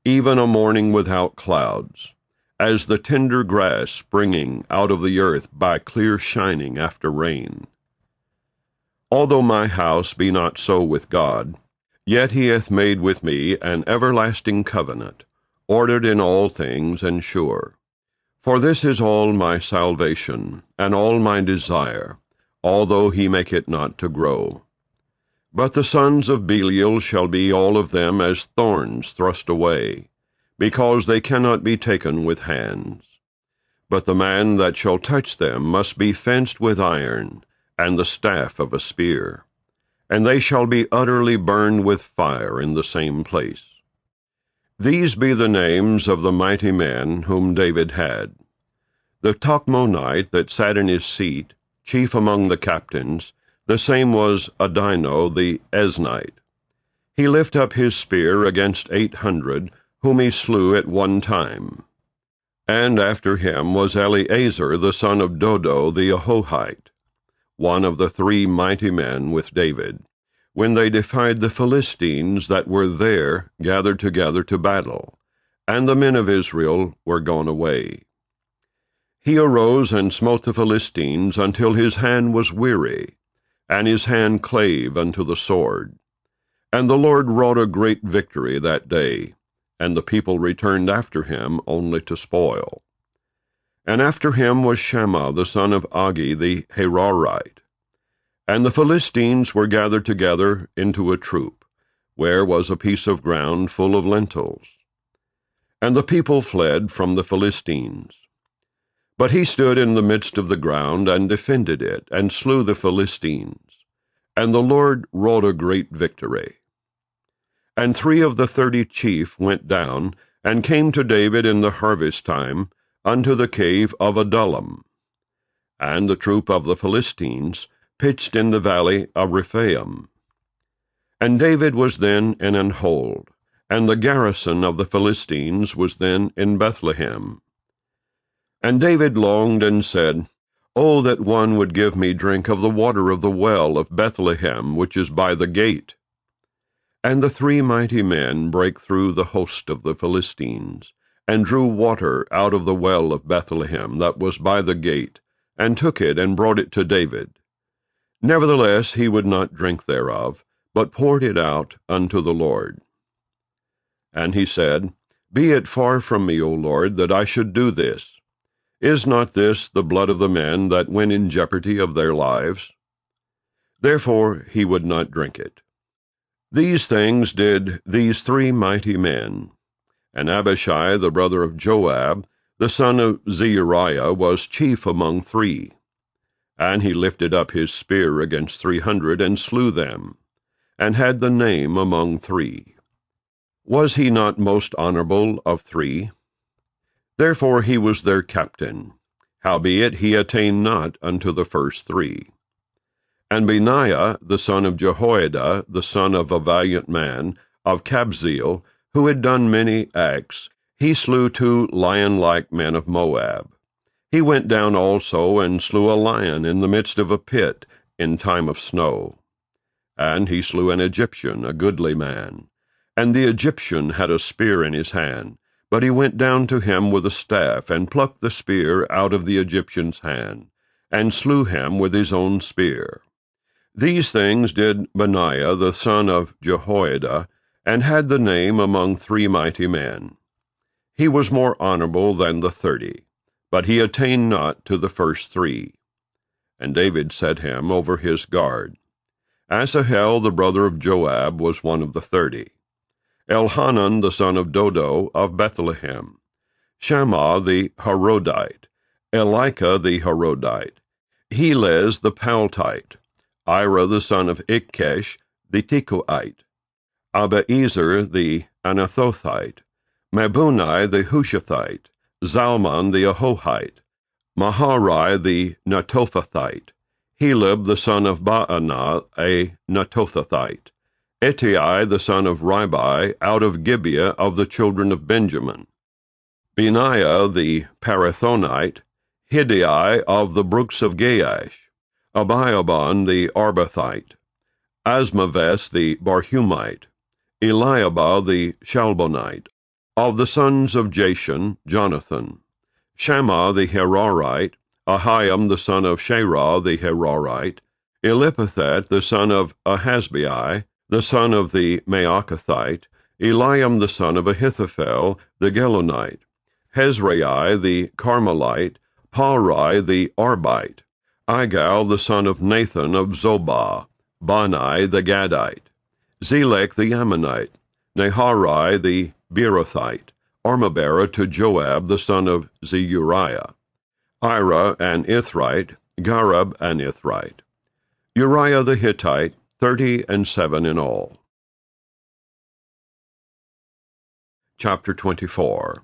even a morning without clouds, as the tender grass springing out of the earth by clear shining after rain. Although my house be not so with God, yet he hath made with me an everlasting covenant, ordered in all things and sure. For this is all my salvation, and all my desire, although he make it not to grow. But the sons of Belial shall be all of them as thorns thrust away, because they cannot be taken with hands. But the man that shall touch them must be fenced with iron, and the staff of a spear, and they shall be utterly burned with fire in the same place. These be the names of the mighty men whom David had. The Tachmonite that sat in his seat, chief among the captains, the same was Adino the Eznite. He lift up his spear against 800, whom he slew at one time. And after him was Eleazar the son of Dodo the Ahohite, one of the 3 mighty men with David, when they defied the Philistines that were there gathered together to battle, and the men of Israel were gone away. He arose and smote the Philistines until his hand was weary, and his hand clave unto the sword. And the Lord wrought a great victory that day, and the people returned after him only to spoil. And after him was Shammah the son of Agi the Hararite. And the Philistines were gathered together into a troop, where was a piece of ground full of lentils. And the people fled from the Philistines. But he stood in the midst of the ground, and defended it, and slew the Philistines. And the Lord wrought a great victory. And 3 of the 30 chief went down, and came to David in the harvest time, unto the cave of Adullam. And the troop of the Philistines pitched in the valley of Rephaim. And David was then in an hold, and the garrison of the Philistines was then in Bethlehem. And David longed and said, O that one would give me drink of the water of the well of Bethlehem, which is by the gate. And the 3 mighty men brake through the host of the Philistines, and drew water out of the well of Bethlehem that was by the gate, and took it and brought it to David. Nevertheless he would not drink thereof, but poured it out unto the Lord. And he said, Be it far from me, O Lord, that I should do this. Is not this the blood of the men that went in jeopardy of their lives? Therefore he would not drink it. These things did these 3 mighty men. And Abishai the brother of Joab, the son of Zeruiah, was chief among 3. And he lifted up his spear against 300, and slew them, and had the name among 3. Was he not most honorable of 3? Therefore he was their captain. Howbeit he attained not unto the first 3. And Benaiah, the son of Jehoiada, the son of a valiant man, of Kabzeel, who had done many acts, he slew 2 lion-like men of Moab. He went down also and slew a lion in the midst of a pit in time of snow. And he slew an Egyptian, a goodly man. And the Egyptian had a spear in his hand, but he went down to him with a staff, and plucked the spear out of the Egyptian's hand, and slew him with his own spear. These things did Benaiah the son of Jehoiada, and had the name among 3 mighty men. He was more honorable than the 30, but he attained not to the first 3. And David set him over his guard. Asahel the brother of Joab was one of the 30. Elhanan the son of Dodo of Bethlehem. Shammah the Harodite. Elika the Harodite. Helez the Paltite. Ira the son of Ikkesh the Tekoite. Abiezer the Anathothite. Mabunai the Hushathite. Zalman the Ahohite. Maharai the Netophathite. Heleb the son of Baanah a Netophathite. Etai the son of Ribai out of Gibeah of the children of Benjamin. Benaiah the Parathonite. Hiddai of the brooks of Gaash. Abiaban the Arbathite. Asmaves the Barhumite. Eliabah the Shalbonite. Of the sons of Jashan, Jonathan. Shammah the Herarite. Ahiam the son of Sherah the Herarite. Eliphathat the son of Ahasbai, the son of the Maacathite. Eliam the son of Ahithophel the Gelonite. Hezrai the Carmelite. Parai the Arbite. Igal the son of Nathan of Zobah. Bani the Gadite. Zelek the Ammonite. Neharai the Beerothite, armor-bearer to Joab the son of Zeruiah. Ira an Ithrite, Gareb an Ithrite. Uriah the Hittite, 37 in all. Chapter 24.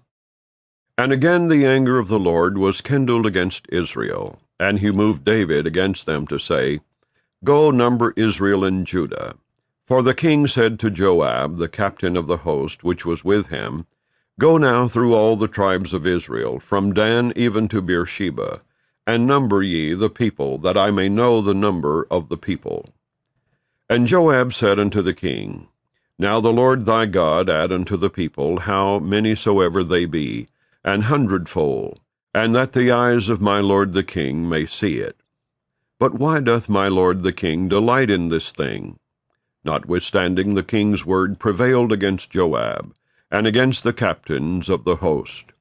And again the anger of the Lord was kindled against Israel, and he moved David against them to say, Go number Israel and Judah. For the king said to Joab, the captain of the host which was with him, Go now through all the tribes of Israel, from Dan even to Beersheba, and number ye the people, that I may know the number of the people. And Joab said unto the king, Now the Lord thy God add unto the people how many soever they be, an hundredfold, and that the eyes of my lord the king may see it. But why doth my lord the king delight in this thing? Notwithstanding the king's word prevailed against Joab, and against the captains of the host.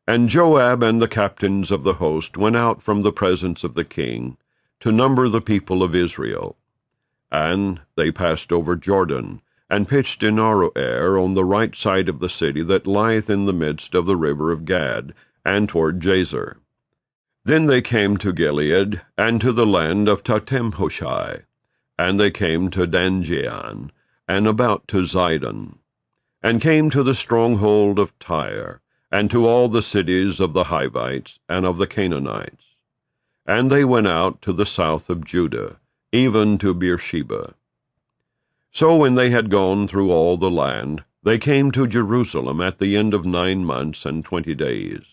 And Joab and the captains of the host went out from the presence of the king, to number the people of Israel. And they passed over Jordan, and pitched in Aroer on the right side of the city that lieth in the midst of the river of Gad, and toward Jazer. Then they came to Gilead, and to the land of Tatemhoshai. And they came to Danjean, and about to Zidon, and came to the stronghold of Tyre, and to all the cities of the Hivites and of the Canaanites. And they went out to the south of Judah, even to Beersheba. So when they had gone through all the land, they came to Jerusalem at the end of 9 months and 20 days.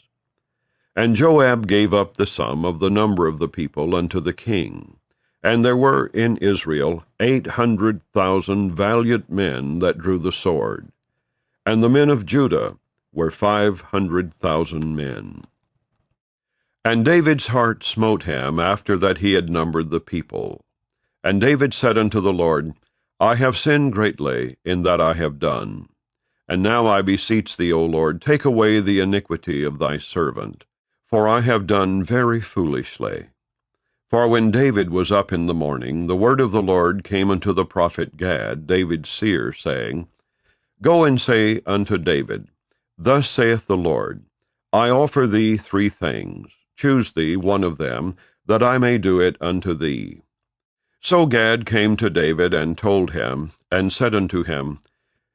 And Joab gave up the sum of the number of the people unto the king. And there were in Israel 800,000 valiant men that drew the sword, and the men of Judah were 500,000 men. And David's heart smote him after that he had numbered the people. And David said unto the Lord, I have sinned greatly in that I have done. And now I beseech thee, O Lord, take away the iniquity of thy servant, for I have done very foolishly. For when David was up in the morning, the word of the Lord came unto the prophet Gad, David's seer, saying, Go and say unto David, Thus saith the Lord, I offer thee 3 things. Choose thee one of them, that I may do it unto thee. So Gad came to David and told him, and said unto him,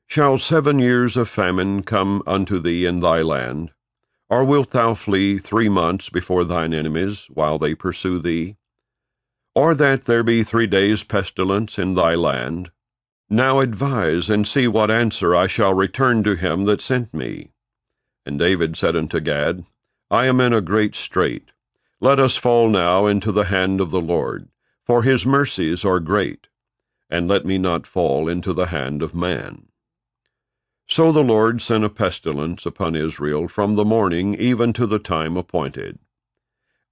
Shall 7 years of famine come unto thee in thy land? Or wilt thou flee 3 months before thine enemies, while they pursue thee? Or that there be 3 days' pestilence in thy land? Now advise, and see what answer I shall return to him that sent me. And David said unto Gad, I am in a great strait. Let us fall now into the hand of the Lord, for his mercies are great, and let me not fall into the hand of man. So the Lord sent a pestilence upon Israel from the morning even to the time appointed.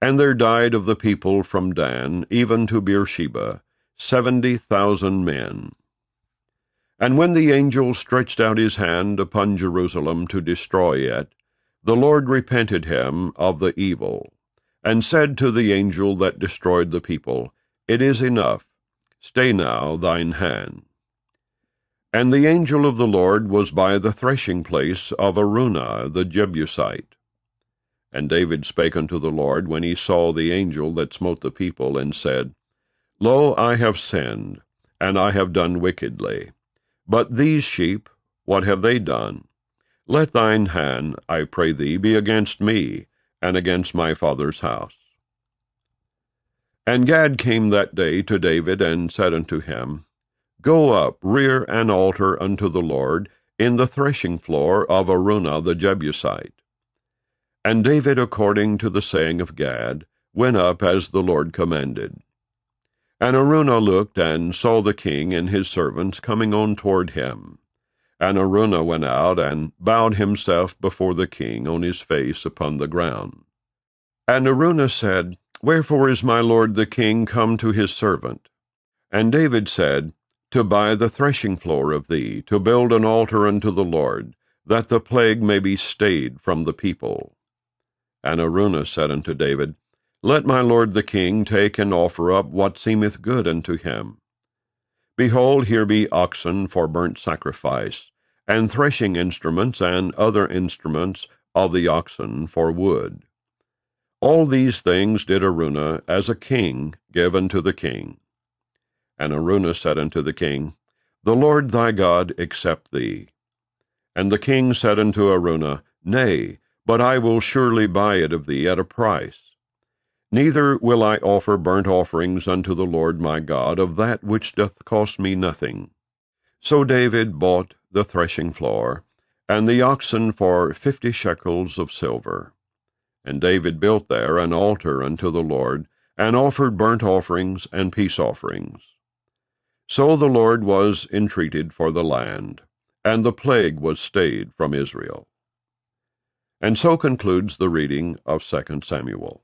And there died of the people from Dan even to Beersheba 70,000 men. And when the angel stretched out his hand upon Jerusalem to destroy it, the Lord repented him of the evil, and said to the angel that destroyed the people, It is enough, stay now thine hand. And the angel of the Lord was by the threshing place of Araunah the Jebusite. And David spake unto the Lord when he saw the angel that smote the people, and said, Lo, I have sinned, and I have done wickedly. But these sheep, what have they done? Let thine hand, I pray thee, be against me, and against my father's house. And Gad came that day to David, and said unto him, Go up, rear an altar unto the Lord in the threshing floor of Araunah the Jebusite. And David, according to the saying of Gad, went up as the Lord commanded. And Araunah looked, and saw the king and his servants coming on toward him. And Araunah went out, and bowed himself before the king on his face upon the ground. And Araunah said, Wherefore is my lord the king come to his servant? And David said, To buy the threshing floor of thee, to build an altar unto the Lord, that the plague may be stayed from the people. And Araunah said unto David, Let my lord the king take and offer up what seemeth good unto him. Behold, here be oxen for burnt sacrifice, and threshing instruments and other instruments of the oxen for wood. All these things did Araunah as a king give unto the king. And Araunah said unto the king, The Lord thy God accept thee. And the king said unto Araunah, Nay, but I will surely buy it of thee at a price. Neither will I offer burnt offerings unto the Lord my God of that which doth cost me nothing. So David bought the threshing floor, and the oxen for 50 shekels of silver. And David built there an altar unto the Lord, and offered burnt offerings and peace offerings. So the Lord was entreated for the land, and the plague was stayed from Israel. And so concludes the reading of 2 Samuel.